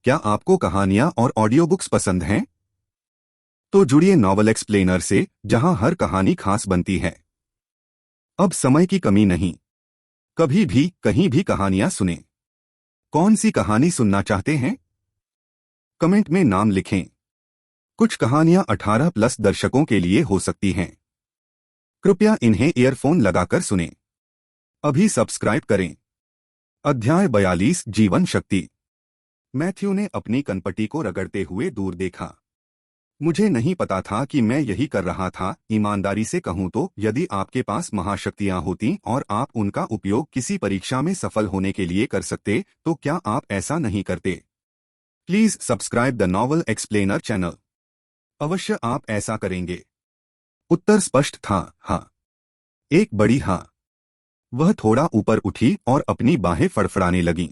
क्या आपको कहानियां और ऑडियो बुक्स पसंद हैं? तो जुड़िए नॉवल एक्सप्लेनर से, जहां हर कहानी खास बनती है। अब समय की कमी नहीं, कभी भी कहीं भी कहानियां सुनें। कौन सी कहानी सुनना चाहते हैं? कमेंट में नाम लिखें। कुछ कहानियां 18 प्लस दर्शकों के लिए हो सकती हैं। कृपया इन्हें ईयरफोन लगाकर सुनें। अभी सब्सक्राइब करें। अध्याय 42 जीवन शक्ति। मैथ्यू ने अपनी कनपटी को रगड़ते हुए दूर देखा। मुझे नहीं पता था कि मैं यही कर रहा था। ईमानदारी से कहूं तो यदि आपके पास महाशक्तियां होती और आप उनका उपयोग किसी परीक्षा में सफल होने के लिए कर सकते, तो क्या आप ऐसा नहीं करते? Please subscribe the novel explainer channel. अवश्य आप ऐसा करेंगे। उत्तर स्पष्ट था, हाँ। एक बड़ी हाँ। वह थोड़ा ऊपर उठी और अपनी बाहें फड़फड़ाने लगीं।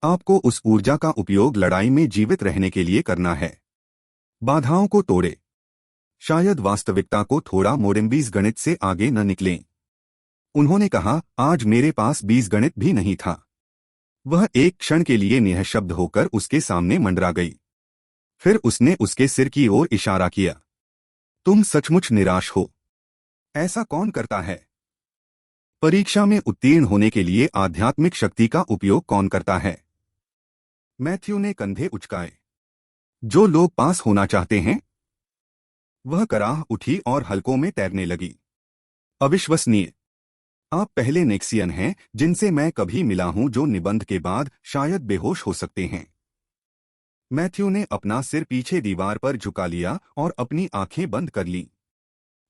आपको उस ऊर्जा का उपयोग लड़ाई में जीवित रहने के लिए करना है। बाधाओं को तोड़े। शायद वास्तविकता को थोड़ा मोड़ें, बीजगणित से आगे न निकलें। उन्होंने कहा, आज मेरे पास बीजगणित भी नहीं था। वह एक क्षण के लिए निःशब्द होकर उसके सामने मंडरा गई। फिर उसने उसके सिर की ओर इशारा किया। तुम सचमुच निराश हो। ऐसा कौन करता है? परीक्षा में उत्तीर्ण होने के लिए आध्यात्मिक शक्ति का उपयोग कौन करता है? मैथ्यू ने कंधे उचकाए। जो लोग पास होना चाहते हैं। वह कराह उठी और हलकों में तैरने लगी। अविश्वसनीय। आप पहले नेक्सियन हैं जिनसे मैं कभी मिला हूं जो निबंध के बाद शायद बेहोश हो सकते हैं। मैथ्यू ने अपना सिर पीछे दीवार पर झुका लिया और अपनी आंखें बंद कर लीं।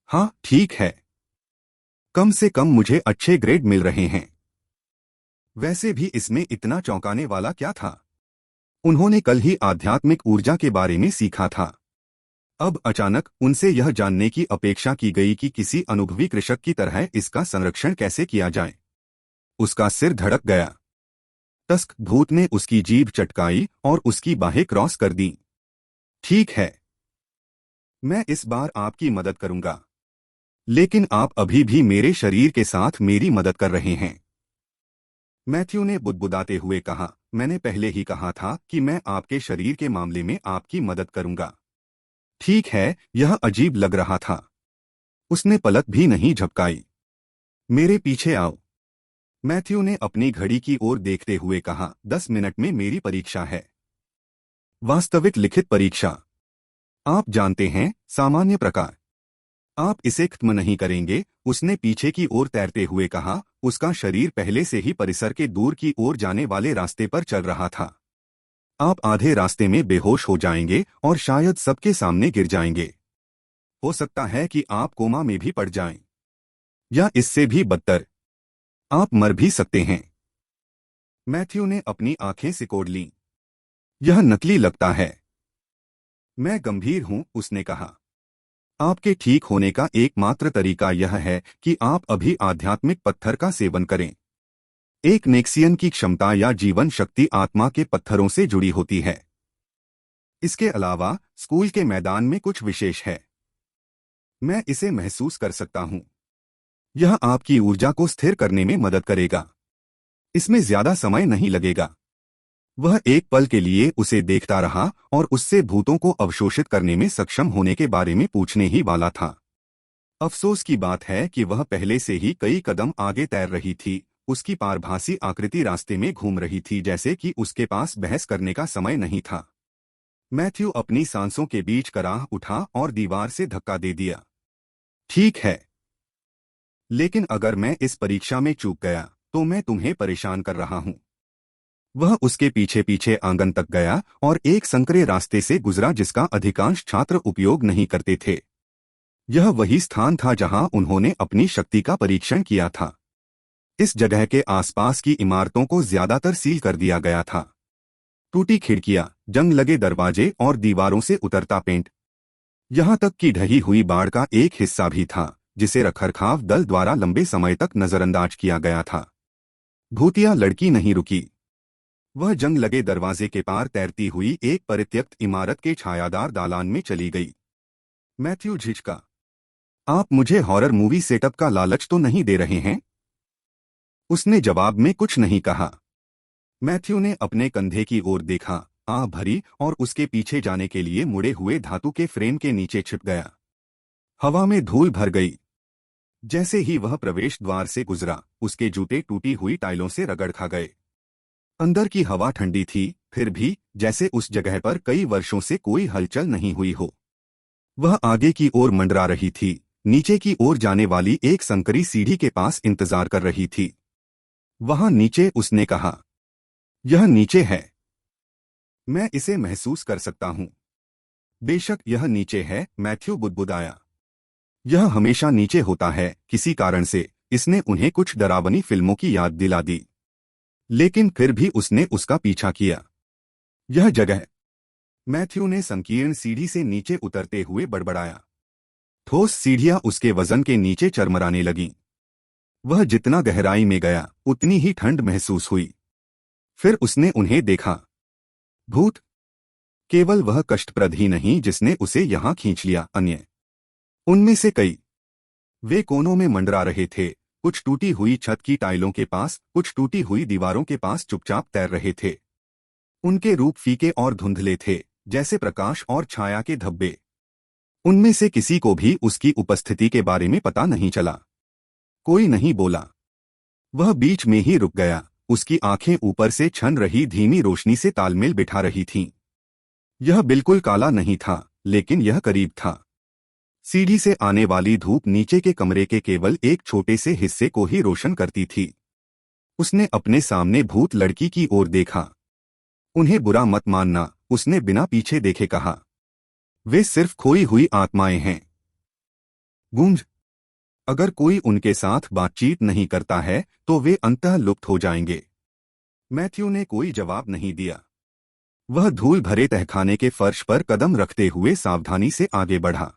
हाँ, ठीक है। कम से कम मुझे अच्छे ग्रेड मिल रहे हैं। वैसे भी इसमें इतना चौंकाने वाला क्या था? उन्होंने कल ही आध्यात्मिक ऊर्जा के बारे में सीखा था। अब अचानक उनसे यह जानने की अपेक्षा की गई कि किसी अनुभवी कृषक की तरह इसका संरक्षण कैसे किया जाए। उसका सिर धड़क गया। टस्क भूत ने उसकी जीभ चटकाई और उसकी बाहें क्रॉस कर दी। ठीक है, मैं इस बार आपकी मदद करूंगा। लेकिन आप अभी भी मेरे शरीर के साथ मेरी मदद कर रहे हैं। मैथ्यू ने बुदबुदाते हुए कहा, मैंने पहले ही कहा था कि मैं आपके शरीर के मामले में आपकी मदद करूंगा। ठीक है, यह अजीब लग रहा था। उसने पलक भी नहीं झपकाई। मेरे पीछे आओ। मैथ्यू ने अपनी घड़ी की ओर देखते हुए कहा, 10 मिनट में मेरी परीक्षा है। वास्तविक लिखित परीक्षा। आप जानते हैं, सामान्य प्रकार। आप इसे खत्म नहीं करेंगे। उसने पीछे की ओर तैरते हुए कहा। उसका शरीर पहले से ही परिसर के दूर की ओर जाने वाले रास्ते पर चल रहा था। आप आधे रास्ते में बेहोश हो जाएंगे और शायद सबके सामने गिर जाएंगे। हो सकता है कि आप कोमा में भी पड़ जाएं। या इससे भी बदतर, आप मर भी सकते हैं। मैथ्यू ने अपनी आंखें सिकोड़ लीं। यह नकली लगता है। मैं गंभीर हूं, उसने कहा। आपके ठीक होने का एकमात्र तरीका यह है कि आप अभी आध्यात्मिक पत्थर का सेवन करें। एक नेक्सियन की क्षमता या जीवन शक्ति आत्मा के पत्थरों से जुड़ी होती है। इसके अलावा स्कूल के मैदान में कुछ विशेष है। मैं इसे महसूस कर सकता हूं। यह आपकी ऊर्जा को स्थिर करने में मदद करेगा। इसमें ज्यादा समय नहीं लगेगा। वह एक पल के लिए उसे देखता रहा और उससे भूतों को अवशोषित करने में सक्षम होने के बारे में पूछने ही वाला था। अफसोस की बात है कि वह पहले से ही कई कदम आगे तैर रही थी। उसकी पारभासी आकृति रास्ते में घूम रही थी, जैसे कि उसके पास बहस करने का समय नहीं था। मैथ्यू अपनी सांसों के बीच कराह उठा और दीवार से धक्का दे दिया। ठीक है, लेकिन अगर मैं इस परीक्षा में चूक गया तो मैं तुम्हें परेशान कर रहा हूं। वह उसके पीछे पीछे आंगन तक गया और एक संकरे रास्ते से गुजरा जिसका अधिकांश छात्र उपयोग नहीं करते थे। यह वही स्थान था जहां उन्होंने अपनी शक्ति का परीक्षण किया था। इस जगह के आसपास की इमारतों को ज्यादातर सील कर दिया गया था। टूटी खिड़कियां, जंग लगे दरवाजे और दीवारों से उतरता पेंट। यहां तक कि ढही हुई बाड़ का एक हिस्सा भी था, जिसे रखरखाव दल द्वारा लंबे समय तक नजरअंदाज किया गया था। भूतिया लड़की नहीं रुकी। वह जंग लगे दरवाजे के पार तैरती हुई एक परित्यक्त इमारत के छायादार दालान में चली गई। मैथ्यू झिझका। आप मुझे हॉरर मूवी सेटअप का लालच तो नहीं दे रहे हैं? उसने जवाब में कुछ नहीं कहा। मैथ्यू ने अपने कंधे की ओर देखा। आह भरी और उसके पीछे जाने के लिए मुड़े हुए धातु के फ्रेम के नीचे छिप गया। हवा में धूल भर गई। जैसे ही वह प्रवेश द्वार से गुजरा, उसके जूते टूटी हुई टाइलों से रगड़ खा गए। अंदर की हवा ठंडी थी, फिर भी जैसे उस जगह पर कई वर्षों से कोई हलचल नहीं हुई हो। वह आगे की ओर मंडरा रही थी, नीचे की ओर जाने वाली एक संकरी सीढ़ी के पास इंतजार कर रही थी। वहां नीचे, उसने कहा। यह नीचे है। मैं इसे महसूस कर सकता हूं। बेशक यह नीचे है, मैथ्यू बुदबुदाया। यह हमेशा नीचे होता है, किसी कारण से। इसने उन्हें कुछ डरावनी फिल्मों की याद दिला दी, लेकिन फिर भी उसने उसका पीछा किया। यह जगह, मैथ्यू ने संकीर्ण सीढ़ी से नीचे उतरते हुए बड़बड़ाया। ठोस सीढ़ियां उसके वजन के नीचे चरमराने लगीं। वह जितना गहराई में गया, उतनी ही ठंड महसूस हुई। फिर उसने उन्हें देखा। भूत। केवल वह कष्टप्रद ही नहीं जिसने उसे यहां खींच लिया, अन्य उनमें से कई। वे कोनों में मंडरा रहे थे, कुछ टूटी हुई छत की टाइलों के पास, कुछ टूटी हुई दीवारों के पास चुपचाप तैर रहे थे। उनके रूप फीके और धुंधले थे, जैसे प्रकाश और छाया के धब्बे। उनमें से किसी को भी उसकी उपस्थिति के बारे में पता नहीं चला। कोई नहीं बोला। वह बीच में ही रुक गया। उसकी आंखें ऊपर से छन रही धीमी रोशनी से तालमेल बिठा रही थीं। यह बिल्कुल काला नहीं था, लेकिन यह करीब था। सीढ़ी से आने वाली धूप नीचे के कमरे के केवल एक छोटे से हिस्से को ही रोशन करती थी। उसने अपने सामने भूत लड़की की ओर देखा। उन्हें बुरा मत मानना, उसने बिना पीछे देखे कहा। वे सिर्फ खोई हुई आत्माएं हैं। गूंज। अगर कोई उनके साथ बातचीत नहीं करता है तो वे अंततः लुप्त हो जाएंगे। मैथ्यू ने कोई जवाब नहीं दिया। वह धूल भरे तहखाने के फर्श पर कदम रखते हुए सावधानी से आगे बढ़ा।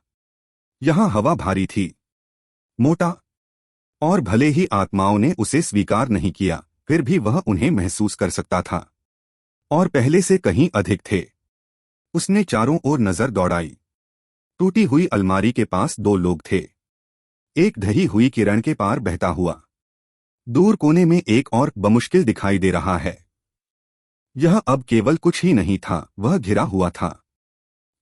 यहां हवा भारी थी, मोटा, और भले ही आत्माओं ने उसे स्वीकार नहीं किया, फिर भी वह उन्हें महसूस कर सकता था, और पहले से कहीं अधिक थे। उसने चारों ओर नजर दौड़ाई। टूटी हुई अलमारी के पास दो लोग थे। एक ढही हुई किरण के पार बहता हुआ। दूर कोने में एक और बमुश्किल दिखाई दे रहा है। यह अब केवल कुछ ही नहीं था, वह घिरा हुआ था।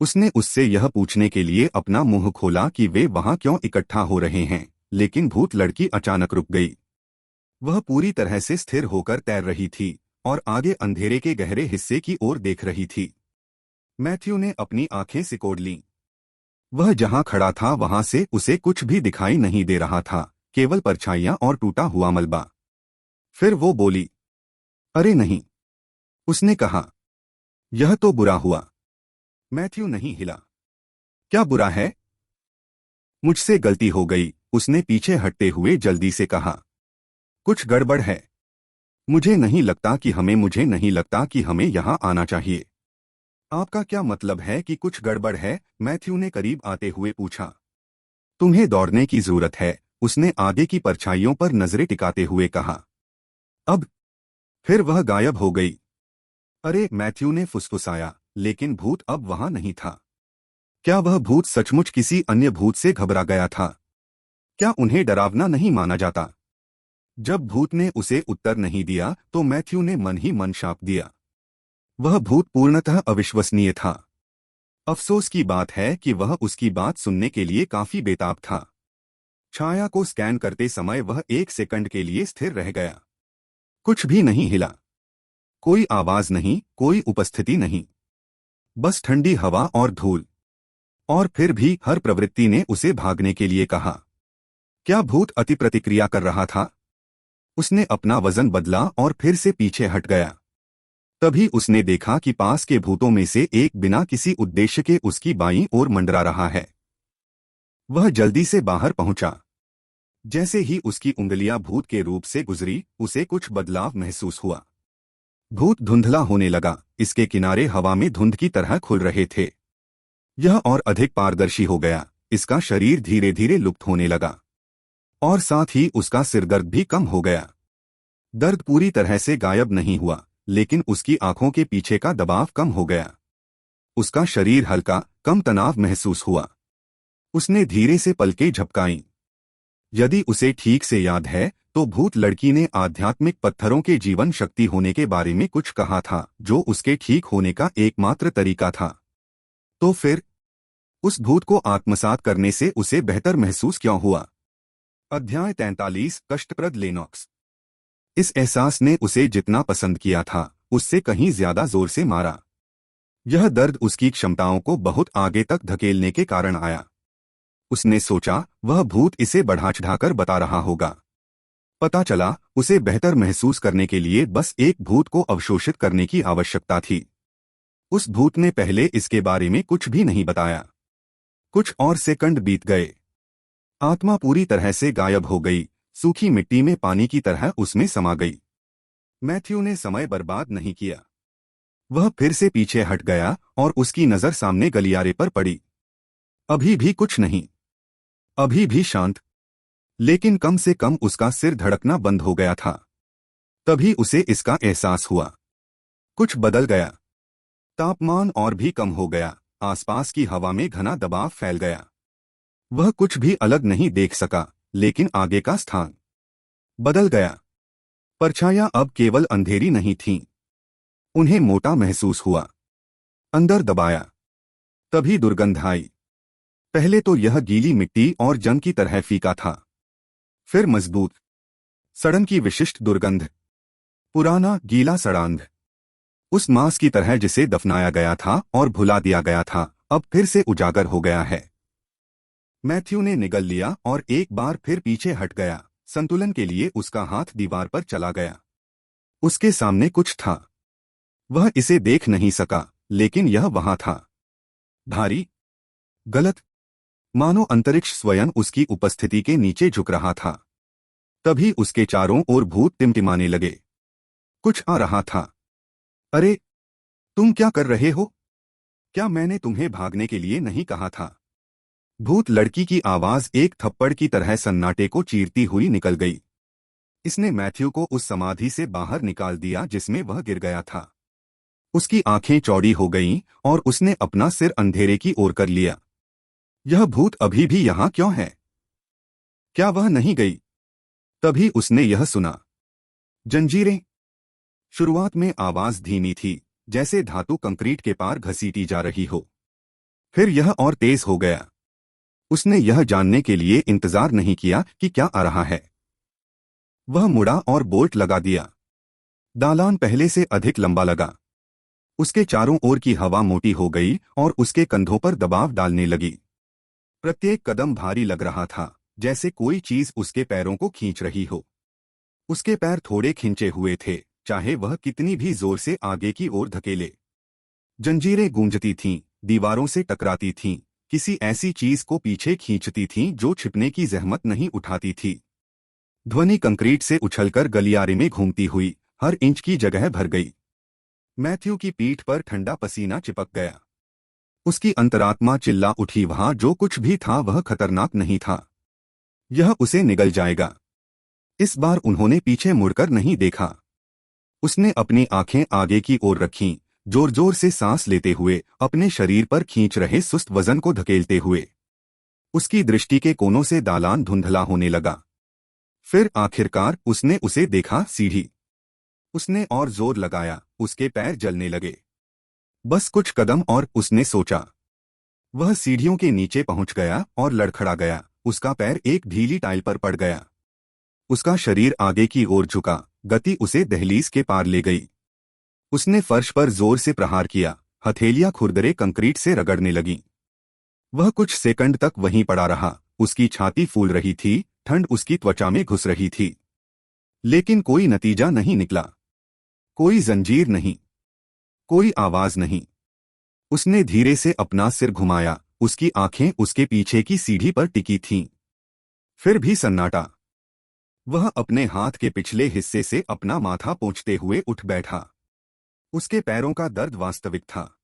उसने उससे यह पूछने के लिए अपना मुंह खोला कि वे वहां क्यों इकट्ठा हो रहे हैं, लेकिन भूत लड़की अचानक रुक गई। वह पूरी तरह से स्थिर होकर तैर रही थी और आगे अंधेरे के गहरे हिस्से की ओर देख रही थी। मैथ्यू ने अपनी आंखें सिकोड़ लीं। वह जहां खड़ा था वहां से उसे कुछ भी दिखाई नहीं दे रहा था, केवल परछाइयां और टूटा हुआ मलबा। फिर वो बोली, अरे नहीं। उसने कहा, यह तो बुरा हुआ। मैथ्यू नहीं हिला। क्या बुरा है? मुझसे गलती हो गई, उसने पीछे हटते हुए जल्दी से कहा। कुछ गड़बड़ है। मुझे नहीं लगता कि हमें यहां आना चाहिए। आपका क्या मतलब है कि कुछ गड़बड़ है? मैथ्यू ने करीब आते हुए पूछा। तुम्हें दौड़ने की जरूरत है, उसने आगे की परछाइयों पर नजरें टिकाते हुए कहा। अब? फिर वह गायब हो गई। अरे, मैथ्यू ने फुसफुसाया, लेकिन भूत अब वहां नहीं था। क्या वह भूत सचमुच किसी अन्य भूत से घबरा गया था? क्या उन्हें डरावना नहीं माना जाता? जब भूत ने उसे उत्तर नहीं दिया तो मैथ्यू ने मन ही मन शाप दिया। वह भूत पूर्णतः अविश्वसनीय था। अफसोस की बात है कि वह उसकी बात सुनने के लिए काफी बेताब था। छाया को स्कैन करते समय वह एक सेकंड के लिए स्थिर रह गया। कुछ भी नहीं हिला। कोई आवाज नहीं, कोई उपस्थिति नहीं। बस ठंडी हवा और धूल। और फिर भी हर प्रवृत्ति ने उसे भागने के लिए कहा। क्या भूत अति प्रतिक्रिया कर रहा था? उसने अपना वजन बदला और फिर से पीछे हट गया। तभी उसने देखा कि पास के भूतों में से एक बिना किसी उद्देश्य के उसकी बाईं ओर मंडरा रहा है। वह जल्दी से बाहर पहुंचा। जैसे ही उसकी उंगलियां भूत के रूप से गुजरी, उसे कुछ बदलाव महसूस हुआ। भूत धुंधला होने लगा, इसके किनारे हवा में धुंध की तरह खुल रहे थे। यह और अधिक पारदर्शी हो गया, इसका शरीर धीरे धीरे लुप्त होने लगा, और साथ ही उसका सिरदर्द भी कम हो गया। दर्द पूरी तरह से गायब नहीं हुआ, लेकिन उसकी आंखों के पीछे का दबाव कम हो गया। उसका शरीर हल्का, कम तनाव महसूस हुआ। उसने धीरे से पलकें झपकाईं। यदि उसे ठीक से याद है तो भूत लड़की ने आध्यात्मिक पत्थरों के जीवन शक्ति होने के बारे में कुछ कहा था, जो उसके ठीक होने का एकमात्र तरीका था। तो फिर उस भूत को आत्मसात करने से उसे बेहतर महसूस क्यों हुआ? अध्याय 43 कष्टप्रद लेनॉक्स। इस एहसास ने उसे जितना पसंद किया था उससे कहीं ज्यादा जोर से मारा। यह दर्द उसकी क्षमताओं को बहुत आगे तक धकेलने के कारण आया। उसने सोचा वह भूत इसे बढ़ा चढ़ाकर बता रहा होगा। पता चला उसे बेहतर महसूस करने के लिए बस एक भूत को अवशोषित करने की आवश्यकता थी। उस भूत ने पहले इसके बारे में कुछ भी नहीं बताया। कुछ और सेकंड बीत गए। आत्मा पूरी तरह से गायब हो गई, सूखी मिट्टी में पानी की तरह उसमें समा गई। मैथ्यू ने समय बर्बाद नहीं किया। वह फिर से पीछे हट गया और उसकी नजर सामने गलियारे पर पड़ी। अभी भी कुछ नहीं, अभी भी शांत, लेकिन कम से कम उसका सिर धड़कना बंद हो गया था। तभी उसे इसका एहसास हुआ, कुछ बदल गया। तापमान और भी कम हो गया, आसपास की हवा में घना दबाव फैल गया। वह कुछ भी अलग नहीं देख सका, लेकिन आगे का स्थान बदल गया। परछायां अब केवल अंधेरी नहीं थीं। उन्हें मोटा महसूस हुआ। अंदर दबाया, तभी दुर्गंध आई। पहले तो यह गीली मिट्टी और जंग की तरह फीका था, फिर मजबूत, सड़न की विशिष्ट दुर्गंध, पुराना गीला सड़ांध, उस मांस की तरह जिसे दफनाया गया था और भुला दिया गया था, अब फिर से उजागर हो गया है। मैथ्यू ने निगल लिया और एक बार फिर पीछे हट गया। संतुलन के लिए उसका हाथ दीवार पर चला गया। उसके सामने कुछ था। वह इसे देख नहीं सका, लेकिन यह वहां था। भारी, गलत, मानो अंतरिक्ष स्वयं उसकी उपस्थिति के नीचे झुक रहा था। तभी उसके चारों ओर भूत टिमटिमाने लगे। कुछ आ रहा था। अरे, तुम क्या कर रहे हो? क्या मैंने तुम्हें भागने के लिए नहीं कहा था? भूत लड़की की आवाज एक थप्पड़ की तरह सन्नाटे को चीरती हुई निकल गई। इसने मैथ्यू को उस समाधि से बाहर निकाल दिया जिसमें वह गिर गया था। उसकी आंखें चौड़ी हो गईं और उसने अपना सिर अंधेरे की ओर कर लिया। यह भूत अभी भी यहां क्यों है? क्या वह नहीं गई? तभी उसने यह सुना, जंजीरें। शुरुआत में आवाज धीमी थी, जैसे धातु कंक्रीट के पार घसीटी जा रही हो। फिर यह और तेज हो गया। उसने यह जानने के लिए इंतजार नहीं किया कि क्या आ रहा है। वह मुड़ा और बोल्ट लगा दिया। दालान पहले से अधिक लंबा लगा। उसके चारों ओर की हवा मोटी हो गई और उसके कंधों पर दबाव डालने लगी। प्रत्येक कदम भारी लग रहा था, जैसे कोई चीज उसके पैरों को खींच रही हो। उसके पैर थोड़े खिंचे हुए थे, चाहे वह कितनी भी जोर से आगे की ओर धकेले। जंजीरें गूंजती थीं, दीवारों से टकराती थीं, किसी ऐसी चीज को पीछे खींचती थीं जो छिपने की जहमत नहीं उठाती थी। ध्वनि कंक्रीट से उछलकर गलियारे में घूमती हुई हर इंच की जगह भर गई। मैथ्यू की पीठ पर ठंडा पसीना चिपक गया। उसकी अंतरात्मा चिल्ला उठी, वहां जो कुछ भी था वह खतरनाक नहीं था। यह उसे निगल जाएगा। इस बार उन्होंने पीछे मुड़कर नहीं देखा। उसने अपनी आंखें आगे की ओर रखीं, जोर जोर से सांस लेते हुए, अपने शरीर पर खींच रहे सुस्त वजन को धकेलते हुए। उसकी दृष्टि के कोनों से दालान धुंधला होने लगा। फिर आखिरकार उसने उसे देखा, सीढ़ी। उसने और जोर लगाया, उसके पैर जलने लगे। बस कुछ कदम और, उसने सोचा। वह सीढ़ियों के नीचे पहुंच गया और लड़खड़ा गया। उसका पैर एक ढीली टाइल पर पड़ गया। उसका शरीर आगे की ओर झुका, गति उसे दहलीज के पार ले गई। उसने फर्श पर जोर से प्रहार किया, हथेलियां खुरदरे कंक्रीट से रगड़ने लगीं। वह कुछ सेकंड तक वहीं पड़ा रहा। उसकी छाती फूल रही थी, ठंड उसकी त्वचा में घुस रही थी। लेकिन कोई नतीजा नहीं निकला। कोई जंजीर नहीं, कोई आवाज नहीं। उसने धीरे से अपना सिर घुमाया। उसकी आंखें उसके पीछे की सीढ़ी पर टिकी थीं। फिर भी सन्नाटा। वह अपने हाथ के पिछले हिस्से से अपना माथा पोंछते हुए उठ बैठा। उसके पैरों का दर्द वास्तविक था।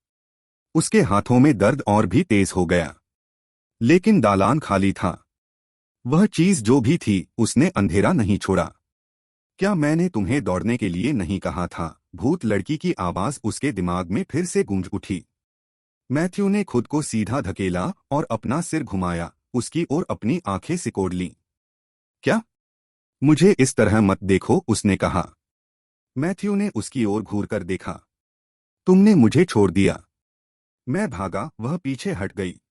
उसके हाथों में दर्द और भी तेज हो गया। लेकिन दालान खाली था। वह चीज जो भी थी, उसने अंधेरा नहीं छोड़ा। क्या मैंने तुम्हें दौड़ने के लिए नहीं कहा था? भूत लड़की की आवाज उसके दिमाग में फिर से गूंज उठी। मैथ्यू ने खुद को सीधा धकेला और अपना सिर घुमाया, उसकी ओर अपनी आंखें सिकोड़ लीं। क्या? मुझे इस तरह मत देखो, उसने कहा। मैथ्यू ने उसकी ओर घूरकर देखा। तुमने मुझे छोड़ दिया। मैं भागा, वह पीछे हट गई।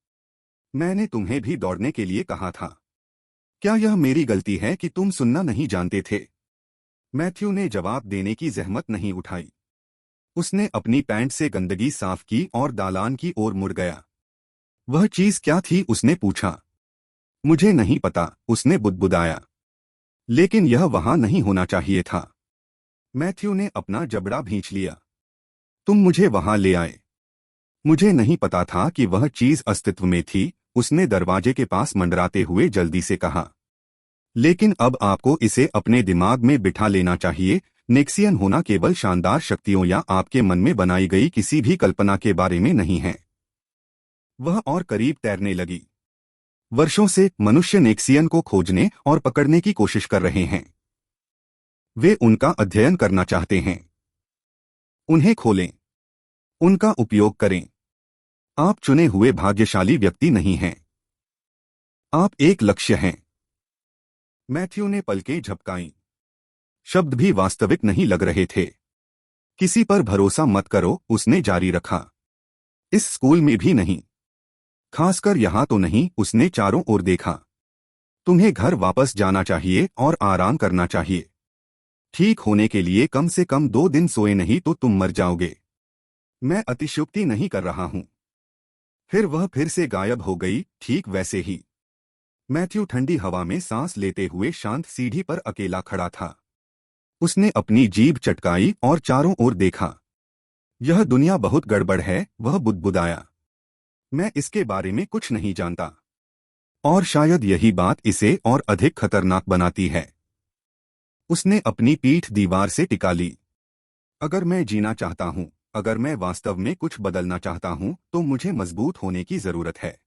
मैंने तुम्हें भी दौड़ने के लिए कहा था। क्या यह मेरी गलती है कि तुम सुनना नहीं जानते थे? मैथ्यू ने जवाब देने की जहमत नहीं उठाई। उसने अपनी पैंट से गंदगी साफ की और दालान की ओर मुड़ गया। वह चीज क्या थी, उसने पूछा। मुझे नहीं पता, उसने बुदबुदाया। लेकिन यह वहां नहीं होना चाहिए था। मैथ्यू ने अपना जबड़ा भींच लिया। तुम मुझे वहां ले आए। मुझे नहीं पता था कि वह चीज अस्तित्व में थी, उसने दरवाजे के पास मंडराते हुए जल्दी से कहा। लेकिन अब आपको इसे अपने दिमाग में बिठा लेना चाहिए। नेक्सियन होना केवल शानदार शक्तियों या आपके मन में बनाई गई किसी भी कल्पना के बारे में नहीं है। वह और करीब तैरने लगी। वर्षों से मनुष्य नेक्सियन को खोजने और पकड़ने की कोशिश कर रहे हैं। वे उनका अध्ययन करना चाहते हैं। उन्हें खोलें। उनका उपयोग करें। आप चुने हुए भाग्यशाली व्यक्ति नहीं हैं। आप एक लक्ष्य हैं। मैथ्यू ने पलकें झपकाईं। शब्द भी वास्तविक नहीं लग रहे थे। किसी पर भरोसा मत करो, उसने जारी रखा। इस स्कूल में भी नहीं। खासकर यहां तो नहीं, उसने चारों ओर देखा। तुम्हें घर वापस जाना चाहिए और आराम करना चाहिए। ठीक होने के लिए कम से कम 2 दिन सोए नहीं तो तुम मर जाओगे। मैं अतिशयोक्ति नहीं कर रहा हूं। फिर वह फिर से गायब हो गई, ठीक वैसे ही। मैथ्यू ठंडी हवा में सांस लेते हुए शांत सीढ़ी पर अकेला खड़ा था। उसने अपनी जीभ चटकाई और चारों ओर देखा। यह दुनिया बहुत गड़बड़ है, वह बुदबुदाया। मैं इसके बारे में कुछ नहीं जानता। और शायद यही बात इसे और अधिक खतरनाक बनाती है। उसने अपनी पीठ दीवार से टिका ली। अगर मैं जीना चाहता हूं, अगर मैं वास्तव में कुछ बदलना चाहता हूं, तो मुझे मजबूत होने की जरूरत है।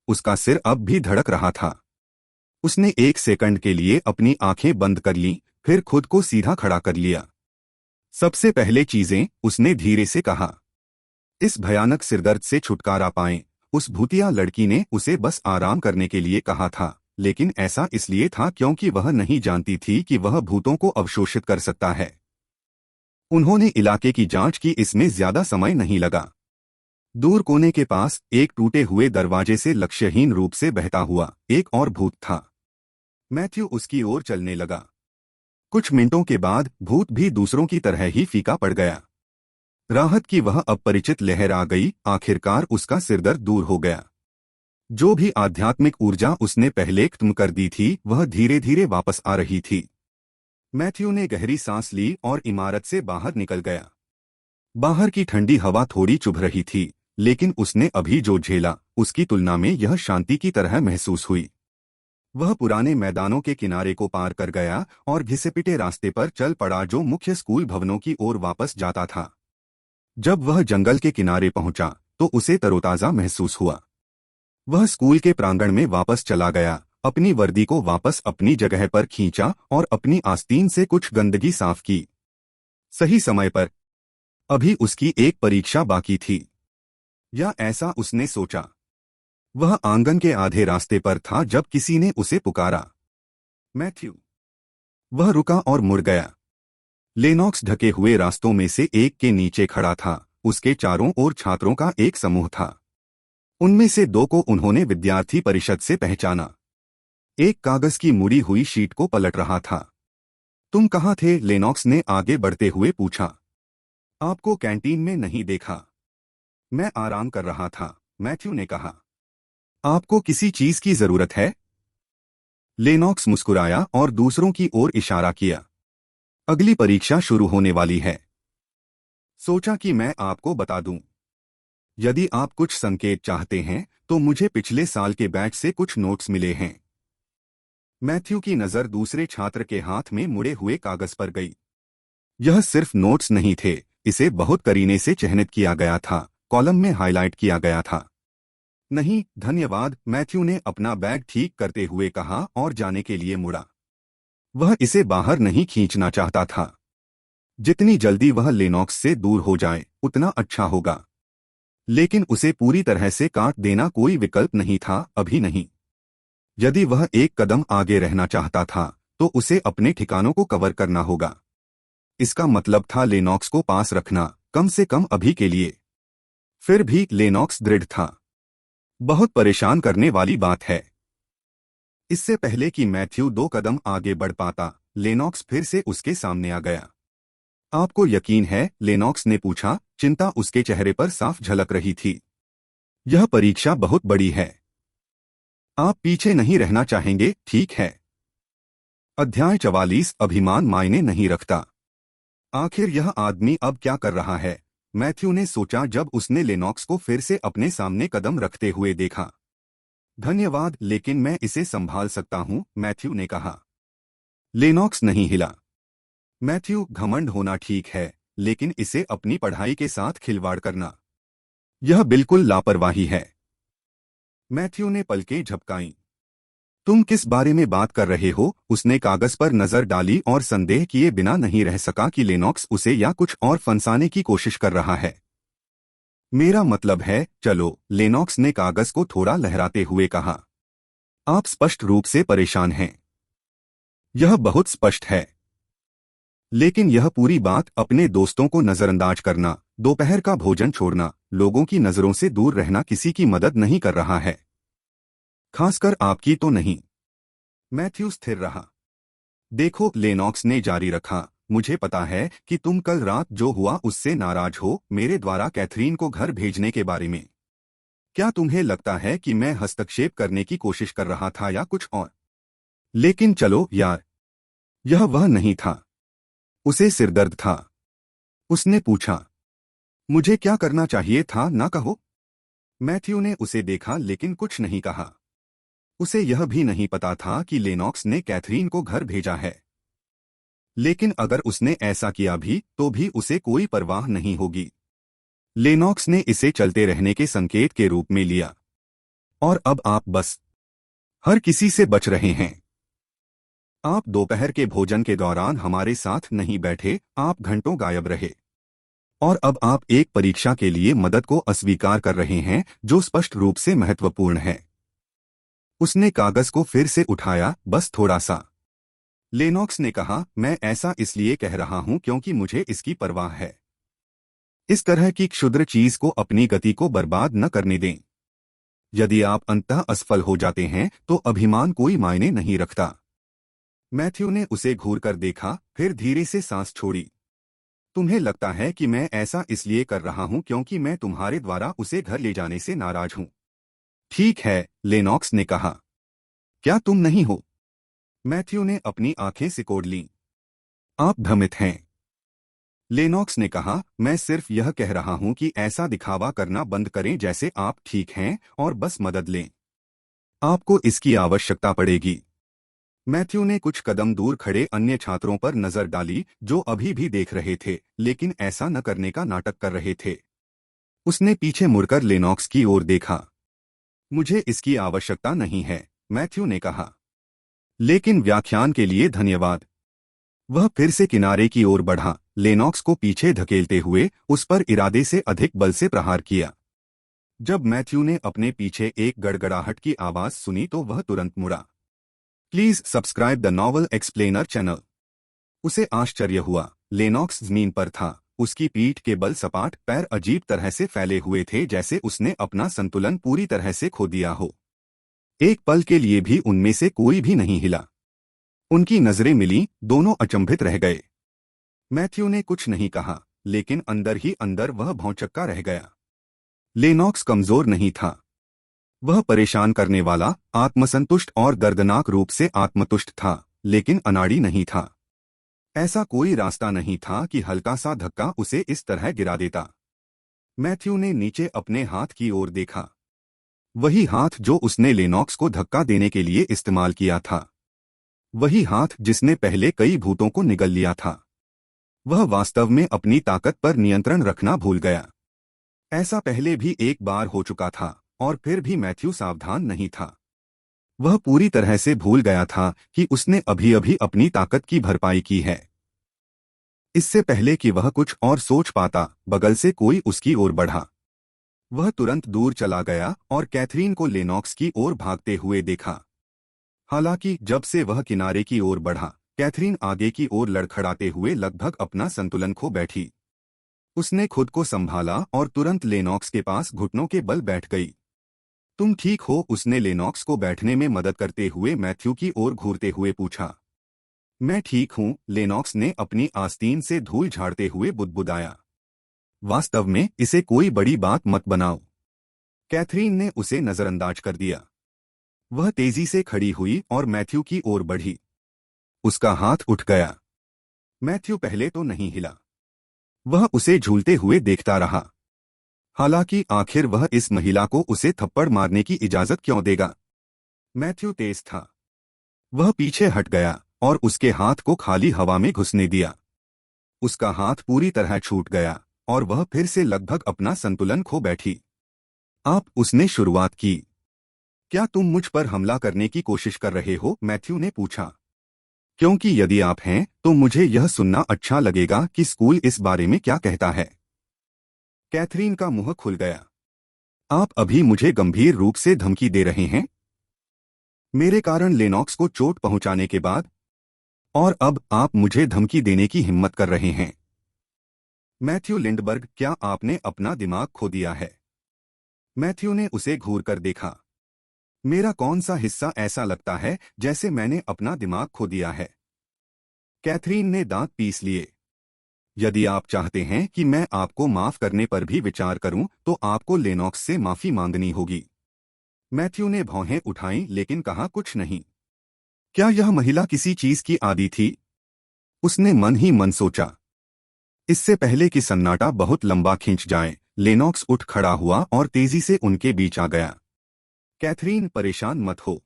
उसका सिर अब भी धड़क रहा था। उसने 1 सेकंड के लिए अपनी आंखें बंद कर लीं, फिर खुद को सीधा खड़ा कर लिया। सबसे पहले चीजें, उसने धीरे से कहा। इस भयानक सिरदर्द से छुटकारा पाएं। उस भूतिया लड़की ने उसे बस आराम करने के लिए कहा था, लेकिन ऐसा इसलिए था क्योंकि वह नहीं जानती थी कि वह भूतों को अवशोषित कर सकता है। उन्होंने इलाके की जांच की, इसमें ज्यादा समय नहीं लगा। दूर कोने के पास एक टूटे हुए दरवाजे से लक्ष्यहीन रूप से बहता हुआ एक और भूत था। मैथ्यू उसकी ओर चलने लगा। कुछ मिनटों के बाद भूत भी दूसरों की तरह ही फीका पड़ गया। राहत की वह अपरिचित लहर आ गई, आखिरकार उसका सिरदर्द दूर हो गया। जो भी आध्यात्मिक ऊर्जा उसने पहले खत्म कर दी थी, वह धीरे धीरे वापस आ रही थी। मैथ्यू ने गहरी सांस ली और इमारत से बाहर निकल गया। बाहर की ठंडी हवा थोड़ी चुभ रही थी, लेकिन उसने अभी जो झेला, उसकी तुलना में यह शांति की तरह महसूस हुई। वह पुराने मैदानों के किनारे को पार कर गया और घिसे-पिटे रास्ते पर चल पड़ा जो मुख्य स्कूल भवनों की ओर वापस जाता था। जब वह जंगल के किनारे पहुंचा, तो उसे तरोताजा महसूस हुआ। वह स्कूल के प्रांगण में वापस चला गया, अपनी वर्दी को वापस अपनी जगह पर खींचा और अपनी आस्तीन से कुछ गंदगी साफ की। सही समय पर। अभी उसकी एक परीक्षा बाकी थी, या ऐसा उसने सोचा। वह आंगन के आधे रास्ते पर था जब किसी ने उसे पुकारा। मैथ्यू। वह रुका और मुड़ गया। लेनॉक्स ढके हुए रास्तों में से एक के नीचे खड़ा था। उसके चारों ओर छात्रों का एक समूह था। उनमें से 2 को उन्होंने विद्यार्थी परिषद से पहचाना। एक कागज की मुड़ी हुई शीट को पलट रहा था। तुम कहाँ थे? लेनॉक्स ने आगे बढ़ते हुए पूछा। आपको कैंटीन में नहीं देखा। मैं आराम कर रहा था, मैथ्यू ने कहा। आपको किसी चीज की जरूरत है? लेनॉक्स मुस्कुराया और दूसरों की ओर इशारा किया। अगली परीक्षा शुरू होने वाली है। सोचा कि मैं आपको बता दूं। यदि आप कुछ संकेत चाहते हैं, तो मुझे पिछले साल के बैच से कुछ नोट्स मिले हैं। मैथ्यू की नजर दूसरे छात्र के हाथ में मुड़े हुए कागज पर गई। यह सिर्फ नोट्स नहीं थे, इसे बहुत करीने से चिह्नित किया गया था, कॉलम में हाईलाइट किया गया था। नहीं धन्यवाद, मैथ्यू ने अपना बैग ठीक करते हुए कहा और जाने के लिए मुड़ा। वह इसे बाहर नहीं खींचना चाहता था। जितनी जल्दी वह लेनॉक्स से दूर हो जाए, उतना अच्छा होगा। लेकिन उसे पूरी तरह से काट देना कोई विकल्प नहीं था, अभी नहीं। यदि वह एक कदम आगे रहना चाहता था, तो उसे अपने ठिकानों को कवर करना होगा। इसका मतलब था लेनॉक्स को पास रखना, कम से कम अभी के लिए। फिर भी लेनॉक्स दृढ़ था। बहुत परेशान करने वाली बात है। इससे पहले कि मैथ्यू 2 कदम आगे बढ़ पाता, लेनॉक्स फिर से उसके सामने आ गया। आपको यकीन है? लेनॉक्स ने पूछा, चिंता उसके चेहरे पर साफ झलक रही थी। यह परीक्षा बहुत बड़ी है। आप पीछे नहीं रहना चाहेंगे, ठीक है? अध्याय 44 अभिमान मायने नहीं रखता। आखिर यह आदमी अब क्या कर रहा है? मैथ्यू ने सोचा जब उसने लेनॉक्स को फिर से अपने सामने कदम रखते हुए देखा। धन्यवाद, लेकिन मैं इसे संभाल सकता हूं, मैथ्यू ने कहा। लेनॉक्स नहीं हिला। मैथ्यू, घमंड होना ठीक है, लेकिन इसे अपनी पढ़ाई के साथ खिलवाड़ करना, यह बिल्कुल लापरवाही है। मैथ्यू ने पलकें झपकाईं। तुम किस बारे में बात कर रहे हो? उसने कागज पर नजर डाली और संदेह किए बिना नहीं रह सका कि लेनॉक्स उसे या कुछ और फंसाने की कोशिश कर रहा है। मेरा मतलब है, चलो, लेनॉक्स ने कागज को थोड़ा लहराते हुए कहा। आप स्पष्ट रूप से परेशान हैं। यह बहुत स्पष्ट है। लेकिन यह पूरी बात अपने दोस्तों को नजरअंदाज करना, दोपहर का भोजन छोड़ना, लोगों की नजरों से दूर रहना किसी की मदद नहीं कर रहा है। खासकर आपकी तो नहीं। मैथ्यू स्थिर रहा। देखो, लेनॉक्स ने जारी रखा, मुझे पता है कि तुम कल रात जो हुआ उससे नाराज हो, मेरे द्वारा कैथरीन को घर भेजने के बारे में। क्या तुम्हें लगता है कि मैं हस्तक्षेप करने की कोशिश कर रहा था या कुछ और? लेकिन चलो यार, यह वह नहीं था। उसे सिरदर्द था। उसने पूछा, मुझे क्या करना चाहिए था, ना कहो? मैथ्यू ने उसे देखा लेकिन कुछ नहीं कहा। उसे यह भी नहीं पता था कि लेनॉक्स ने कैथरीन को घर भेजा है। लेकिन अगर उसने ऐसा किया भी, तो भी उसे कोई परवाह नहीं होगी। लेनॉक्स ने इसे चलते रहने के संकेत के रूप में लिया। और अब आप बस हर किसी से बच रहे हैं। आप दोपहर के भोजन के दौरान हमारे साथ नहीं बैठे, आप घंटों गायब रहे। और अब आप एक परीक्षा के लिए मदद को अस्वीकार कर रहे हैं, जो स्पष्ट रूप से महत्वपूर्ण है। उसने कागज को फिर से उठाया, बस थोड़ा सा। लेनॉक्स ने कहा, मैं ऐसा इसलिए कह रहा हूं क्योंकि मुझे इसकी परवाह है। इस तरह की क्षुद्र चीज को अपनी गति को बर्बाद न करने दें। यदि आप अंततः असफल हो जाते हैं, तो अभिमान कोई मायने नहीं रखता। मैथ्यू ने उसे घूरकर देखा, फिर धीरे से सांस छोड़ी। तुम्हें लगता है कि मैं ऐसा इसलिए कर रहा हूं क्योंकि मैं तुम्हारे द्वारा उसे घर ले जाने से नाराज हूं। ठीक है, लेनॉक्स ने कहा। क्या तुम नहीं हो? मैथ्यू ने अपनी आंखें सिकोड़ लीं। आप भ्रमित हैं। लेनॉक्स ने कहा, मैं सिर्फ यह कह रहा हूं कि ऐसा दिखावा करना बंद करें जैसे आप ठीक हैं और बस मदद लें। आपको इसकी आवश्यकता पड़ेगी। मैथ्यू ने कुछ कदम दूर खड़े अन्य छात्रों पर नजर डाली, जो अभी भी देख रहे थे, लेकिन ऐसा न करने का नाटक कर रहे थे। उसने पीछे मुड़कर लेनॉक्स की ओर देखा। मुझे इसकी आवश्यकता नहीं है, मैथ्यू ने कहा। लेकिन व्याख्यान के लिए धन्यवाद। वह फिर से किनारे की ओर बढ़ा, लेनॉक्स को पीछे धकेलते हुए उस पर इरादे से अधिक बल से प्रहार किया। जब मैथ्यू ने अपने पीछे एक गड़गड़ाहट की आवाज सुनी तो वह तुरंत मुड़ा। Please subscribe the novel explainer channel. उसे आश्चर्य हुआ। लेनॉक्स जमीन पर था, उसकी पीठ के बल सपाट पैर अजीब तरह से फैले हुए थे, जैसे उसने अपना संतुलन पूरी तरह से खो दिया हो। एक पल के लिए भी उनमें से कोई भी नहीं हिला। उनकी नजरें मिलीं, दोनों अचंभित रह गए। मैथ्यू ने कुछ नहीं कहा, लेकिन अंदर ही अंदर वह भौंचक्का रह गया। लेनॉक्स कमजोर नहीं था। वह परेशान करने वाला, आत्मसंतुष्ट और दर्दनाक रूप से आत्मतुष्ट था, लेकिन अनाड़ी नहीं था। ऐसा कोई रास्ता नहीं था कि हल्का सा धक्का उसे इस तरह गिरा देता। मैथ्यू ने नीचे अपने हाथ की ओर देखा। वही हाथ जो उसने लेनॉक्स को धक्का देने के लिए इस्तेमाल किया था। वही हाथ जिसने पहले कई भूतों को निगल लिया था। वह वास्तव में अपनी ताकत पर नियंत्रण रखना भूल गया। ऐसा पहले भी एक बार हो चुका था, और फिर भी मैथ्यू सावधान नहीं था। वह पूरी तरह से भूल गया था कि उसने अभी अभी अपनी ताकत की भरपाई की है। इससे पहले कि वह कुछ और सोच पाता, बगल से कोई उसकी ओर बढ़ा। वह तुरंत दूर चला गया और कैथरीन को लेनॉक्स की ओर भागते हुए देखा। हालांकि जब से वह किनारे की ओर बढ़ा, कैथरीन आगे की ओर लड़खड़ाते हुए लगभग अपना संतुलन खो बैठी। उसने खुद को संभाला और तुरंत लेनॉक्स के पास घुटनों के बल बैठ गई। तुम ठीक हो? उसने लेनॉक्स को बैठने में मदद करते हुए मैथ्यू की ओर घूरते हुए पूछा। मैं ठीक हूं, लेनॉक्स ने अपनी आस्तीन से धूल झाड़ते हुए बुदबुदाया। वास्तव में इसे कोई बड़ी बात मत बनाओ। कैथरीन ने उसे नजरअंदाज कर दिया। वह तेजी से खड़ी हुई और मैथ्यू की ओर बढ़ी। उसका हाथ उठ गया। मैथ्यू पहले तो नहीं हिला। वह उसे झूलते हुए देखता रहा। हालांकि आखिर वह इस महिला को उसे थप्पड़ मारने की इजाजत क्यों देगा? मैथ्यू तेज था। वह पीछे हट गया और उसके हाथ को खाली हवा में घुसने दिया। उसका हाथ पूरी तरह छूट गया और वह फिर से लगभग अपना संतुलन खो बैठी। आप, उसने शुरुआत की। क्या तुम मुझ पर हमला करने की कोशिश कर रहे हो? मैथ्यू ने पूछा। क्योंकि यदि आप हैं तो मुझे यह सुनना अच्छा लगेगा कि स्कूल इस बारे में क्या कहता है। कैथरीन का मुंह खुल गया। आप अभी मुझे गंभीर रूप से धमकी दे रहे हैं? मेरे कारण लेनॉक्स को चोट पहुंचाने के बाद? और अब आप मुझे धमकी देने की हिम्मत कर रहे हैं? मैथ्यू लिंडबर्ग, क्या आपने अपना दिमाग खो दिया है? मैथ्यू ने उसे घूर कर देखा। मेरा कौन सा हिस्सा ऐसा लगता है जैसे मैंने अपना दिमाग खो दिया है? कैथरीन ने दांत पीस लिए। यदि आप चाहते हैं कि मैं आपको माफ करने पर भी विचार करूं तो आपको लेनॉक्स से माफी मांगनी होगी। मैथ्यू ने भौहें उठाईं लेकिन कहा कुछ नहीं। क्या यह महिला किसी चीज की आदी थी? उसने मन ही मन सोचा। इससे पहले कि सन्नाटा बहुत लंबा खींच जाए, लेनॉक्स उठ खड़ा हुआ और तेजी से उनके बीच आ गया। कैथरीन, परेशान मत हो।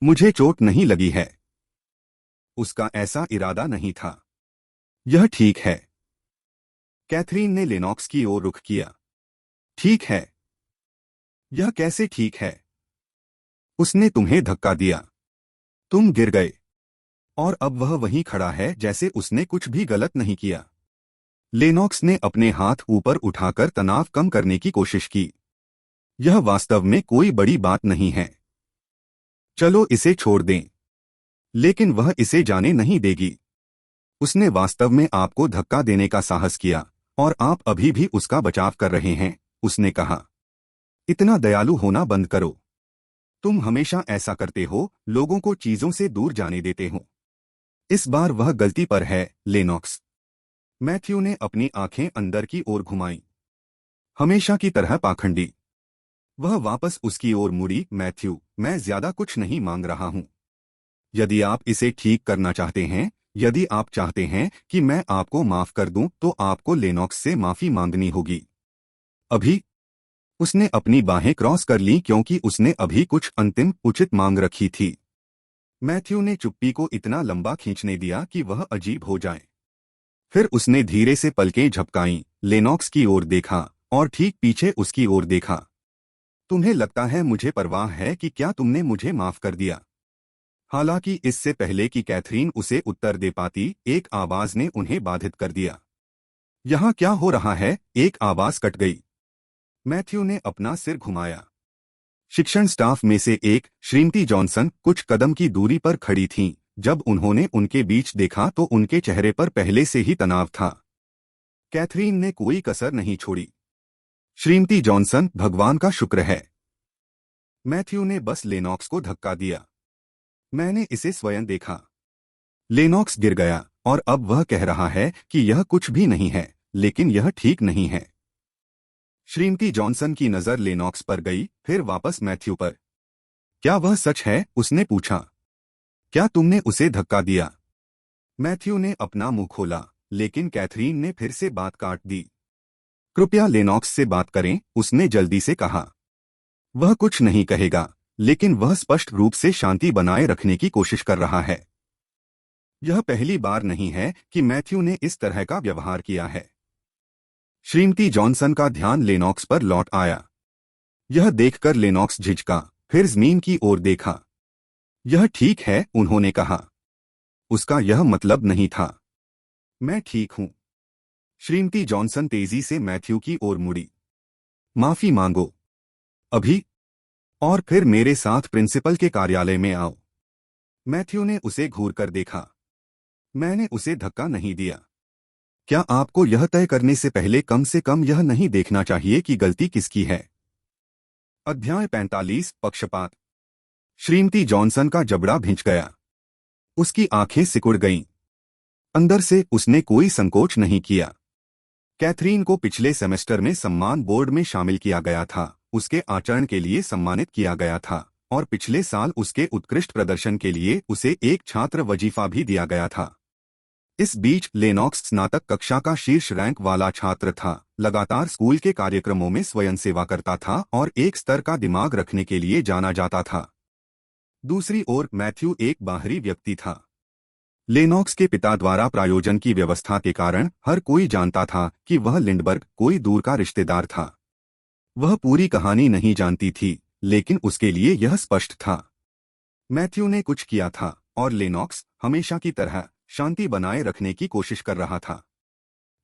मुझे चोट नहीं लगी है। उसका ऐसा इरादा नहीं था। यह ठीक है। कैथरीन ने लेनॉक्स की ओर रुख किया। ठीक है? यह कैसे ठीक है? उसने तुम्हें धक्का दिया। तुम गिर गए। और अब वह वहीं खड़ा है जैसे उसने कुछ भी गलत नहीं किया। लेनॉक्स ने अपने हाथ ऊपर उठाकर तनाव कम करने की कोशिश की। यह वास्तव में कोई बड़ी बात नहीं है। चलो इसे छोड़ दें। लेकिन वह इसे जाने नहीं देगी। उसने वास्तव में आपको धक्का देने का साहस किया और आप अभी भी उसका बचाव कर रहे हैं, उसने कहा। इतना दयालु होना बंद करो। तुम हमेशा ऐसा करते हो, लोगों को चीजों से दूर जाने देते हो। इस बार वह गलती पर है, लेनॉक्स। मैथ्यू ने अपनी आंखें अंदर की ओर घुमाई। हमेशा की तरह पाखंडी। वह वापस उसकी ओर मुड़ी। मैथ्यू, मैं ज्यादा कुछ नहीं मांग रहा हूं। यदि आप इसे ठीक करना चाहते हैं, यदि आप चाहते हैं कि मैं आपको माफ कर दूं, तो आपको लेनॉक्स से माफी मांगनी होगी। अभी? उसने अपनी बाहें क्रॉस कर लीं क्योंकि उसने अभी कुछ अंतिम उचित मांग रखी थी। मैथ्यू ने चुप्पी को इतना लंबा खींचने दिया कि वह अजीब हो जाए। फिर उसने धीरे से पलकें झपकाईं, लेनॉक्स की ओर देखा और ठीक पीछे उसकी ओर देखा। तुम्हें लगता है मुझे परवाह है कि क्या तुमने मुझे माफ कर दिया? हालांकि इससे पहले कि कैथरीन उसे उत्तर दे पाती, एक आवाज ने उन्हें बाधित कर दिया। यहाँ क्या हो रहा है? एक आवाज कट गई। मैथ्यू ने अपना सिर घुमाया। शिक्षण स्टाफ में से एक, श्रीमती जॉनसन, कुछ कदम की दूरी पर खड़ी थीं। जब उन्होंने उनके बीच देखा तो उनके चेहरे पर पहले से ही तनाव था। कैथरीन ने कोई कसर नहीं छोड़ी। श्रीमती जॉनसन, भगवान का शुक्र है। मैथ्यू ने बस लेनॉक्स को धक्का दिया। मैंने इसे स्वयं देखा। लेनॉक्स गिर गया और अब वह कह रहा है कि यह कुछ भी नहीं है, लेकिन यह ठीक नहीं है। श्रीमती जॉनसन की नजर लेनॉक्स पर गई, फिर वापस मैथ्यू पर। क्या वह सच है? उसने पूछा। क्या तुमने उसे धक्का दिया? मैथ्यू ने अपना मुंह खोला, लेकिन कैथरीन ने फिर से बात काट दी। कृपया लेनॉक्स से बात करें, उसने जल्दी से कहा। वह कुछ नहीं कहेगा, लेकिन वह स्पष्ट रूप से शांति बनाए रखने की कोशिश कर रहा है। यह पहली बार नहीं है कि मैथ्यू ने इस तरह का व्यवहार किया है। श्रीमती जॉनसन का ध्यान लेनॉक्स पर लौट आया। यह देखकर लेनॉक्स झिझका, फिर जमीन की ओर देखा। यह ठीक है, उन्होंने कहा। उसका यह मतलब नहीं था। मैं ठीक हूं। श्रीमती जॉनसन तेजी से मैथ्यू की ओर मुड़ी। माफी मांगो। अभी? और फिर मेरे साथ प्रिंसिपल के कार्यालय में आओ। मैथ्यू ने उसे घूर कर देखा। मैंने उसे धक्का नहीं दिया। क्या आपको यह तय करने से कम यह नहीं देखना चाहिए कि गलती किसकी है? अध्याय 45 पक्षपात। श्रीमती जॉनसन का जबड़ा भिंच गया। उसकी आंखें सिकुड़ गईं। अंदर से उसने कोई संकोच नहीं किया। कैथरीन को पिछले सेमेस्टर में सम्मान बोर्ड में शामिल किया गया था, उसके आचरण के लिए सम्मानित किया गया था और पिछले साल उसके उत्कृष्ट प्रदर्शन के लिए उसे एक छात्र वजीफा भी दिया गया था। इस बीच लेनॉक्स स्नातक कक्षा का शीर्ष रैंक वाला छात्र था, लगातार स्कूल के कार्यक्रमों में स्वयंसेवा करता था और एक स्तर का दिमाग रखने के लिए जाना जाता था। दूसरी ओर मैथ्यू एक बाहरी व्यक्ति था। लेनॉक्स के पिता द्वारा प्रायोजन की व्यवस्था के कारण हर कोई जानता था कि वह लिंडबर्ग कोई दूर का रिश्तेदार था। वह पूरी कहानी नहीं जानती थी, लेकिन उसके लिए यह स्पष्ट था। मैथ्यू ने कुछ किया था और लेनॉक्स हमेशा की तरह शांति बनाए रखने की कोशिश कर रहा था।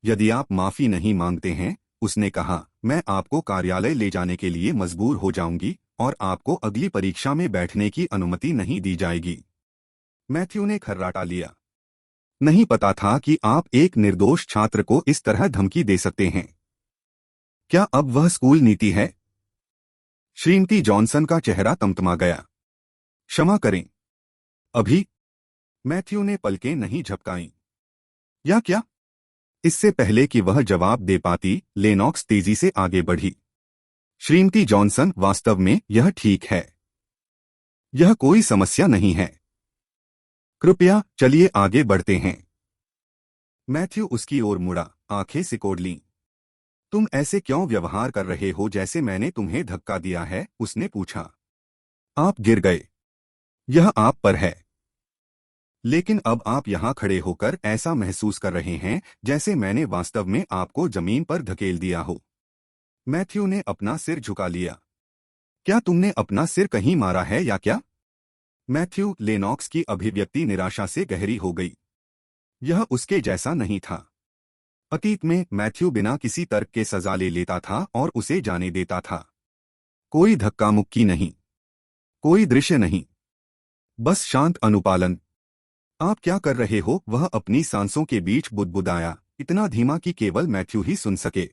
यदि आप माफी नहीं मांगते हैं, उसने कहा, मैं आपको कार्यालय ले जाने के लिए मजबूर हो जाऊंगी और आपको अगली परीक्षा में बैठने की अनुमति नहीं दी जाएगी। मैथ्यू ने खर्राटा लिया। नहीं पता था कि आप एक निर्दोष छात्र को इस तरह धमकी दे सकते हैं। क्या अब वह स्कूल नीति है? श्रीमती जॉनसन का चेहरा तमतमा गया। क्षमा करें। अभी? मैथ्यू ने पलकें नहीं झपकाईं। या क्या? इससे पहले कि वह जवाब दे पाती, लेनॉक्स तेजी से आगे बढ़ी। श्रीमती जॉनसन, वास्तव में यह ठीक है। यह कोई समस्या नहीं है। कृपया चलिए आगे बढ़ते हैं। मैथ्यू उसकी ओर मुड़ा, आंखें सिकोड़ लीं। तुम ऐसे क्यों व्यवहार कर रहे हो जैसे मैंने तुम्हें धक्का दिया है? उसने पूछा। आप गिर गए। यह आप पर है। लेकिन अब आप यहाँ खड़े होकर ऐसा महसूस कर रहे हैं जैसे मैंने वास्तव में आपको जमीन पर धकेल दिया हो। मैथ्यू ने अपना सिर झुका लिया। क्या तुमने अपना सिर कहीं मारा है या क्या? मैथ्यू, लेनॉक्स की अभिव्यक्ति निराशा से गहरी हो गई। यह उसके जैसा नहीं था। अतीत में मैथ्यू बिना किसी तर्क के सजा ले लेता था और उसे जाने देता था। कोई धक्का मुक्की नहीं, कोई दृश्य नहीं, बस शांत अनुपालन। आप क्या कर रहे हो? वह अपनी सांसों के बीच बुदबुदाया, इतना धीमा कि केवल मैथ्यू ही सुन सके।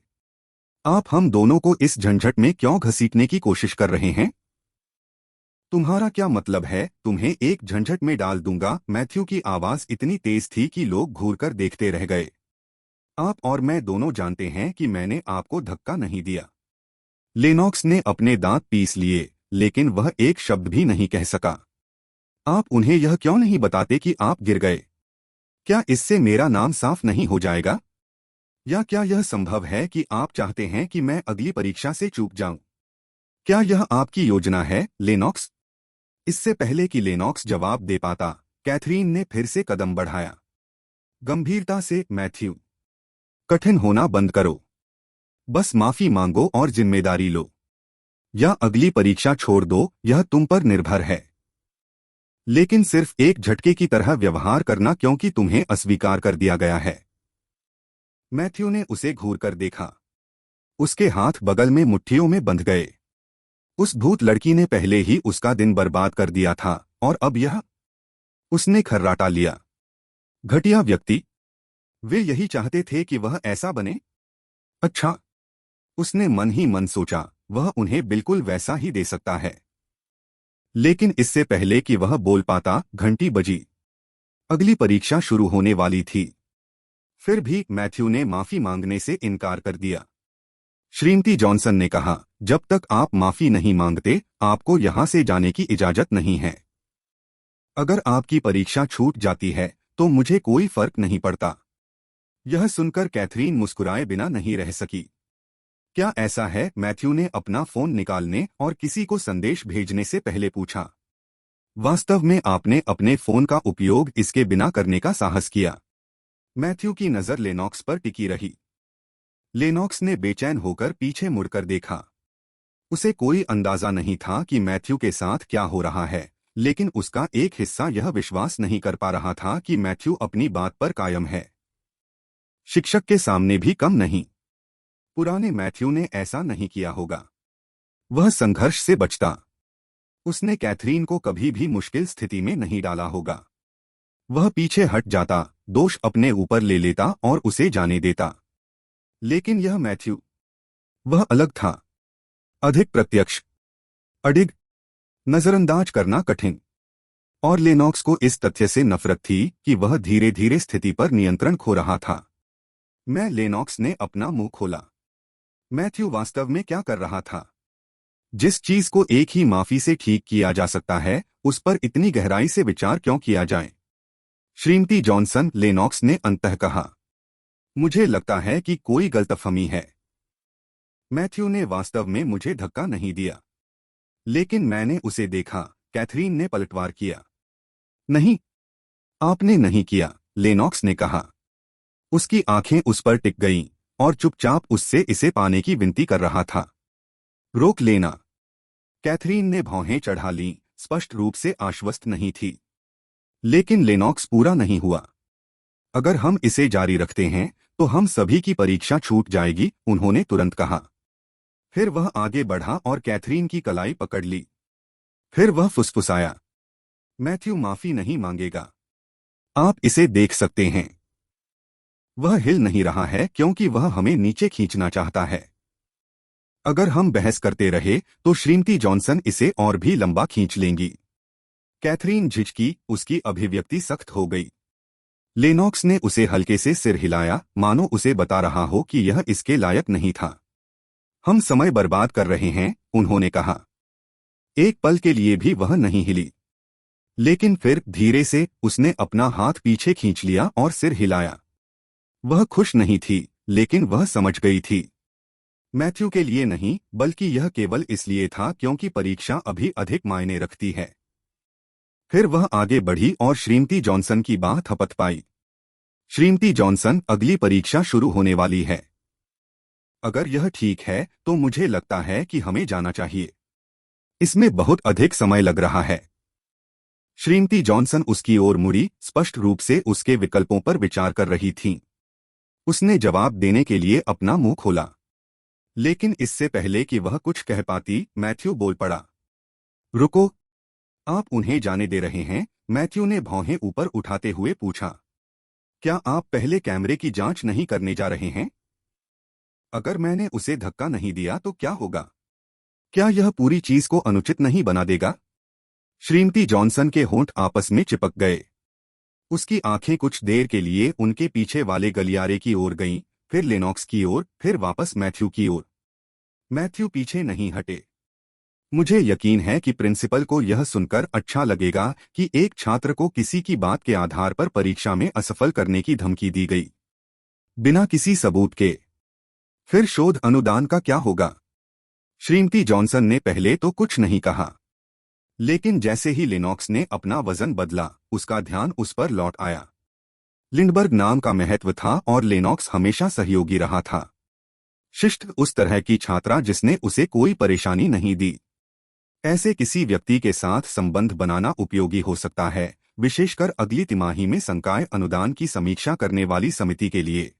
आप हम दोनों को इस झंझट में क्यों घसीटने की कोशिश कर रहे हैं? तुम्हारा क्या मतलब है? तुम्हें एक झंझट में डाल दूंगा। मैथ्यू की आवाज इतनी तेज थी कि लोग घूरकर देखते रह गए। आप और मैं दोनों जानते हैं कि मैंने आपको धक्का नहीं दिया। लेनॉक्स ने अपने दांत पीस लिए, लेकिन वह एक शब्द भी नहीं कह सका। आप उन्हें यह क्यों नहीं बताते कि आप गिर गए? क्या इससे मेरा नाम साफ नहीं हो जाएगा? या क्या यह संभव है कि आप चाहते हैं कि मैं अगली परीक्षा से चूक जाऊं? क्या यह आपकी योजना है, लेनॉक्स? इससे पहले कि लेनॉक्स जवाब दे पाता, कैथरीन ने फिर से कदम बढ़ाया। गंभीरता से, मैथ्यू, कठिन होना बंद करो। बस माफी मांगो और जिम्मेदारी लो। या अगली परीक्षा छोड़ दो, यह तुम पर निर्भर है। लेकिन सिर्फ एक झटके की तरह व्यवहार करना क्योंकि तुम्हें अस्वीकार कर दिया गया है। मैथ्यू ने उसे घूरकर देखा। उसके हाथ बगल में मुट्ठियों में बंध गए। उस भूत लड़की ने पहले ही उसका दिन बर्बाद कर दिया था और अब यह? उसने खर्राटा लिया। घटिया व्यक्ति। वे यही चाहते थे कि वह ऐसा बने। अच्छा, उसने मन ही मन सोचा, वह उन्हें बिल्कुल वैसा ही दे सकता है। लेकिन इससे पहले कि वह बोल पाता, घंटी बजी। अगली परीक्षा शुरू होने वाली थी। फिर भी मैथ्यू ने माफी मांगने से इनकार कर दिया। श्रीमती जॉनसन ने कहा, जब तक आप माफी नहीं मांगते, आपको यहां से जाने की इजाजत नहीं है। अगर आपकी परीक्षा छूट जाती है तो मुझे कोई फर्क नहीं पड़ता। यह सुनकर कैथरीन मुस्कुराए बिना नहीं रह सकी। क्या ऐसा है? मैथ्यू ने अपना फोन निकालने और किसी को संदेश भेजने से पहले पूछा। वास्तव में आपने अपने फोन का उपयोग इसके बिना करने का साहस किया। मैथ्यू की नजर लेनॉक्स पर टिकी रही। लेनॉक्स ने बेचैन होकर पीछे मुड़कर देखा। उसे कोई अंदाजा नहीं था कि मैथ्यू के साथ क्या हो रहा है, लेकिन उसका एक हिस्सा यह विश्वास नहीं कर पा रहा था कि मैथ्यू अपनी बात पर कायम है। शिक्षक के सामने भी कम नहीं। पुराने मैथ्यू ने ऐसा नहीं किया होगा। वह संघर्ष से बचता। उसने कैथरीन को कभी भी मुश्किल स्थिति में नहीं डाला होगा। वह पीछे हट जाता, दोष अपने ऊपर ले लेता और उसे जाने देता। लेकिन यह मैथ्यू, वह अलग था। अधिक प्रत्यक्ष, अडिग, नजरअंदाज करना कठिन। और लेनॉक्स को इस तथ्य से नफरत थी कि वह धीरे धीरे स्थिति पर नियंत्रण खो रहा था। लेनॉक्स ने अपना मुंह खोला। मैथ्यू वास्तव में क्या कर रहा था? जिस चीज को एक ही माफी से ठीक किया जा सकता है, उस पर इतनी गहराई से विचार क्यों किया जाए? श्रीमती जॉनसन, लेनॉक्स ने अंततः कहा, मुझे लगता है कि कोई गलतफहमी है। मैथ्यू ने वास्तव में मुझे धक्का नहीं दिया, लेकिन मैंने उसे देखा। कैथरीन ने पलटवार किया। नहीं, आपने नहीं किया, लेनॉक्स ने कहा। उसकी आंखें उस पर टिक गईं और चुपचाप उससे इसे पाने की विनती कर रहा था। रोक लेना। कैथरीन ने भौहें चढ़ा लीं, स्पष्ट रूप से आश्वस्त नहीं थी। लेकिन लेनॉक्स पूरा नहीं हुआ। अगर हम इसे जारी रखते हैं तो हम सभी की परीक्षा छूट जाएगी, उन्होंने तुरंत कहा। फिर वह आगे बढ़ा और कैथरीन की कलाई पकड़ ली। फिर वह फुसफुसाया, मैथ्यू माफी नहीं मांगेगा। आप इसे देख सकते हैं। वह हिल नहीं रहा है क्योंकि वह हमें नीचे खींचना चाहता है। अगर हम बहस करते रहे तो श्रीमती जॉनसन इसे और भी लंबा खींच लेंगी। कैथरीन झिझकी, उसकी अभिव्यक्ति सख्त हो गई। लेनॉक्स ने उसे हल्के से सिर हिलाया, मानो उसे बता रहा हो कि यह इसके लायक नहीं था। हम समय बर्बाद कर रहे हैं, उन्होंने कहा। एक पल के लिए भी वह नहीं हिली। लेकिन फिर धीरे से उसने अपना हाथ पीछे खींच लिया और सिर हिलाया। वह खुश नहीं थी, लेकिन वह समझ गई थी। मैथ्यू के लिए नहीं, बल्कि यह केवल इसलिए था क्योंकि परीक्षा अभी अधिक मायने रखती है। फिर वह आगे बढ़ी और श्रीमती जॉनसन की बाह थपथ पाई। श्रीमती जॉनसन, अगली परीक्षा शुरू होने वाली है। अगर यह ठीक है तो मुझे लगता है कि हमें जाना चाहिए। इसमें बहुत अधिक समय लग रहा है। श्रीमती जॉनसन उसकी ओर मुड़ी, स्पष्ट रूप से उसके विकल्पों पर विचार कर रही थीं। उसने जवाब देने के लिए अपना मुंह खोला, लेकिन इससे पहले कि वह कुछ कह पाती, मैथ्यू बोल पड़ा। रुको, आप उन्हें जाने दे रहे हैं? मैथ्यू ने भौहें ऊपर उठाते हुए पूछा। क्या आप पहले कैमरे की जांच नहीं करने जा रहे हैं? अगर मैंने उसे धक्का नहीं दिया तो क्या होगा? क्या यह पूरी चीज को अनुचित नहीं बना देगा? श्रीमती जॉनसन के होंठ आपस में चिपक गए। उसकी आंखें कुछ देर के लिए उनके पीछे वाले गलियारे की ओर गईं, फिर लेनॉक्स की ओर, फिर वापस मैथ्यू की ओर। मैथ्यू पीछे नहीं हटे। मुझे यकीन है कि प्रिंसिपल को यह सुनकर अच्छा लगेगा कि एक छात्र को किसी की बात के आधार पर परीक्षा में असफल करने की धमकी दी गई, बिना किसी सबूत के। फिर शोध अनुदान का क्या होगा? श्रीमती जॉनसन ने पहले तो कुछ नहीं कहा, लेकिन जैसे ही लेनॉक्स ने अपना वजन बदला, उसका ध्यान उस पर लौट आया। लिंडबर्ग नाम का महत्व था और लेनॉक्स हमेशा सहयोगी रहा था। शिष्ट, उस तरह की छात्रा जिसने उसे कोई परेशानी नहीं दी। ऐसे किसी व्यक्ति के साथ संबंध बनाना उपयोगी हो सकता है, विशेषकर अगली तिमाही में संकाय अनुदान की समीक्षा करने वाली समिति के लिए।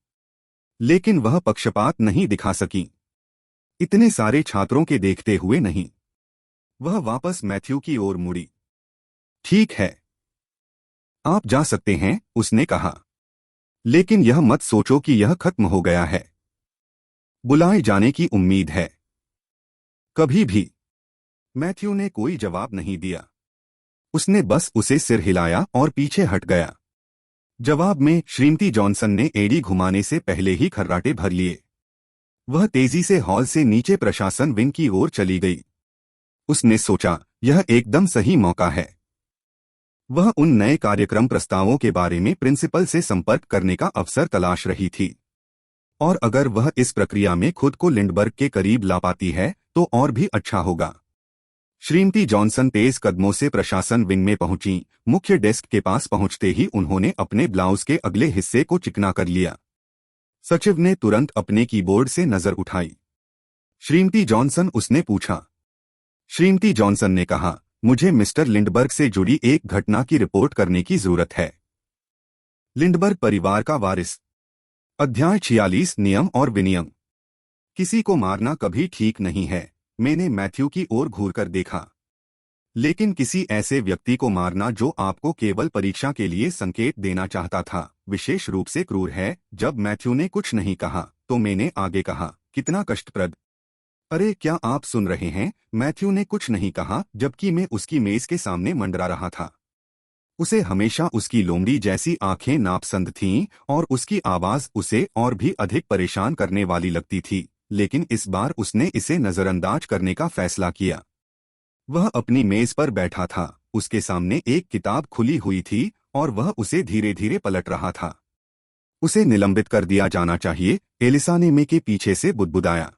लेकिन वह पक्षपात नहीं दिखा सकी, इतने सारे छात्रों के देखते हुए नहीं। वह वापस मैथ्यू की ओर मुड़ी। ठीक है, आप जा सकते हैं, उसने कहा। लेकिन यह मत सोचो कि यह खत्म हो गया है। बुलाए जाने की उम्मीद है। कभी भी। मैथ्यू ने कोई जवाब नहीं दिया। उसने बस उसे सिर हिलाया और पीछे हट गया। जवाब में श्रीमती जॉनसन ने एड़ी घुमाने से पहले ही खर्राटे भर लिए। वह तेजी से हॉल से नीचे प्रशासन विंग की ओर चली गई। उसने सोचा, यह एकदम सही मौका है। वह उन नए कार्यक्रम प्रस्तावों के बारे में प्रिंसिपल से संपर्क करने का अवसर तलाश रही थी। और अगर वह इस प्रक्रिया में खुद को लिंडबर्ग के करीब ला पाती है तो और भी अच्छा होगा। श्रीमती जॉनसन तेज कदमों से प्रशासन विंग में पहुंची। मुख्य डेस्क के पास पहुंचते ही उन्होंने अपने ब्लाउज के अगले हिस्से को चिकना कर लिया। सचिव ने तुरंत अपने कीबोर्ड से नजर उठाई। श्रीमती जॉनसन, उसने पूछा। श्रीमती जॉनसन ने कहा, मुझे मिस्टर लिंडबर्ग से जुड़ी एक घटना की रिपोर्ट करने की जरूरत है। लिंडबर्ग परिवार का वारिस। अध्याय 46, नियम और विनियम। किसी को मारना कभी ठीक नहीं है। मैंने मैथ्यू की ओर घूरकर देखा। लेकिन किसी ऐसे व्यक्ति को मारना जो आपको केवल परीक्षा के लिए संकेत देना चाहता था, विशेष रूप से क्रूर है। जब मैथ्यू ने कुछ नहीं कहा तो मैंने आगे कहा, कितना कष्टप्रद। अरे क्या आप सुन रहे हैं? मैथ्यू ने कुछ नहीं कहा जबकि मैं उसकी मेज के सामने मंडरा रहा था। उसे हमेशा उसकी लोमड़ी जैसी आंखें नापसंद थीं और उसकी आवाज उसे और भी अधिक परेशान करने वाली लगती थी, लेकिन इस बार उसने इसे नजरअंदाज करने का फैसला किया। वह अपनी मेज पर बैठा था, उसके सामने एक किताब खुली हुई थी और वह उसे धीरे धीरे पलट रहा था। उसे निलंबित कर दिया जाना चाहिए, एलिसा ने मे के पीछे से बुदबुदाया।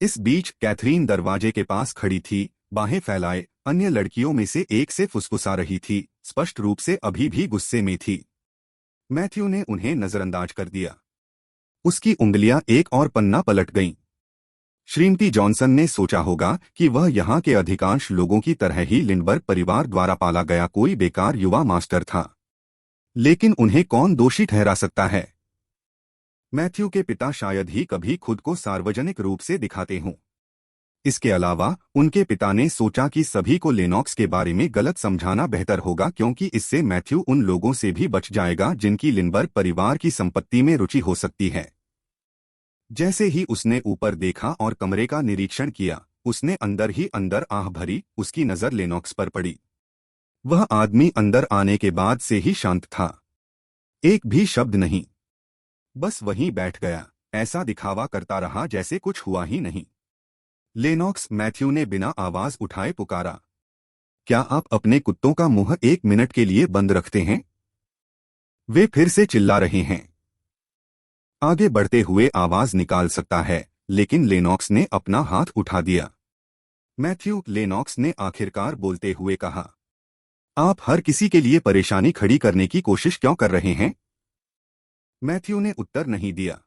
इस बीच कैथरीन दरवाजे के पास खड़ी थी, बाहें फैलाए, अन्य लड़कियों में से एक से फुसफुसा रही थी, स्पष्ट रूप से अभी भी गुस्से में थी। मैथ्यू ने उन्हें नजरअंदाज कर दिया। उसकी उंगलियां एक और पन्ना पलट गईं। श्रीमती जॉनसन ने सोचा होगा कि वह यहाँ के अधिकांश लोगों की तरह ही लिंडबर्ग परिवार द्वारा पाला गया कोई बेकार युवा मास्टर था, लेकिन उन्हें कौन दोषी ठहरा सकता है? मैथ्यू के पिता शायद ही कभी खुद को सार्वजनिक रूप से दिखाते हों। इसके अलावा उनके पिता ने सोचा कि सभी को लेनॉक्स के बारे में गलत समझाना बेहतर होगा, क्योंकि इससे मैथ्यू उन लोगों से भी बच जाएगा जिनकी लिंडबर्ग परिवार की संपत्ति में रुचि हो सकती है। जैसे ही उसने ऊपर देखा और कमरे का निरीक्षण किया, उसने अंदर ही अंदर आह भरी। उसकी नजर लेनॉक्स पर पड़ी। वह आदमी अंदर आने के बाद से ही शांत था, एक भी शब्द नहीं, बस वहीं बैठ गया, ऐसा दिखावा करता रहा जैसे कुछ हुआ ही नहीं। लेनॉक्स, मैथ्यू ने बिना आवाज उठाए पुकारा, क्या आप अपने कुत्तों का मुंह 1 मिनट के लिए बंद रखते हैं? वे फिर से चिल्ला रहे हैं। आगे बढ़ते हुए आवाज निकाल सकता है, लेकिन लेनॉक्स ने अपना हाथ उठा दिया। मैथ्यू, लेनॉक्स ने आखिरकार बोलते हुए कहा, आप हर किसी के लिए परेशानी खड़ी करने की कोशिश क्यों कर रहे हैं? मैथ्यू ने उत्तर नहीं दिया।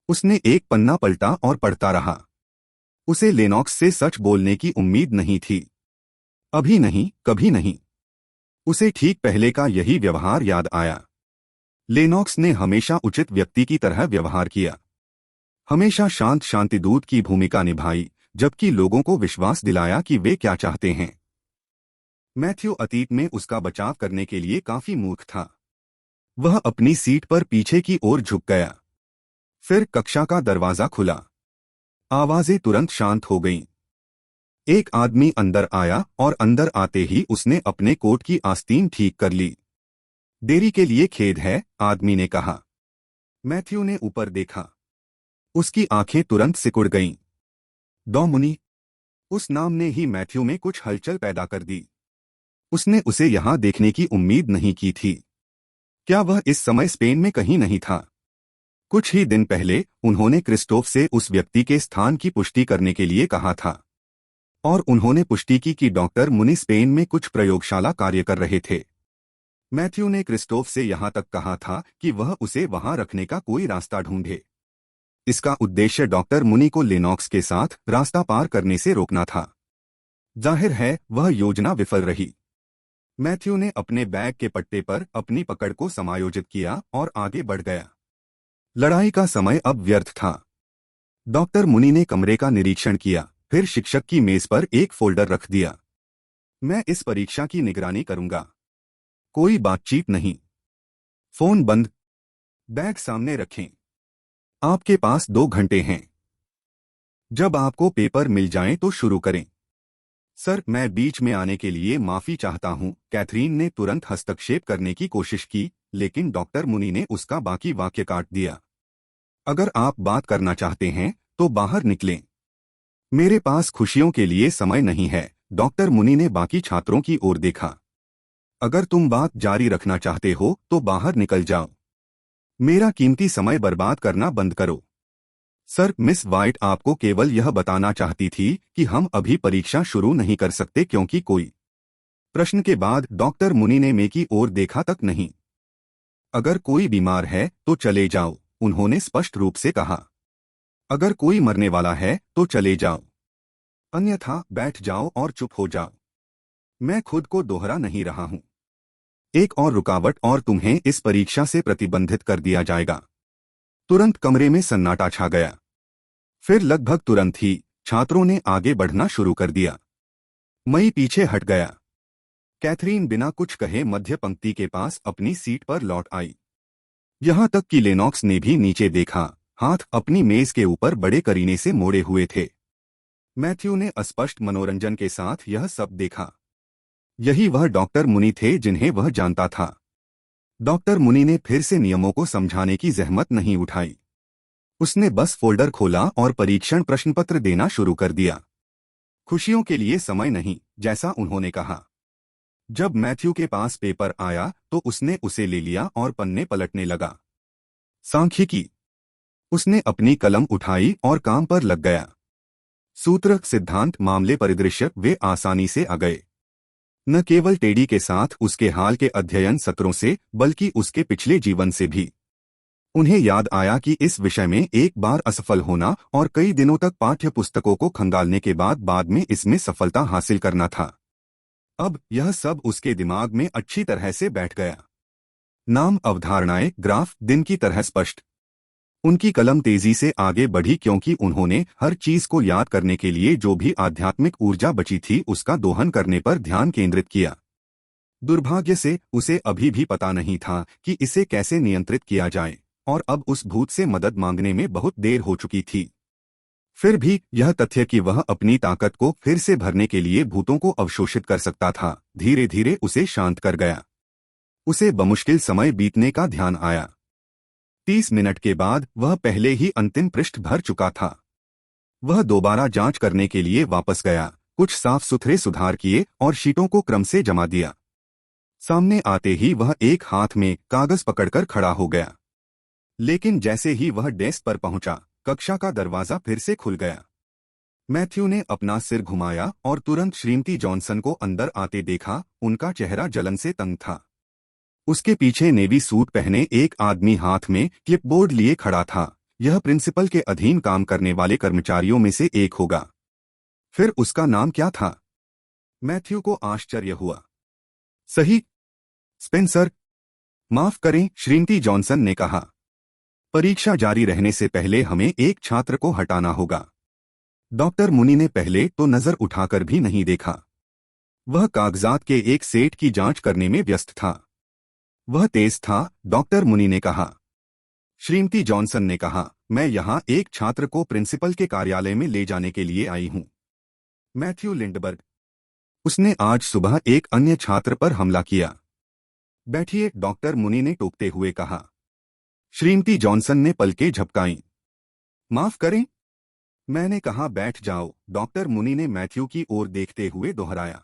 उसने एक पन्ना पलटा और पढ़ता रहा। उसे लेनॉक्स से सच बोलने की उम्मीद नहीं थी, अभी नहीं, कभी नहीं। उसे ठीक पहले का यही व्यवहार याद आया। लेनॉक्स ने हमेशा उचित व्यक्ति की तरह व्यवहार किया, हमेशा शांत शांतिदूत की भूमिका निभाई, जबकि लोगों को विश्वास दिलाया कि वे क्या चाहते हैं। मैथ्यू अतीत में उसका बचाव करने के लिए काफी मूर्ख था। वह अपनी सीट पर पीछे की ओर झुक गया। फिर कक्षा का दरवाजा खुला। आवाजें तुरंत शांत हो गईं। एक आदमी अंदर आया और अंदर आते ही उसने अपने कोट की आस्तीन ठीक कर ली। देरी के लिए खेद है, आदमी ने कहा। मैथ्यू ने ऊपर देखा। उसकी आंखें तुरंत सिकुड़ गईं। डॉ मुनी, उस नाम ने ही मैथ्यू में कुछ हलचल पैदा कर दी। उसने उसे यहां देखने की उम्मीद नहीं की थी। क्या वह इस समय स्पेन में कहीं नहीं था? कुछ ही दिन पहले उन्होंने क्रिस्टोफ से उस व्यक्ति के स्थान की पुष्टि करने के लिए कहा था, और उन्होंने पुष्टि की कि डॉक्टर मुनी स्पेन में कुछ प्रयोगशाला कार्य कर रहे थे। मैथ्यू ने क्रिस्टोफ से यहां तक कहा था कि वह उसे वहां रखने का कोई रास्ता ढूंढे। इसका उद्देश्य डॉक्टर मुनी को लेनॉक्स के साथ रास्ता पार करने से रोकना था। जाहिर है वह योजना विफल रही। मैथ्यू ने अपने बैग के पट्टे पर अपनी पकड़ को समायोजित किया और आगे बढ़ गया। लड़ाई का समय अब व्यर्थ था। डॉक्टर मुनी ने कमरे का निरीक्षण किया, फिर शिक्षक की मेज पर एक फोल्डर रख दिया। मैं इस परीक्षा की निगरानी करूंगा। कोई बातचीत नहीं। फोन बंद। बैग सामने रखें। आपके पास 2 घंटे हैं। जब आपको पेपर मिल जाएं तो शुरू करें। सर, मैं बीच में आने के लिए माफी चाहता हूं। कैथरीन ने तुरंत हस्तक्षेप करने की कोशिश की, लेकिन डॉक्टर मुनी ने उसका बाकी वाक्य काट दिया। अगर आप बात करना चाहते हैं तो बाहर निकलें। मेरे पास खुशियों के लिए समय नहीं है। डॉक्टर मुनी ने बाकी छात्रों की ओर देखा। अगर तुम बात जारी रखना चाहते हो तो बाहर निकल जाओ। मेरा कीमती समय बर्बाद करना बंद करो। सर, मिस वाइट आपको केवल यह बताना चाहती थी कि हम अभी परीक्षा शुरू नहीं कर सकते क्योंकि कोई। प्रश्न के बाद डॉक्टर मुनी ने मे की ओर देखा तक नहीं। अगर कोई बीमार है तो चले जाओ, उन्होंने स्पष्ट रूप से कहा। अगर कोई मरने वाला है तो चले जाओ, अन्यथा बैठ जाओ और चुप हो जाओ। मैं खुद को दोहरा नहीं रहा हूं। एक और रुकावट और तुम्हें इस परीक्षा से प्रतिबंधित कर दिया जाएगा। तुरंत कमरे में सन्नाटा छा गया। फिर लगभग तुरंत ही छात्रों ने आगे बढ़ना शुरू कर दिया। मई पीछे हट गया। कैथरीन बिना कुछ कहे मध्य पंक्ति के पास अपनी सीट पर लौट आई। यहां तक कि लेनॉक्स ने भी नीचे देखा, हाथ अपनी मेज के ऊपर बड़े करीने से मोड़े हुए थे। मैथ्यू ने अस्पष्ट मनोरंजन के साथ यह सब देखा। यही वह डॉक्टर मुनी थे जिन्हें वह जानता था। डॉक्टर मुनी ने फिर से नियमों को समझाने की जहमत नहीं उठाई। उसने बस फोल्डर खोला और परीक्षण प्रश्नपत्र देना शुरू कर दिया। खुशियों के लिए समय नहीं, जैसा उन्होंने कहा। जब मैथ्यू के पास पेपर आया तो उसने उसे ले लिया और पन्ने पलटने लगा। सांख्यिकी। उसने अपनी कलम उठाई और काम पर लग गया। सूत्र, सिद्धांत, मामले, परिदृश्य वे आसानी से आ गए। न केवल टेडी के साथ उसके हाल के अध्ययन सत्रों से, बल्कि उसके पिछले जीवन से भी। उन्हें याद आया कि इस विषय में एक बार असफल होना और कई दिनों तक पाठ्य पुस्तकों को खंगालने के बाद में इसमें सफलता हासिल करना था। अब यह सब उसके दिमाग में अच्छी तरह से बैठ गया। नाम, अवधारणाएं, ग्राफ दिन की तरह स्पष्ट। उनकी कलम तेजी से आगे बढ़ी क्योंकि उन्होंने हर चीज को याद करने के लिए जो भी आध्यात्मिक ऊर्जा बची थी उसका दोहन करने पर ध्यान केंद्रित किया। दुर्भाग्य से उसे अभी भी पता नहीं था कि इसे कैसे नियंत्रित किया जाए, और अब उस भूत से मदद मांगने में बहुत देर हो चुकी थी। फिर भी यह तथ्य कि वह अपनी ताकत को फिर से भरने के लिए भूतों को अवशोषित कर सकता था, धीरे धीरे उसे शांत कर गया। उसे बमुश्किल समय बीतने का ध्यान आया। 30 मिनट के बाद वह पहले ही अंतिम पृष्ठ भर चुका था। वह दोबारा जांच करने के लिए वापस गया, कुछ साफ सुथरे सुधार किए और शीटों को क्रम से जमा दिया। सामने आते ही वह एक हाथ में कागज पकड़कर खड़ा हो गया। लेकिन जैसे ही वह डेस्क पर पहुंचा, कक्षा का दरवाजा फिर से खुल गया। मैथ्यू ने अपना सिर घुमाया और तुरंत श्रीमती जॉनसन को अंदर आते देखा। उनका चेहरा जलन से तंग था। उसके पीछे नेवी सूट पहने एक आदमी हाथ में क्लिपबोर्ड लिए खड़ा था। यह प्रिंसिपल के अधीन काम करने वाले कर्मचारियों में से एक होगा। फिर उसका नाम क्या था? मैथ्यू को आश्चर्य हुआ। सही, स्पेंसर। माफ करें, श्रीमती जॉनसन ने कहा। परीक्षा जारी रहने से पहले हमें एक छात्र को हटाना होगा। डॉक्टर मुनी ने पहले तो नजर उठाकर भी नहीं देखा। वह कागजात के एक सेट की जांच करने में व्यस्त था। वह तेज था, डॉक्टर मुनी ने कहा। श्रीमती जॉनसन ने कहा, मैं यहाँ एक छात्र को प्रिंसिपल के कार्यालय में ले जाने के लिए आई हूँ। Matthew Lindberg. उसने आज सुबह एक अन्य छात्र पर हमला किया। बैठिए, डॉक्टर मुनी ने टोकते हुए कहा। श्रीमती जॉनसन ने पलकें झपकाईं। माफ करें, मैंने कहा बैठ जाओ, डॉक्टर मुनी ने मैथ्यू की ओर देखते हुए दोहराया।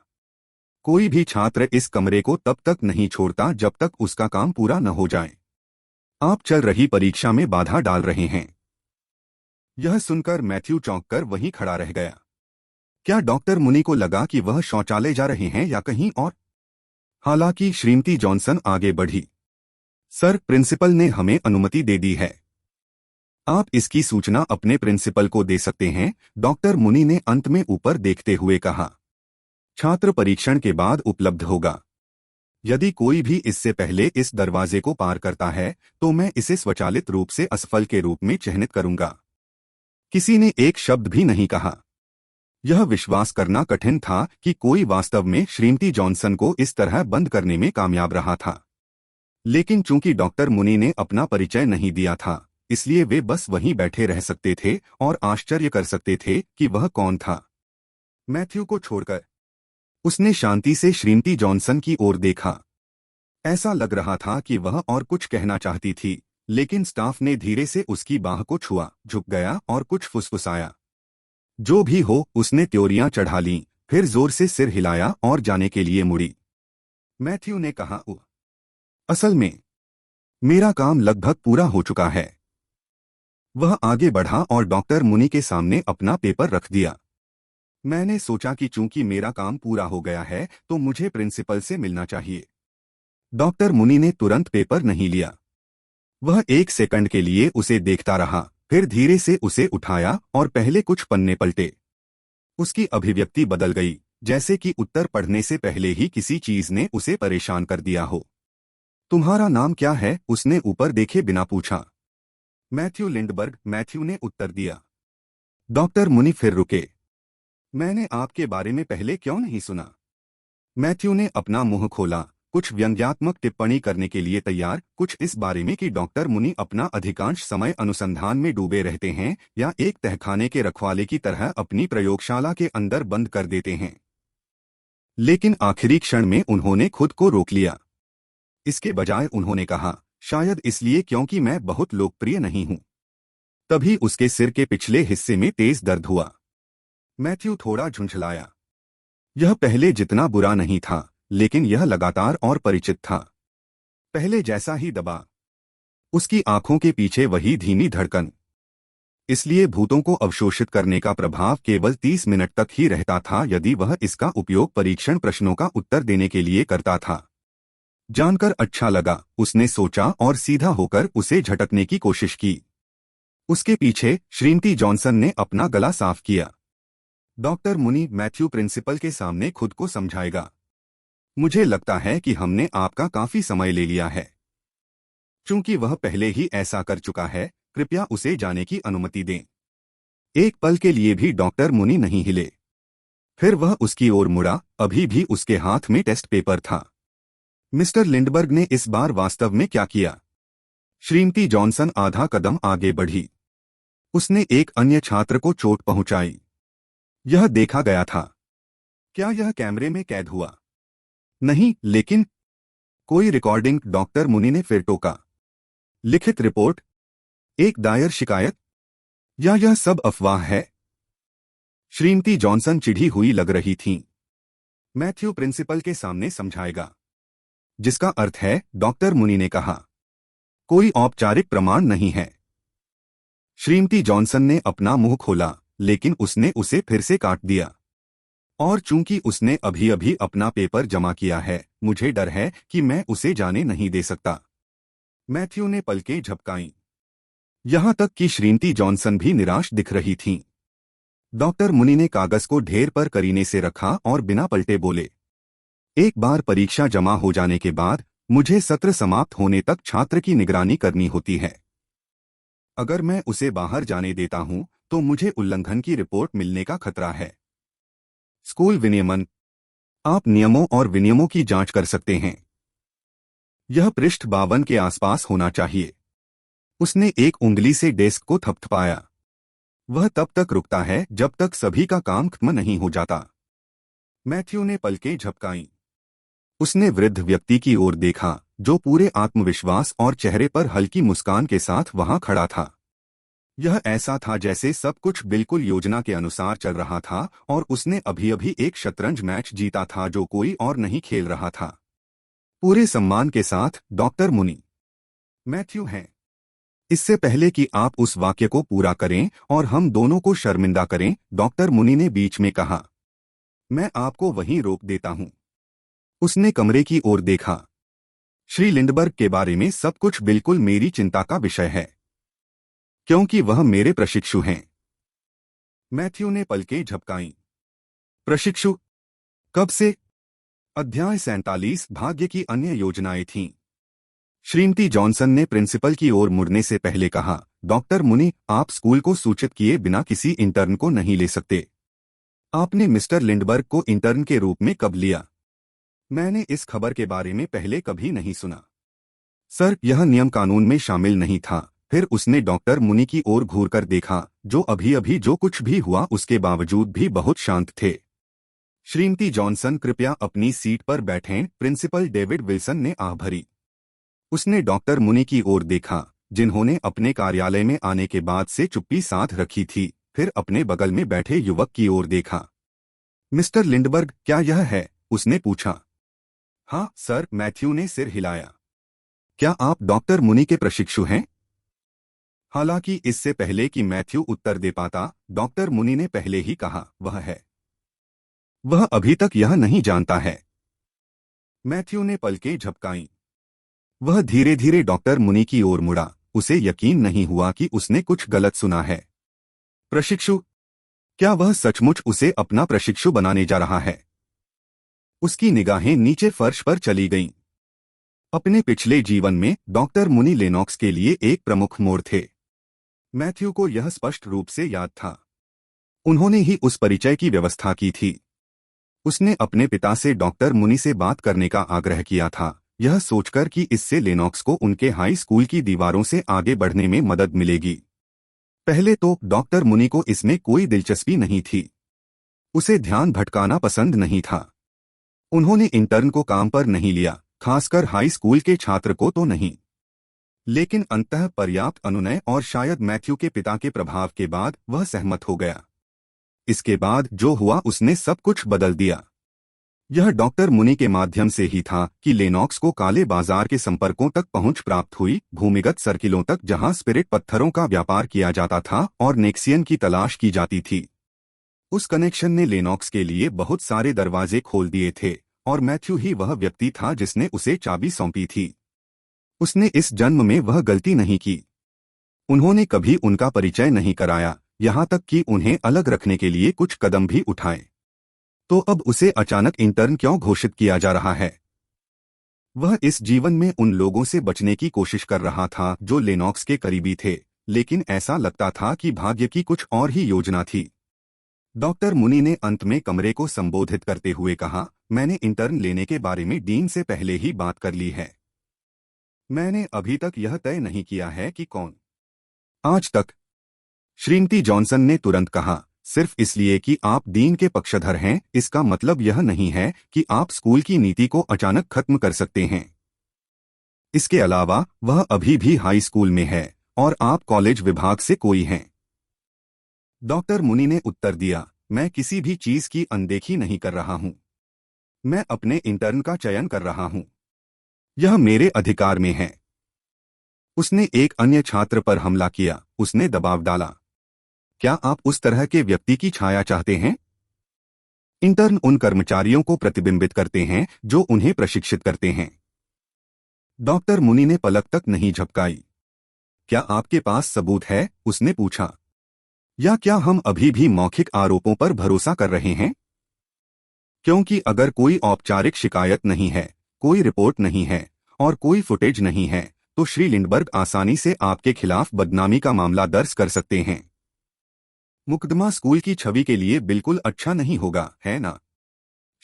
कोई भी छात्र इस कमरे को तब तक नहीं छोड़ता जब तक उसका काम पूरा न हो जाए। आप चल रही परीक्षा में बाधा डाल रहे हैं। यह सुनकर मैथ्यू चौंककर वहीं खड़ा रह गया। क्या डॉक्टर मुनी को लगा कि वह शौचालय जा रहे हैं या कहीं और? हालांकि श्रीमती जॉनसन आगे बढ़ी। सर, प्रिंसिपल ने हमें अनुमति दे दी है। आप इसकी सूचना अपने प्रिंसिपल को दे सकते हैं, डॉक्टर मुनी ने अंत में ऊपर देखते हुए कहा। छात्र परीक्षण के बाद उपलब्ध होगा। यदि कोई भी इससे पहले इस दरवाजे को पार करता है तो मैं इसे स्वचालित रूप से असफल के रूप में चिह्नित करूंगा। किसी ने एक शब्द भी नहीं कहा। यह विश्वास करना कठिन था कि कोई वास्तव में श्रीमती जॉनसन को इस तरह बंद करने में कामयाब रहा था। लेकिन चूंकि डॉक्टर मुनी ने अपना परिचय नहीं दिया था, इसलिए वे बस वहीं बैठे रह सकते थे और आश्चर्य कर सकते थे कि वह कौन था। मैथ्यू को छोड़कर उसने शांति से श्रीमती जॉनसन की ओर देखा। ऐसा लग रहा था कि वह और कुछ कहना चाहती थी, लेकिन स्टाफ ने धीरे से उसकी बाह को छुआ, झुक गया और कुछ फुसफुसाया। जो भी हो, उसने त्योरियां चढ़ा लीं, फिर जोर से सिर हिलाया और जाने के लिए मुड़ी। मैथ्यू ने कहा, असल में मेरा काम लगभग पूरा हो चुका है। वह आगे बढ़ा और डॉक्टर मुनी के सामने अपना पेपर रख दिया। मैंने सोचा कि चूंकि मेरा काम पूरा हो गया है तो मुझे प्रिंसिपल से मिलना चाहिए। डॉक्टर मुनी ने तुरंत पेपर नहीं लिया। वह एक सेकंड के लिए उसे देखता रहा, फिर धीरे से उसे उठाया और पहले कुछ पन्ने पलटे। उसकी अभिव्यक्ति बदल गई, जैसे कि उत्तर पढ़ने से पहले ही किसी चीज ने उसे परेशान कर दिया हो। तुम्हारा नाम क्या है? उसने ऊपर देखे बिना पूछा। मैथ्यू लिंडबर्ग, मैथ्यू ने उत्तर दिया। डॉक्टर मुनी फिर रुके। मैंने आपके बारे में पहले क्यों नहीं सुना? मैथ्यू ने अपना मुंह खोला, कुछ व्यंग्यात्मक टिप्पणी करने के लिए तैयार, कुछ इस बारे में कि डॉक्टर मुनि अपना अधिकांश समय अनुसंधान में डूबे रहते हैं या एक तहखाने के रखवाले की तरह अपनी प्रयोगशाला के अंदर बंद कर देते हैं। लेकिन आखिरी क्षण में उन्होंने खुद को रोक लिया। इसके बजाय उन्होंने कहा, शायद इसलिए क्योंकि मैं बहुत लोकप्रिय नहीं हूं। तभी उसके सिर के पिछले हिस्से में तेज दर्द हुआ। मैथ्यू थोड़ा झुंझलाया। यह पहले जितना बुरा नहीं था, लेकिन यह लगातार और परिचित था। पहले जैसा ही दबा। उसकी आंखों के पीछे वही धीमी धड़कन। इसलिए भूतों को अवशोषित करने का प्रभाव केवल 30 मिनट तक ही रहता था यदि वह इसका उपयोग परीक्षण प्रश्नों का उत्तर देने के लिए करता था। जानकर अच्छा लगा, उसने सोचा और सीधा होकर उसे झटकने की कोशिश की। उसके पीछे श्रीमती जॉनसन ने अपना गला साफ किया। डॉक्टर मुनि मैथ्यू प्रिंसिपल के सामने खुद को समझाएगा। मुझे लगता है कि हमने आपका काफी समय ले लिया है। चूंकि वह पहले ही ऐसा कर चुका है, कृपया उसे जाने की अनुमति दें। एक पल के लिए भी डॉक्टर मुनि नहीं हिले। फिर वह उसकी ओर मुड़ा, अभी भी उसके हाथ में टेस्ट पेपर था। मिस्टर लिंडबर्ग ने इस बार वास्तव में क्या किया? श्रीमती जॉनसन आधा कदम आगे बढ़ी। उसने एक अन्य छात्र को चोट पहुंचाई। यह देखा गया था। क्या यह कैमरे में कैद हुआ? नहीं, लेकिन कोई रिकॉर्डिंग? डॉक्टर मुनि ने फिर टोका। लिखित रिपोर्ट? एक दायर शिकायत? या यह सब अफवाह है? श्रीमती जॉनसन चिढ़ी हुई लग रही थीं। मैथ्यू प्रिंसिपल के सामने समझाएगा। जिसका अर्थ है, डॉक्टर मुनि ने कहा, कोई औपचारिक प्रमाण नहीं है। श्रीमती जॉनसन ने अपना मुंह खोला, लेकिन उसने उसे फिर से काट दिया। और चूंकि उसने अभी अभी अपना पेपर जमा किया है, मुझे डर है कि मैं उसे जाने नहीं दे सकता। मैथ्यू ने पलकें झपकाईं। यहां तक कि श्रीमती जॉनसन भी निराश दिख रही थीं। डॉक्टर मुनि ने कागज को ढेर पर करीने से रखा और बिना पलटे बोले, एक बार परीक्षा जमा हो जाने के बाद मुझे सत्र समाप्त होने तक छात्र की निगरानी करनी होती है। अगर मैं उसे बाहर जाने देता हूं तो मुझे उल्लंघन की रिपोर्ट मिलने का खतरा है। स्कूल विनियमन। आप नियमों और विनियमों की जांच कर सकते हैं। यह पृष्ठ 52 के आसपास होना चाहिए। उसने एक उंगली से डेस्क को थपथपाया। वह तब तक रुकता है जब तक सभी का काम खत्म नहीं हो जाता। मैथ्यू ने पलकें झपकाईं। उसने वृद्ध व्यक्ति की ओर देखा, जो पूरे आत्मविश्वास और चेहरे पर हल्की मुस्कान के साथ वहां खड़ा था। यह ऐसा था जैसे सब कुछ बिल्कुल योजना के अनुसार चल रहा था और उसने अभी अभी एक शतरंज मैच जीता था जो कोई और नहीं खेल रहा था। पूरे सम्मान के साथ, डॉक्टर मुनि। मैथ्यू हैं। इससे पहले कि आप उस वाक्य को पूरा करें और हम दोनों को शर्मिंदा करें, डॉक्टर मुनि ने बीच में कहा, मैं आपको वहीं रोक देता हूं। उसने कमरे की ओर देखा। श्री लिंडबर्ग के बारे में सब कुछ बिल्कुल मेरी चिंता का विषय है, क्योंकि वह मेरे प्रशिक्षु हैं। मैथ्यू ने पलकें झपकाईं। प्रशिक्षु? कब से? अध्याय 47 भाग्य की अन्य योजनाएं थीं। श्रीमती जॉनसन ने प्रिंसिपल की ओर मुड़ने से पहले कहा, डॉक्टर मुनि, आप स्कूल को सूचित किए बिना किसी इंटर्न को नहीं ले सकते। आपने मिस्टर लिंडबर्ग को इंटर्न के रूप में कब लिया? मैंने इस खबर के बारे में पहले कभी नहीं सुना। सर, यह नियम कानून में शामिल नहीं था। फिर उसने डॉक्टर मुनि की ओर घूरकर देखा, जो अभी अभी जो कुछ भी हुआ उसके बावजूद भी बहुत शांत थे। श्रीमती जॉनसन, कृपया अपनी सीट पर बैठें। प्रिंसिपल डेविड विल्सन ने आह भरी। उसने डॉक्टर मुनि की ओर देखा, जिन्होंने अपने कार्यालय में आने के बाद से चुप्पी साध रखी थी, फिर अपने बगल में बैठे युवक की ओर देखा। मिस्टर लिंडबर्ग, क्या यह है? उसने पूछा। हाँ सर, मैथ्यू ने सिर हिलाया। क्या आप डॉक्टर मुनि के प्रशिक्षु हैं? हालांकि इससे पहले कि मैथ्यू उत्तर दे पाता, डॉक्टर मुनि ने पहले ही कहा, वह है। वह अभी तक यह नहीं जानता है। मैथ्यू ने पलकें झपकाईं। वह धीरे धीरे डॉक्टर मुनि की ओर मुड़ा। उसे यकीन नहीं हुआ कि उसने कुछ गलत सुना है। प्रशिक्षु? क्या वह सचमुच उसे अपना प्रशिक्षु बनाने जा रहा है? उसकी निगाहें नीचे फर्श पर चली गईं। अपने पिछले जीवन में डॉक्टर मुनि लेनॉक्स के लिए एक प्रमुख मोड़ थे। मैथ्यू को यह स्पष्ट रूप से याद था। उन्होंने ही उस परिचय की व्यवस्था की थी। उसने अपने पिता से डॉक्टर मुनि से बात करने का आग्रह किया था, यह सोचकर कि इससे लेनॉक्स को उनके हाई स्कूल की दीवारों से आगे बढ़ने में मदद मिलेगी। पहले तो डॉक्टर मुनि को इसमें कोई दिलचस्पी नहीं थी। उसे ध्यान भटकाना पसंद नहीं था। उन्होंने इंटर्न को काम पर नहीं लिया, खासकर हाई स्कूल के छात्र को तो नहीं। लेकिन अंततः पर्याप्त अनुनय और शायद मैथ्यू के पिता के प्रभाव के बाद वह सहमत हो गया। इसके बाद जो हुआ उसने सब कुछ बदल दिया। यह डॉक्टर मुनि के माध्यम से ही था कि लेनॉक्स को काले बाजार के संपर्कों तक पहुंच प्राप्त हुई, भूमिगत सर्किलों तक जहां स्पिरिट पत्थरों का व्यापार किया जाता था और नेक्सियन की तलाश की जाती थी। उस कनेक्शन ने लेनॉक्स के लिए बहुत सारे दरवाजे खोल दिए थे और मैथ्यू ही वह व्यक्ति था जिसने उसे चाबी सौंपी थी। उसने इस जन्म में वह गलती नहीं की। उन्होंने कभी उनका परिचय नहीं कराया, यहाँ तक कि उन्हें अलग रखने के लिए कुछ कदम भी उठाए। तो अब उसे अचानक इंटर्न क्यों घोषित किया जा रहा है? वह इस जीवन में उन लोगों से बचने की कोशिश कर रहा था जो लेनॉक्स के करीबी थे, लेकिन ऐसा लगता था कि भाग्य की कुछ और ही योजना थी। डॉक्टर मुनि ने अंत में कमरे को संबोधित करते हुए कहा, मैंने इंटर्न लेने के बारे में डीन से पहले ही बात कर ली है। मैंने अभी तक यह तय नहीं किया है कि कौन। आज तक? श्रीमती जॉनसन ने तुरंत कहा, सिर्फ इसलिए कि आप डीन के पक्षधर हैं, इसका मतलब यह नहीं है कि आप स्कूल की नीति को अचानक खत्म कर सकते हैं। इसके अलावा वह अभी भी हाई स्कूल में है और आप कॉलेज विभाग से कोई हैं। डॉक्टर मुनि ने उत्तर दिया, मैं किसी भी चीज की अनदेखी नहीं कर रहा हूं। मैं अपने इंटर्न का चयन कर रहा हूं। यह मेरे अधिकार में है। उसने एक अन्य छात्र पर हमला किया, उसने दबाव डाला। क्या आप उस तरह के व्यक्ति की छाया चाहते हैं? इंटर्न उन कर्मचारियों को प्रतिबिंबित करते हैं जो उन्हें प्रशिक्षित करते हैं। डॉक्टर मुनि ने पलक तक नहीं झपकाई। क्या आपके पास सबूत है? उसने पूछा। या क्या हम अभी भी मौखिक आरोपों पर भरोसा कर रहे हैं? क्योंकि अगर कोई औपचारिक शिकायत नहीं है, कोई रिपोर्ट नहीं है और कोई फुटेज नहीं है, तो श्री लिंडबर्ग आसानी से आपके खिलाफ बदनामी का मामला दर्ज कर सकते हैं। मुकदमा स्कूल की छवि के लिए बिल्कुल अच्छा नहीं होगा, है ना?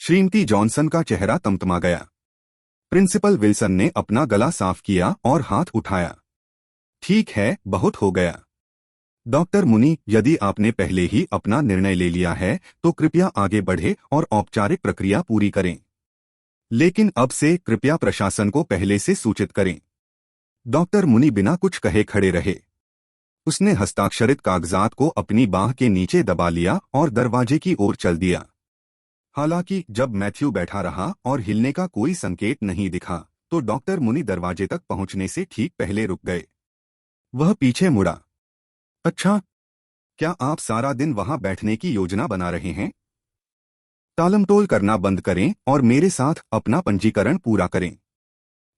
श्रीमती जॉनसन का चेहरा तमतमा गया। प्रिंसिपल विल्सन ने अपना गला साफ किया और हाथ उठाया। ठीक है, बहुत हो गया। डॉक्टर मुनि, यदि आपने पहले ही अपना निर्णय ले लिया है तो कृपया आगे बढ़े और औपचारिक प्रक्रिया पूरी करें। लेकिन अब से कृपया प्रशासन को पहले से सूचित करें। डॉक्टर मुनि बिना कुछ कहे खड़े रहे। उसने हस्ताक्षरित कागजात को अपनी बाह के नीचे दबा लिया और दरवाजे की ओर चल दिया। हालांकि जब मैथ्यू बैठा रहा और हिलने का कोई संकेत नहीं दिखा, तो डॉक्टर मुनि दरवाजे तक पहुंचने से ठीक पहले रुक गए। वह पीछे मुड़ा। अच्छा, क्या आप सारा दिन वहां बैठने की योजना बना रहे हैं? टालमटोल करना बंद करें और मेरे साथ अपना पंजीकरण पूरा करें।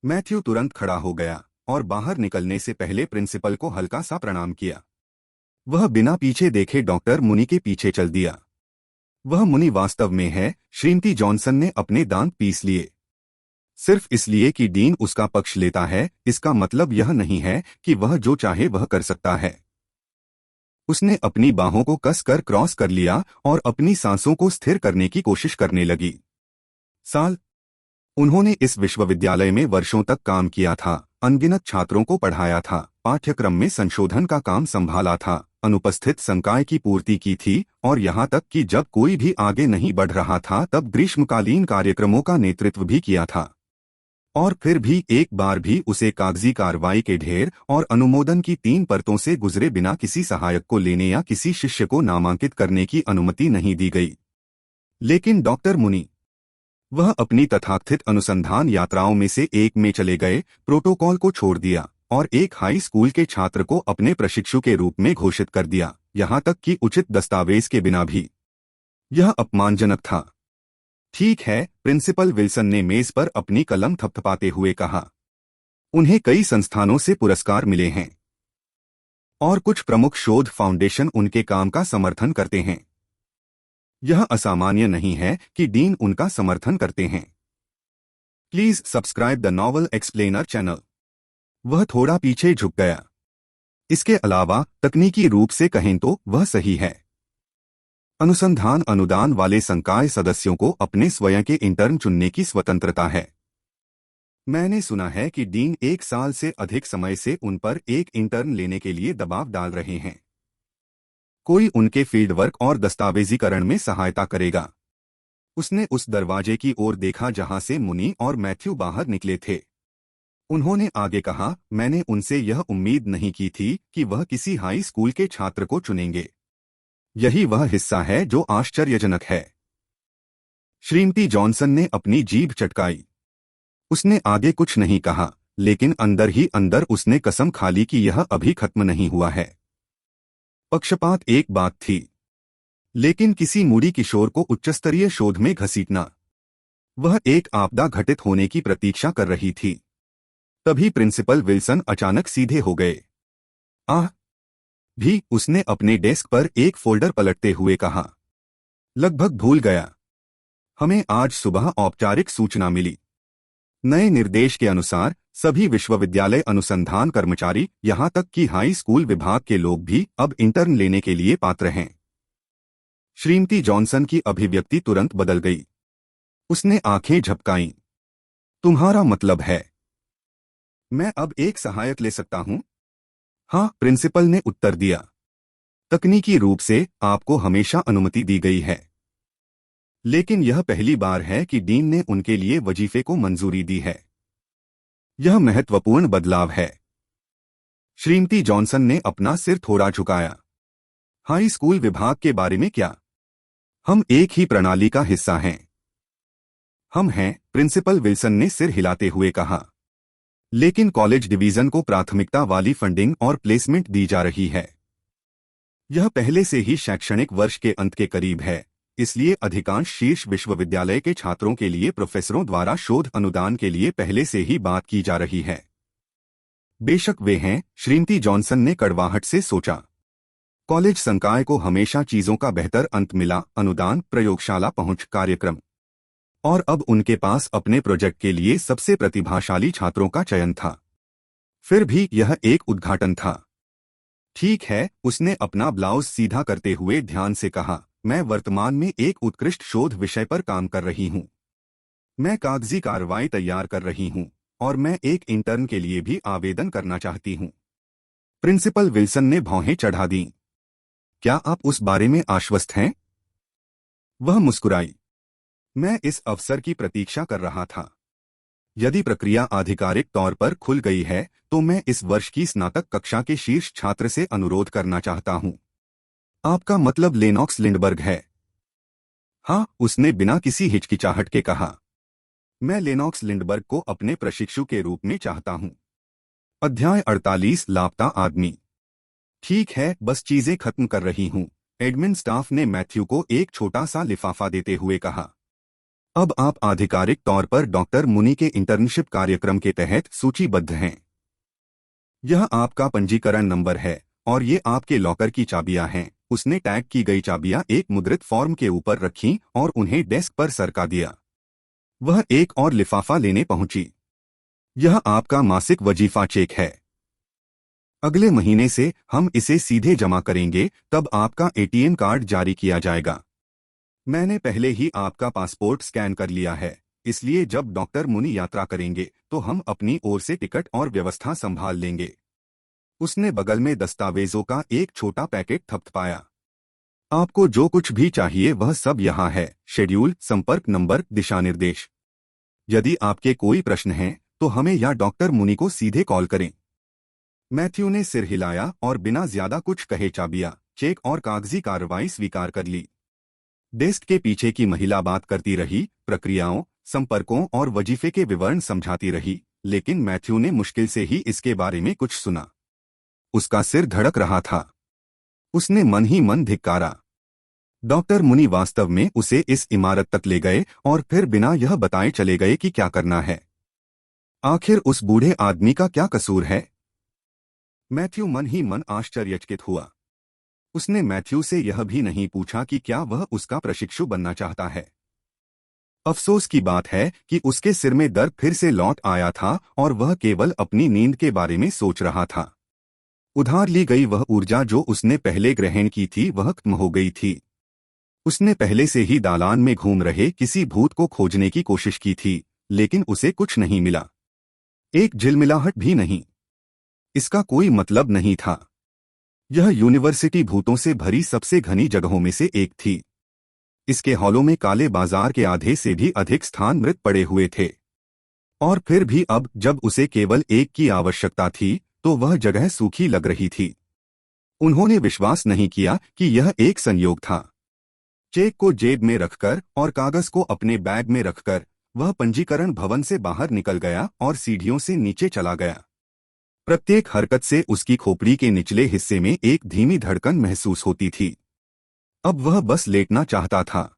मैथ्यू तुरंत खड़ा हो गया और बाहर निकलने से पहले प्रिंसिपल को हल्का सा प्रणाम किया। वह बिना पीछे देखे डॉक्टर मुनि के पीछे चल दिया। वह मुनि वास्तव में है, श्रीमती जॉनसन ने अपने दांत पीस लिए। सिर्फ इसलिए कि डीन उसका पक्ष लेता है, इसका मतलब यह नहीं है कि वह जो चाहे वह कर सकता है। उसने अपनी बाहों को कसकर क्रॉस कर लिया और अपनी सांसों को स्थिर करने की कोशिश करने लगी। साल उन्होंने इस विश्वविद्यालय में वर्षों तक काम किया था, अनगिनत छात्रों को पढ़ाया था, पाठ्यक्रम में संशोधन का काम संभाला था, अनुपस्थित संकाय की पूर्ति की थी और यहाँ तक कि जब कोई भी आगे नहीं बढ़ रहा था तब ग्रीष्मकालीन कार्यक्रमों का नेतृत्व भी किया था। और फिर भी एक बार भी उसे कागजी कार्रवाई के ढेर और अनुमोदन की 3 परतों से गुजरे बिना किसी सहायक को लेने या किसी शिष्य को नामांकित करने की अनुमति नहीं दी गई। लेकिन डॉक्टर मुनि, वह अपनी तथाकथित अनुसंधान यात्राओं में से एक में चले गए, प्रोटोकॉल को छोड़ दिया और एक हाई स्कूल के छात्र को अपने प्रशिक्षु के रूप में घोषित कर दिया, यहाँ तक कि उचित दस्तावेज के बिना भी। यह अपमानजनक था। ठीक है, प्रिंसिपल विल्सन ने मेज पर अपनी कलम थपथपाते हुए कहा। उन्हें कई संस्थानों से पुरस्कार मिले हैं और कुछ प्रमुख शोध फाउंडेशन उनके काम का समर्थन करते हैं। यह असामान्य नहीं है कि डीन उनका समर्थन करते हैं। Please subscribe the novel explainer channel. वह थोड़ा पीछे झुक गया। इसके अलावा तकनीकी रूप से कहें तो वह सही है। अनुसंधान अनुदान वाले संकाय सदस्यों को अपने स्वयं के इंटर्न चुनने की स्वतंत्रता है। मैंने सुना है कि डीन 1 साल से अधिक समय से उन पर एक इंटर्न लेने के लिए दबाव डाल रहे हैं। कोई उनके फील्ड वर्क और दस्तावेजीकरण में सहायता करेगा। उसने उस दरवाजे की ओर देखा जहां से मुनी और मैथ्यू बाहर निकले थे। उन्होंने आगे कहा, मैंने उनसे यह उम्मीद नहीं की थी कि वह किसी हाई स्कूल के छात्र को चुनेंगे। यही वह हिस्सा है जो आश्चर्यजनक है। श्रीमती जॉनसन ने अपनी जीभ चटकाई। उसने आगे कुछ नहीं कहा, लेकिन अंदर ही अंदर उसने कसम खा ली कि यह अभी खत्म नहीं हुआ है। पक्षपात एक बात थी, लेकिन किसी मूडी किशोर को उच्चस्तरीय शोध में घसीटना, वह एक आपदा घटित होने की प्रतीक्षा कर रही थी। तभी प्रिंसिपल विल्सन अचानक सीधे हो गए। आह! भी उसने अपने डेस्क पर एक फोल्डर पलटते हुए कहा। लगभग भूल गया। हमें आज सुबह औपचारिक सूचना मिली। नए निर्देश के अनुसार सभी विश्वविद्यालय अनुसंधान कर्मचारी, यहां तक कि हाई स्कूल विभाग के लोग भी अब इंटर्न लेने के लिए पात्र हैं। श्रीमती जॉनसन की अभिव्यक्ति तुरंत बदल गई। उसने आंखें झपकाईं। तुम्हारा मतलब है मैं अब एक सहायक ले सकता हूं? हाँ, प्रिंसिपल ने उत्तर दिया। तकनीकी रूप से आपको हमेशा अनुमति दी गई है, लेकिन यह पहली बार है कि डीन ने उनके लिए वजीफे को मंजूरी दी है। यह महत्वपूर्ण बदलाव है। श्रीमती जॉनसन ने अपना सिर थोड़ा झुकाया। हाई स्कूल विभाग के बारे में क्या? हम एक ही प्रणाली का हिस्सा हैं। हम हैं, प्रिंसिपल विल्सन ने सिर हिलाते हुए कहा। लेकिन कॉलेज डिवीजन को प्राथमिकता वाली फंडिंग और प्लेसमेंट दी जा रही है। यह पहले से ही शैक्षणिक वर्ष के अंत के करीब है, इसलिए अधिकांश शीर्ष विश्वविद्यालय के छात्रों के लिए प्रोफेसरों द्वारा शोध अनुदान के लिए पहले से ही बात की जा रही है। बेशक वे हैं, श्रीमती जॉनसन ने कड़वाहट से सोचा। कॉलेज संकाय को हमेशा चीजों का बेहतर अंत मिला, अनुदान, प्रयोगशाला पहुंच, कार्यक्रम, और अब उनके पास अपने प्रोजेक्ट के लिए सबसे प्रतिभाशाली छात्रों का चयन था। फिर भी यह एक उद्घाटन था। ठीक है, उसने अपना ब्लाउज सीधा करते हुए ध्यान से कहा, मैं वर्तमान में एक उत्कृष्ट शोध विषय पर काम कर रही हूं। मैं कागजी कार्रवाई तैयार कर रही हूं और मैं एक इंटर्न के लिए भी आवेदन करना चाहती हूं। प्रिंसिपल विल्सन ने भौहें चढ़ा दीं। क्या आप उस बारे में आश्वस्त हैं? वह मुस्कुराई। मैं इस अवसर की प्रतीक्षा कर रहा था। यदि प्रक्रिया आधिकारिक तौर पर खुल गई है तो मैं इस वर्ष की स्नातक कक्षा के शीर्ष छात्र से अनुरोध करना चाहता हूं। आपका मतलब लेनॉक्स लिंडबर्ग है? हाँ, उसने बिना किसी हिचकिचाहट के कहा। मैं लेनॉक्स लिंडबर्ग को अपने प्रशिक्षु के रूप में चाहता हूं। अध्याय 48, लापता आदमी। ठीक है, बस चीजें खत्म कर रही हूं, एडमिन स्टाफ ने मैथ्यू को एक छोटा सा लिफाफा देते हुए कहा। अब आप आधिकारिक तौर पर डॉक्टर मुनी के इंटर्नशिप कार्यक्रम के तहत सूचीबद्ध हैं। यह आपका पंजीकरण नंबर है और ये आपके लॉकर की चाबियां हैं। उसने टैग की गई चाबियां एक मुद्रित फॉर्म के ऊपर रखीं और उन्हें डेस्क पर सरका दिया। वह एक और लिफाफा लेने पहुंची। यह आपका मासिक वजीफा चेक है। अगले महीने से हम इसे सीधे जमा करेंगे, तब आपका एटीएम कार्ड जारी किया जाएगा। मैंने पहले ही आपका पासपोर्ट स्कैन कर लिया है, इसलिए जब डॉक्टर मुनी यात्रा करेंगे तो हम अपनी ओर से टिकट और व्यवस्था संभाल लेंगे। उसने बगल में दस्तावेजों का एक छोटा पैकेट थपथपाया। आपको जो कुछ भी चाहिए वह सब यहाँ है, शेड्यूल, संपर्क नंबर, दिशा निर्देश। यदि आपके कोई प्रश्न हैं तो हमें या डॉक्टर मुनी को सीधे कॉल करें। मैथ्यू ने सिर हिलाया और बिना ज्यादा कुछ कहे चाबियां, चेक और कागजी कार्रवाई स्वीकार कर ली। डेस्क के पीछे की महिला बात करती रही, प्रक्रियाओं, संपर्कों और वजीफे के विवरण समझाती रही, लेकिन मैथ्यू ने मुश्किल से ही इसके बारे में कुछ सुना। उसका सिर धड़क रहा था। उसने मन ही मन धिक्कारा। डॉक्टर मुनी वास्तव में उसे इस इमारत तक ले गए और फिर बिना यह बताए चले गए कि क्या करना है। आखिर उस बूढ़े आदमी का क्या कसूर है? मैथ्यू मन ही मन आश्चर्यचकित हुआ। उसने मैथ्यू से यह भी नहीं पूछा कि क्या वह उसका प्रशिक्षु बनना चाहता है। अफसोस की बात है कि उसके सिर में दर्द फिर से लौट आया था और वह केवल अपनी नींद के बारे में सोच रहा था। उधार ली गई वह ऊर्जा जो उसने पहले ग्रहण की थी वह खत्म हो गई थी। उसने पहले से ही दालान में घूम रहे किसी भूत को खोजने की कोशिश की थी, लेकिन उसे कुछ नहीं मिला। एक झिलमिलाहट भी नहीं। इसका कोई मतलब नहीं था। यह यूनिवर्सिटी भूतों से भरी सबसे घनी जगहों में से एक थी। इसके हॉलों में काले बाजार के आधे से भी अधिक स्थान मृत पड़े हुए थे। और फिर भी अब जब उसे केवल एक की आवश्यकता थी, तो वह जगह सूखी लग रही थी। उन्होंने विश्वास नहीं किया कि यह एक संयोग था। चेक को जेब में रखकर और कागज को अपने बैग में रखकर वह पंजीकरण भवन से बाहर निकल गया और सीढ़ियों से नीचे चला गया। प्रत्येक हरकत से उसकी खोपड़ी के निचले हिस्से में एक धीमी धड़कन महसूस होती थी। अब वह बस लेटना चाहता था।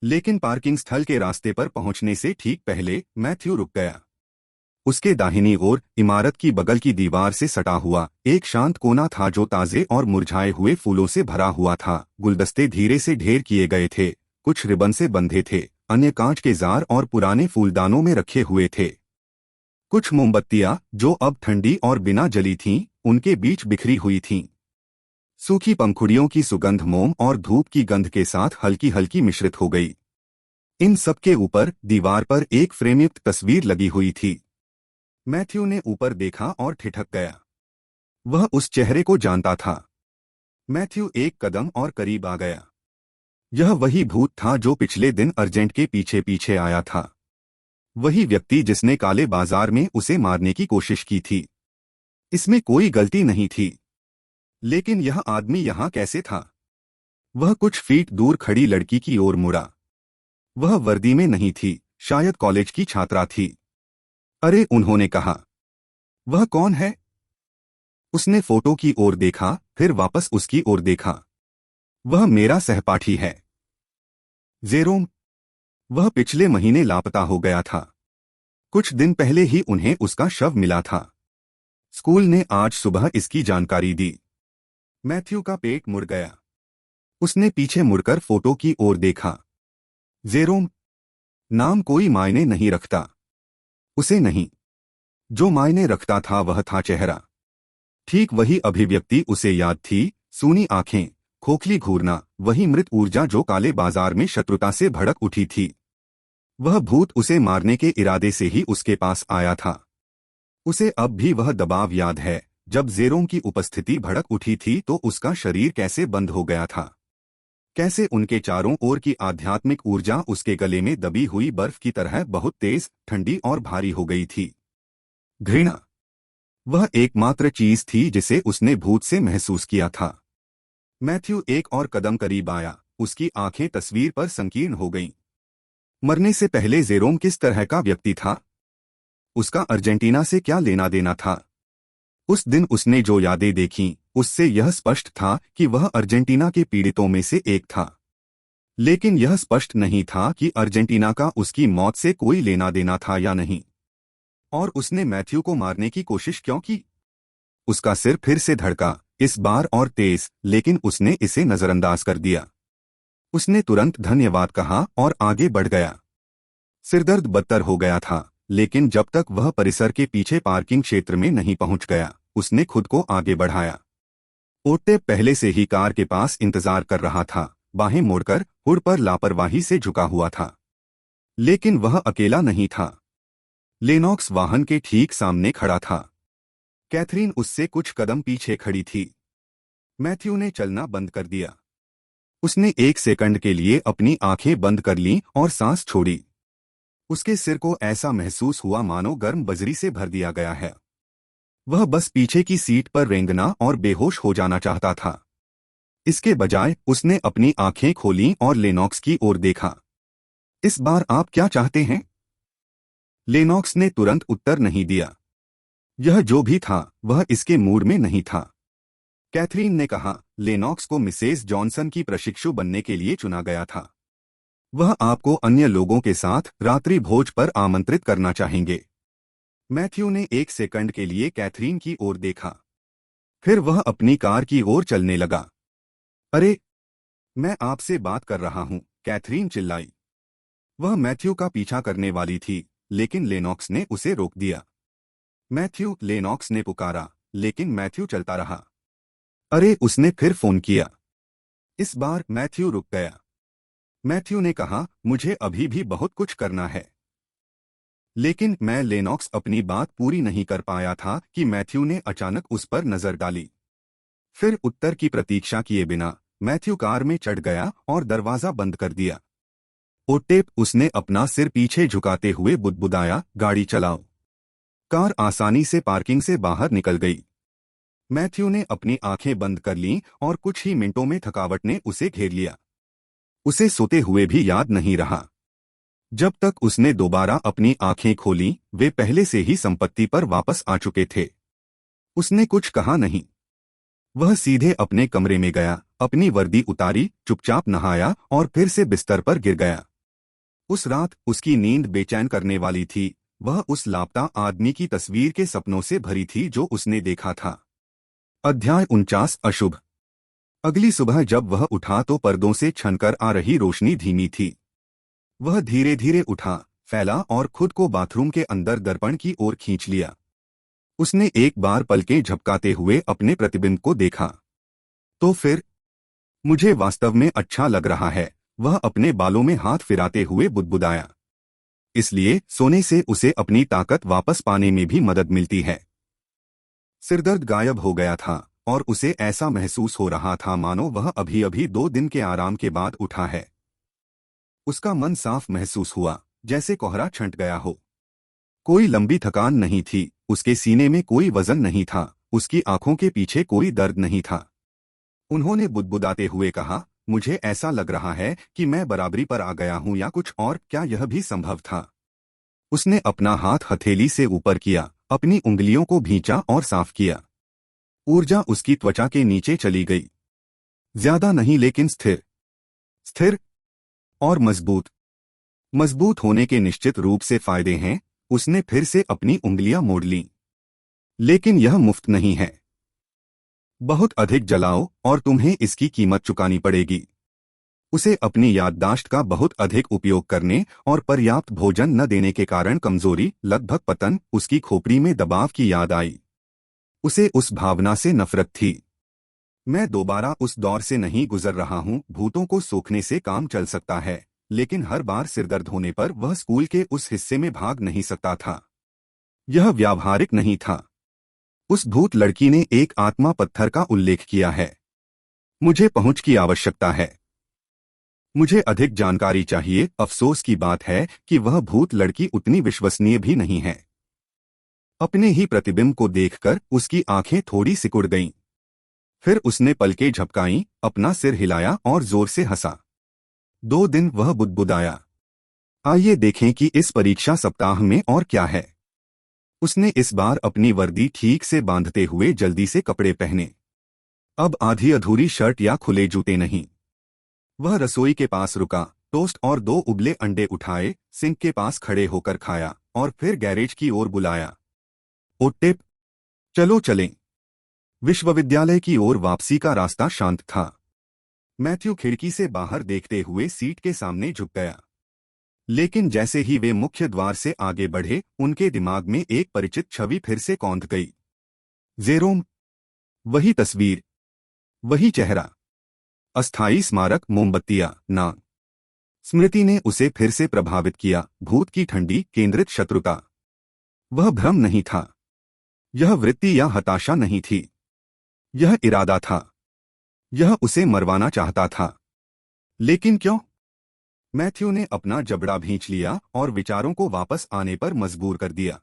लेकिन पार्किंग स्थल के रास्ते पर पहुंचने से ठीक पहले मैथ्यू रुक गया। उसके दाहिनी ओर इमारत की बगल की दीवार से सटा हुआ एक शांत कोना था जो ताजे और मुरझाए हुए फूलों से भरा हुआ था। गुलदस्ते धीरे से ढेर किए गए थे, कुछ रिबन से बंधे थे, अन्य कांच के जार और पुराने फूलदानों में रखे हुए थे। कुछ मोमबत्तियां जो अब ठंडी और बिना जली थीं, उनके बीच बिखरी हुई थीं। सूखी पंखुड़ियों की सुगंध मोम और धूप की गंध के साथ हल्की हल्की मिश्रित हो गई। इन सबके ऊपर दीवार पर एक फ्रेमयुक्त तस्वीर लगी हुई थी। मैथ्यू ने ऊपर देखा और ठिठक गया। वह उस चेहरे को जानता था। मैथ्यू एक कदम और करीब आ गया। यह वही भूत था जो पिछले दिन अर्जेंट के पीछे पीछे आया था। वही व्यक्ति जिसने काले बाजार में उसे मारने की कोशिश की थी। इसमें कोई गलती नहीं थी। लेकिन यह आदमी यहां कैसे था? वह कुछ फीट दूर खड़ी लड़की की ओर मुड़ा। वह वर्दी में नहीं थी, शायद कॉलेज की छात्रा थी। अरे, उन्होंने कहा। वह कौन है? उसने फोटो की ओर देखा, फिर वापस उसकी ओर देखा। वह मेरा सहपाठी है, जेरोम। वह पिछले महीने लापता हो गया था। कुछ दिन पहले ही उन्हें उसका शव मिला था। स्कूल ने आज सुबह इसकी जानकारी दी। मैथ्यू का पेट मुड़ गया। उसने पीछे मुड़कर फोटो की ओर देखा। जेरोम। नाम कोई मायने नहीं रखता। उसे नहीं। जो मायने रखता था वह था चेहरा। ठीक वही अभिव्यक्ति उसे याद थी, सूनी आंखें, खोखली घूरना, वही मृत ऊर्जा जो काले बाजार में शत्रुता से भड़क उठी थी। वह भूत उसे मारने के इरादे से ही उसके पास आया था। उसे अब भी वह दबाव याद है, जब जेरोम की उपस्थिति भड़क उठी थी तो उसका शरीर कैसे बंद हो गया था। कैसे उनके चारों ओर की आध्यात्मिक ऊर्जा उसके गले में दबी हुई बर्फ की तरह बहुत तेज, ठंडी और भारी हो गई थी। घृणा। वह एकमात्र चीज थी जिसे उसने भूत से महसूस किया था। मैथ्यू एक और कदम करीब आया। उसकी आंखें तस्वीर पर संकीर्ण हो गईं। मरने से पहले जेरोम किस तरह का व्यक्ति था? उसका अर्जेंटीना से क्या लेना देना था? उस दिन उसने जो यादें देखीं, उससे यह स्पष्ट था कि वह अर्जेंटीना के पीड़ितों में से एक था। लेकिन यह स्पष्ट नहीं था कि अर्जेंटीना का उसकी मौत से कोई लेना देना था या नहीं। और उसने मैथ्यू को मारने की कोशिश क्यों की? उसका सिर फिर से धड़का, इस बार और तेज, लेकिन उसने इसे नजरअंदाज कर दिया। उसने तुरंत धन्यवाद कहा और आगे बढ़ गया। सिरदर्द बदतर हो गया था, लेकिन जब तक वह परिसर के पीछे पार्किंग क्षेत्र में नहीं पहुंच गया, उसने खुद को आगे बढ़ाया। ओट्टे पहले से ही कार के पास इंतजार कर रहा था, बाहें मोड़कर हुड पर लापरवाही से झुका हुआ था। लेकिन वह अकेला नहीं था। लेनॉक्स वाहन के ठीक सामने खड़ा था। कैथरीन उससे कुछ कदम पीछे खड़ी थी। मैथ्यू ने चलना बंद कर दिया। उसने एक सेकंड के लिए अपनी आंखें बंद कर लीं और सांस छोड़ी। उसके सिर को ऐसा महसूस हुआ मानो गर्म बजरी से भर दिया गया है। वह बस पीछे की सीट पर रेंगना और बेहोश हो जाना चाहता था। इसके बजाय उसने अपनी आंखें खोलीं और लेनॉक्स की ओर देखा। इस बार आप क्या चाहते हैं? लेनॉक्स ने तुरंत उत्तर नहीं दिया। यह जो भी था वह इसके मूड में नहीं था। कैथरीन ने कहा, लेनॉक्स को मिसेस जॉनसन की प्रशिक्षु बनने के लिए चुना गया था। वह आपको अन्य लोगों के साथ रात्रि भोज पर आमंत्रित करना चाहेंगे। मैथ्यू ने एक सेकंड के लिए कैथरीन की ओर देखा। फिर वह अपनी कार की ओर चलने लगा। अरे, मैं आपसे बात कर रहा हूं, कैथरीन चिल्लाई। वह मैथ्यू का पीछा करने वाली थी, लेकिन लेनॉक्स ने उसे रोक दिया। मैथ्यू, लेनॉक्स ने पुकारा, लेकिन मैथ्यू चलता रहा। अरे, उसने फिर फोन किया। इस बार मैथ्यू रुक गया। मैथ्यू ने कहा, मुझे अभी भी बहुत कुछ करना है। लेकिन मैं लेनॉक्स अपनी बात पूरी नहीं कर पाया था कि मैथ्यू ने अचानक उस पर नजर डाली। फिर उत्तर की प्रतीक्षा किए बिना मैथ्यू कार में चढ़ गया और दरवाजा बंद कर दिया। ओटेप, उसने अपना सिर पीछे झुकाते हुए बुदबुदाया, गाड़ी चलाओ। कार आसानी से पार्किंग से बाहर निकल गई। मैथ्यू ने अपनी आंखें बंद कर लीं और कुछ ही मिनटों में थकावट ने उसे घेर लिया। उसे सोते हुए भी याद नहीं रहा। जब तक उसने दोबारा अपनी आंखें खोलीं, वे पहले से ही संपत्ति पर वापस आ चुके थे। उसने कुछ कहा नहीं। वह सीधे अपने कमरे में गया, अपनी वर्दी उतारी, चुपचाप नहाया और फिर से बिस्तर पर गिर गया। उस रात उसकी नींद बेचैन करने वाली थी। वह उस लापता आदमी की तस्वीर के सपनों से भरी थी जो उसने देखा था। अध्याय 49, अशुभ। अगली सुबह जब वह उठा तो पर्दों से छनकर आ रही रोशनी धीमी थी। वह धीरे धीरे उठा, फैला और खुद को बाथरूम के अंदर दर्पण की ओर खींच लिया। उसने एक बार पलकें झपकाते हुए अपने प्रतिबिंब को देखा। तो फिर, मुझे वास्तव में अच्छा लग रहा है, वह अपने बालों में हाथ फिराते हुए बुदबुदाया। इसलिए सोने से उसे अपनी ताकत वापस पाने में भी मदद मिलती है। सिरदर्द गायब हो गया था और उसे ऐसा महसूस हो रहा था मानो वह अभी अभी 2 दिन के आराम के बाद उठा है। उसका मन साफ महसूस हुआ, जैसे कोहरा छंट गया हो। कोई लंबी थकान नहीं थी, उसके सीने में कोई वजन नहीं था, उसकी आंखों के पीछे कोई दर्द नहीं था। उन्होंने बुदबुदाते हुए कहा, मुझे ऐसा लग रहा है कि मैं बराबरी पर आ गया हूं या कुछ और। क्या यह भी संभव था? उसने अपना हाथ हथेली से ऊपर किया, अपनी उंगलियों को भींचा और साफ किया। ऊर्जा उसकी त्वचा के नीचे चली गई। ज्यादा नहीं, लेकिन स्थिर स्थिर और मजबूत। मजबूत होने के निश्चित रूप से फायदे हैं। उसने फिर से अपनी उंगलियां मोड़ लीं। लेकिन यह मुफ्त नहीं है। बहुत अधिक जलाओ और तुम्हें इसकी कीमत चुकानी पड़ेगी। उसे अपनी याददाश्त का बहुत अधिक उपयोग करने और पर्याप्त भोजन न देने के कारण कमजोरी, लगभग पतन, उसकी खोपड़ी में दबाव की याद आई। उसे उस भावना से नफरत थी। मैं दोबारा उस दौर से नहीं गुजर रहा हूं। भूतों को सोखने से काम चल सकता है, लेकिन हर बार सिरदर्द होने पर वह स्कूल के उस हिस्से में भाग नहीं सकता था। यह व्यावहारिक नहीं था। उस भूत लड़की ने एक आत्मा पत्थर का उल्लेख किया है। मुझे पहुंच की आवश्यकता है। मुझे अधिक जानकारी चाहिए। अफसोस की बात है कि वह भूत लड़की उतनी विश्वसनीय भी नहीं है। अपने ही प्रतिबिंब को देखकर उसकी आंखें थोड़ी सिकुड़ गईं। फिर उसने पलकें झपकाईं, अपना सिर हिलाया और जोर से हंसा। 2 दिन, वह बुदबुदाया। आइए देखें कि इस परीक्षा सप्ताह में और क्या है। उसने इस बार अपनी वर्दी ठीक से बांधते हुए जल्दी से कपड़े पहने। अब आधी अधूरी शर्ट या खुले जूते नहीं। वह रसोई के पास रुका, टोस्ट और 2 उबले अंडे उठाए, सिंक के पास खड़े होकर खाया और फिर गैरेज की ओर बुलाया। ओट्टे, चलो चलें। विश्वविद्यालय की ओर वापसी का रास्ता शांत था। मैथ्यू खिड़की से बाहर देखते हुए सीट के सामने झुक गया। लेकिन जैसे ही वे मुख्य द्वार से आगे बढ़े, उनके दिमाग में एक परिचित छवि फिर से कौंध गई। जेरोम। वही तस्वीर, वही चेहरा। अस्थायी स्मारक, मोमबत्तियां, नाग। स्मृति ने उसे फिर से प्रभावित किया। भूत की ठंडी, केंद्रित शत्रुता। वह भ्रम नहीं था। यह वृत्ति या हताशा नहीं थी। यह इरादा था। यह उसे मरवाना चाहता था। लेकिन क्यों? मैथ्यू ने अपना जबड़ा भींच लिया और विचारों को वापस आने पर मजबूर कर दिया।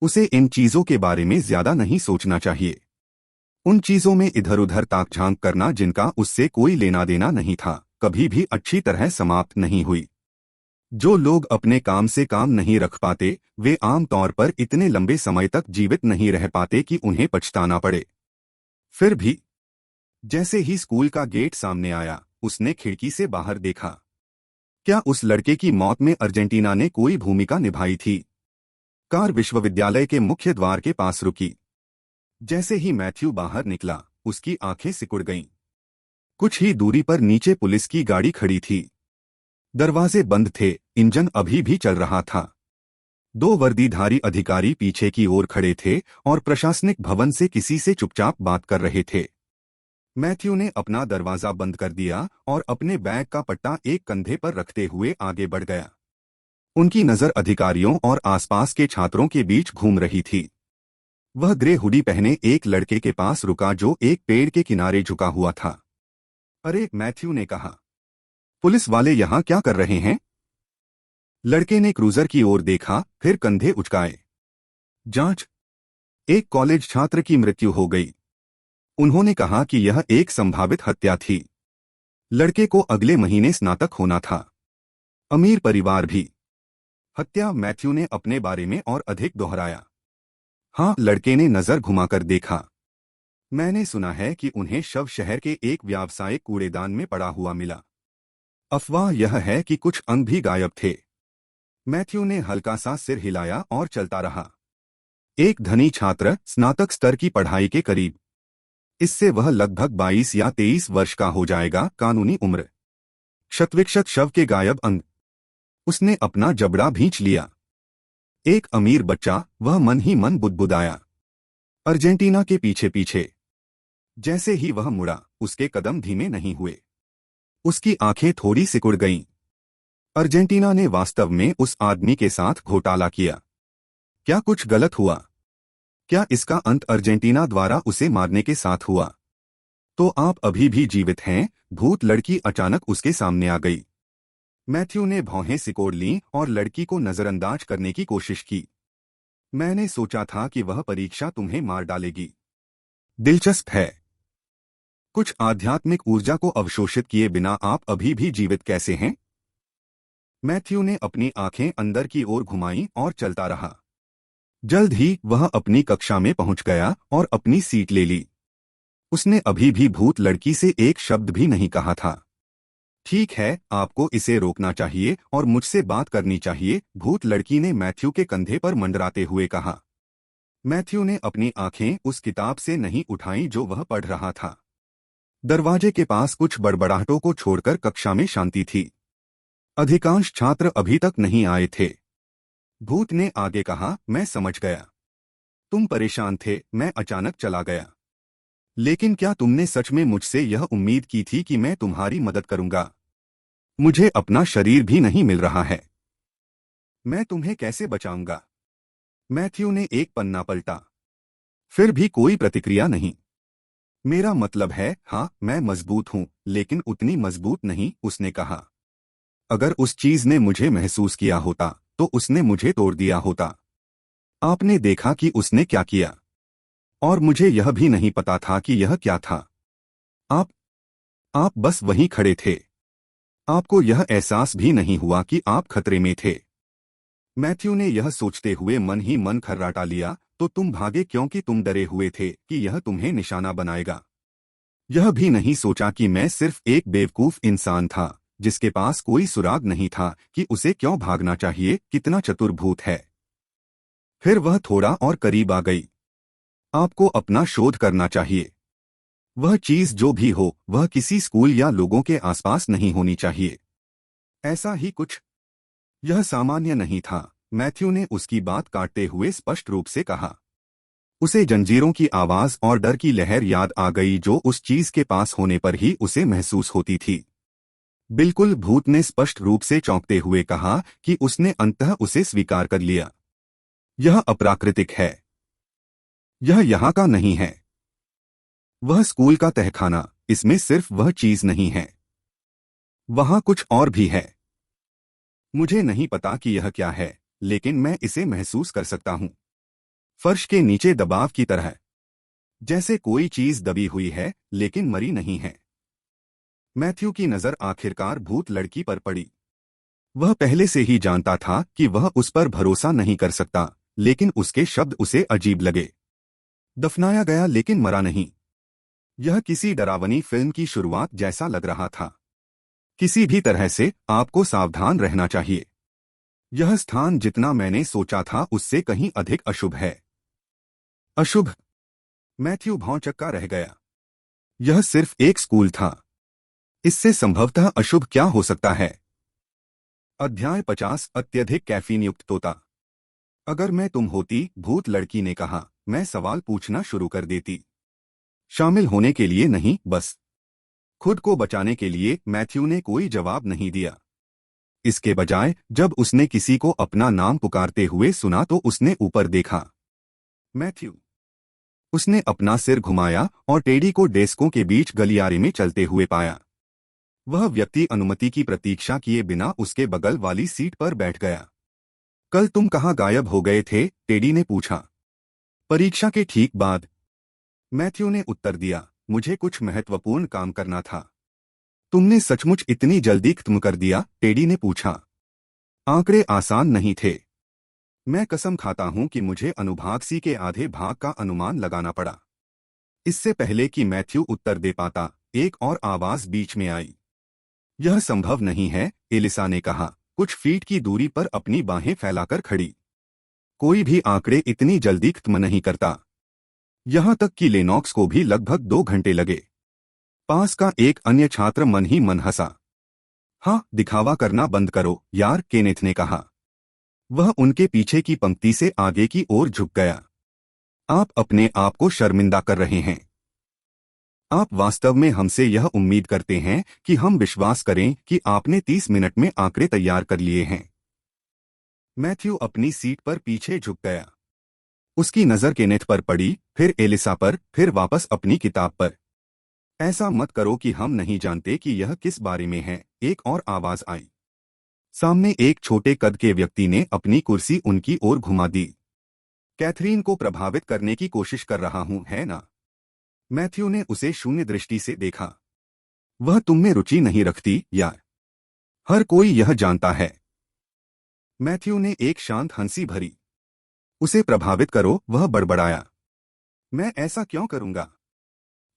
उसे इन चीजों के बारे में ज्यादा नहीं सोचना चाहिए। उन चीजों में इधर उधर ताक-झांक करना जिनका उससे कोई लेना देना नहीं था, कभी भी अच्छी तरह समाप्त नहीं हुई। जो लोग अपने काम से काम नहीं रख पाते, वे आम तौर पर इतने लंबे समय तक जीवित नहीं रह पाते कि उन्हें पछताना पड़े। फिर भी, जैसे ही स्कूल का गेट सामने आया, उसने खिड़की से बाहर देखा। क्या उस लड़के की मौत में अर्जेंटीना ने कोई भूमिका निभाई थी? कार विश्वविद्यालय के मुख्य द्वार के पास रुकी। जैसे ही मैथ्यू बाहर निकला, उसकी आंखें सिकुड़ गईं। कुछ ही दूरी पर नीचे पुलिस की गाड़ी खड़ी थी। दरवाजे बंद थे, इंजन अभी भी चल रहा था। 2 वर्दीधारी अधिकारी पीछे की ओर खड़े थे और प्रशासनिक भवन से किसी से चुपचाप बात कर रहे थे। मैथ्यू ने अपना दरवाजा बंद कर दिया और अपने बैग का पट्टा एक कंधे पर रखते हुए आगे बढ़ गया। उनकी नजर अधिकारियों और आसपास के छात्रों के बीच घूम रही थी। वह ग्रे हुडी पहने एक लड़के के पास रुका जो एक पेड़ के किनारे झुका हुआ था। अरे, मैथ्यू ने कहा, पुलिस वाले यहाँ क्या कर रहे हैं? लड़के ने क्रूजर की ओर देखा, फिर कंधे उचकाए। जांच। एक कॉलेज छात्र की मृत्यु हो गई। उन्होंने कहा कि यह एक संभावित हत्या थी। लड़के को अगले महीने स्नातक होना था। अमीर परिवार भी। हत्या, मैथ्यू ने अपने बारे में और अधिक दोहराया। हाँ, लड़के ने नजर घुमाकर देखा। मैंने सुना है कि उन्हें शव शहर के एक व्यावसायिक कूड़ेदान में पड़ा हुआ मिला। अफवाह यह है कि कुछ अंग भी गायब थे। मैथ्यू ने हल्का सा सिर हिलाया और चलता रहा। एक धनी छात्र, स्नातक स्तर की पढ़ाई के करीब। इससे वह लगभग 22 या 23 वर्ष का हो जाएगा, कानूनी उम्र। शतविक्षत शव के गायब अंग। उसने अपना जबड़ा भींच लिया। एक अमीर बच्चा, वह मन ही मन बुदबुदाया। अर्जेंटीना के पीछे पीछे। जैसे ही वह मुड़ा, उसके कदम धीमे नहीं हुए। उसकी आंखें थोड़ी सिकुड़ गईं। अर्जेंटीना ने वास्तव में उस आदमी के साथ घोटाला किया। क्या कुछ गलत हुआ? क्या इसका अंत अर्जेंटीना द्वारा उसे मारने के साथ हुआ? तो आप अभी भी जीवित हैं? भूत लड़की अचानक उसके सामने आ गई। मैथ्यू ने भौहें सिकोड़ लीं और लड़की को नजरअंदाज करने की कोशिश की। मैंने सोचा था कि वह परीक्षा तुम्हें मार डालेगी। दिलचस्प है। कुछ आध्यात्मिक ऊर्जा को अवशोषित किए बिना आप अभी भी जीवित कैसे हैं? मैथ्यू ने अपनी आंखें अंदर की ओर घुमाईं और चलता रहा। जल्द ही वह अपनी कक्षा में पहुंच गया और अपनी सीट ले ली। उसने अभी भी भूत लड़की से एक शब्द भी नहीं कहा था। ठीक है, आपको इसे रोकना चाहिए और मुझसे बात करनी चाहिए, भूत लड़की ने मैथ्यू के कंधे पर मंडराते हुए कहा। मैथ्यू ने अपनी आंखें उस किताब से नहीं उठाईं जो वह पढ़ रहा था। दरवाजे के पास कुछ बड़बड़ाहटों को छोड़कर कक्षा में शांति थी। अधिकांश छात्र अभी तक नहीं आए थे। भूत ने आगे कहा, मैं समझ गया। तुम परेशान थे, मैं अचानक चला गया। लेकिन क्या तुमने सच में मुझसे यह उम्मीद की थी कि मैं तुम्हारी मदद करूंगा? मुझे अपना शरीर भी नहीं मिल रहा है। मैं तुम्हें कैसे बचाऊंगा? मैथ्यू ने एक पन्ना पलटा। फिर भी कोई प्रतिक्रिया नहीं। मेरा मतलब है, हाँ, मैं मजबूत हूं, लेकिन उतनी मजबूत नहीं, उसने कहा। अगर उस चीज ने मुझे महसूस किया होता, तो उसने मुझे तोड़ दिया होता। आपने देखा कि उसने क्या किया। और मुझे यह भी नहीं पता था कि यह क्या था। आप आप बस वहीं खड़े थे। आपको यह एहसास भी नहीं हुआ कि आप खतरे में थे। मैथ्यू ने यह सोचते हुए मन ही मन खर्राटा लिया, तो तुम भागे क्योंकि तुम डरे हुए थे कि यह तुम्हें निशाना बनाएगा। यह भी नहीं सोचा कि मैं सिर्फ एक बेवकूफ इंसान था, जिसके पास कोई सुराग नहीं था कि उसे क्यों भागना चाहिए। कितना चतुर भूत है। फिर वह थोड़ा और करीब आ गई। आपको अपना शोध करना चाहिए। वह चीज जो भी हो, वह किसी स्कूल या लोगों के आसपास नहीं होनी चाहिए। ऐसा ही कुछ। यह सामान्य नहीं था, मैथ्यू ने उसकी बात काटते हुए स्पष्ट रूप से कहा। उसे जंजीरों की आवाज और डर की लहर याद आ गई जो उस चीज के पास होने पर ही उसे महसूस होती थी। बिल्कुल, भूत ने स्पष्ट रूप से चौंकते हुए कहा कि उसने अंततः उसे स्वीकार कर लिया। यह अप्राकृतिक है। यह यहाँ का नहीं है। वह स्कूल का तहखाना, इसमें सिर्फ वह चीज नहीं है। वहाँ कुछ और भी है। मुझे नहीं पता कि यह क्या है, लेकिन मैं इसे महसूस कर सकता हूँ। फर्श के नीचे दबाव की तरह। जैसे कोई चीज दबी हुई है, लेकिन मरी नहीं है। मैथ्यू की नजर आखिरकार भूत लड़की पर पड़ी। वह पहले से ही जानता था कि वह उस पर भरोसा नहीं कर सकता, लेकिन उसके शब्द उसे अजीब लगे। दफनाया गया लेकिन मरा नहीं। यह किसी डरावनी फिल्म की शुरुआत जैसा लग रहा था। किसी भी तरह से आपको सावधान रहना चाहिए। यह स्थान जितना मैंने सोचा था उससे कहीं अधिक अशुभ है। अशुभ? मैथ्यू भौंचक्का रह गया। यह सिर्फ एक स्कूल था। इससे संभवतः अशुभ क्या हो सकता है? अध्याय 50। अत्यधिक कैफीन युक्त तोता। अगर मैं तुम होती, भूत लड़की ने कहा, मैं सवाल पूछना शुरू कर देती। शामिल होने के लिए नहीं, बस खुद को बचाने के लिए। मैथ्यू ने कोई जवाब नहीं दिया। इसके बजाय जब उसने किसी को अपना नाम पुकारते हुए सुना तो उसने ऊपर देखा। मैथ्यू। उसने अपना सिर घुमाया और टेडी को डेस्कों के बीच गलियारे में चलते हुए पाया। वह व्यक्ति अनुमति की प्रतीक्षा किए बिना उसके बगल वाली सीट पर बैठ गया। कल तुम कहाँ गायब हो गए थे? टेडी ने पूछा। परीक्षा के ठीक बाद, मैथ्यू ने उत्तर दिया। मुझे कुछ महत्वपूर्ण काम करना था। तुमने सचमुच इतनी जल्दी खत्म कर दिया? टेडी ने पूछा। आंकड़े आसान नहीं थे। मैं कसम खाता हूं कि मुझे अनुभाग सी के आधे भाग का अनुमान लगाना पड़ा। इससे पहले कि मैथ्यू उत्तर दे पाता, एक और आवाज बीच में आई। यह संभव नहीं है, एलिसा ने कहा, कुछ फीट की दूरी पर अपनी बाहें फैलाकर खड़ी। कोई भी आंकड़े इतनी जल्दी खत्म नहीं करता। यहां तक कि लेनॉक्स को भी लगभग 2 घंटे लगे। पास का एक अन्य छात्र मन ही मन हंसा। हाँ, दिखावा करना बंद करो यार, केनेथ ने कहा। वह उनके पीछे की पंक्ति से आगे की ओर झुक गया। आप अपने आप को शर्मिंदा कर रहे हैं। आप वास्तव में हमसे यह उम्मीद करते हैं कि हम विश्वास करें कि आपने 30 मिनट में आंकड़े तैयार कर लिए हैं। मैथ्यू अपनी सीट पर पीछे झुक गया। उसकी नजर केनेथ पर पड़ी, फिर एलिसा पर, फिर वापस अपनी किताब पर। ऐसा मत करो कि हम नहीं जानते कि यह किस बारे में है, एक और आवाज आई। सामने एक छोटे कद के व्यक्ति ने अपनी कुर्सी उनकी ओर घुमा दी। कैथरीन को प्रभावित करने की कोशिश कर रहा हूं, है ना? मैथ्यू ने उसे शून्य दृष्टि से देखा। वह तुम में रुचि नहीं रखती यार। हर कोई यह जानता है। मैथ्यू ने एक शांत हंसी भरी। उसे प्रभावित करो, वह बड़बड़ाया। मैं ऐसा क्यों करूंगा?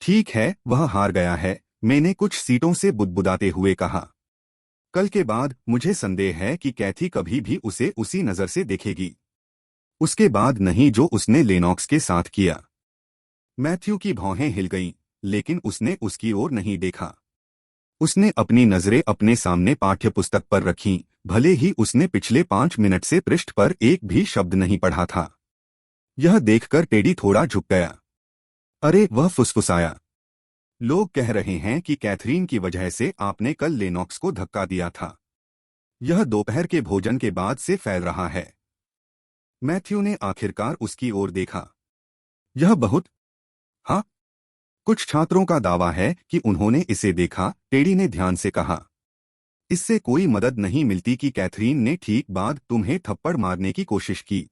ठीक है, वह हार गया है, मैंने कुछ सीटों से बुदबुदाते हुए कहा। कल के बाद मुझे संदेह है कि कैथी कभी भी उसे उसी नजर से देखेगी। उसके बाद नहीं जो उसने लेनॉक्स के साथ किया। मैथ्यू की भौहें हिल गईं, लेकिन उसने उसकी ओर नहीं देखा। उसने अपनी नजरें अपने सामने पाठ्यपुस्तक पर रखीं, भले ही उसने पिछले 5 मिनट से पृष्ठ पर एक भी शब्द नहीं पढ़ा था। यह देखकर टेडी थोड़ा झुक गया। अरे, वह फुसफुसाया। लोग कह रहे हैं कि कैथरीन की वजह से आपने कल लेनॉक्स को धक्का दिया था। यह दोपहर के भोजन के बाद से फैल रहा है। मैथ्यू ने आखिरकार उसकी ओर देखा। यह बहुत। हाँ, कुछ छात्रों का दावा है कि उन्होंने इसे देखा, टेडी ने ध्यान से कहा। इससे कोई मदद नहीं मिलती कि कैथरीन ने ठीक बाद तुम्हें थप्पड़ मारने की कोशिश की।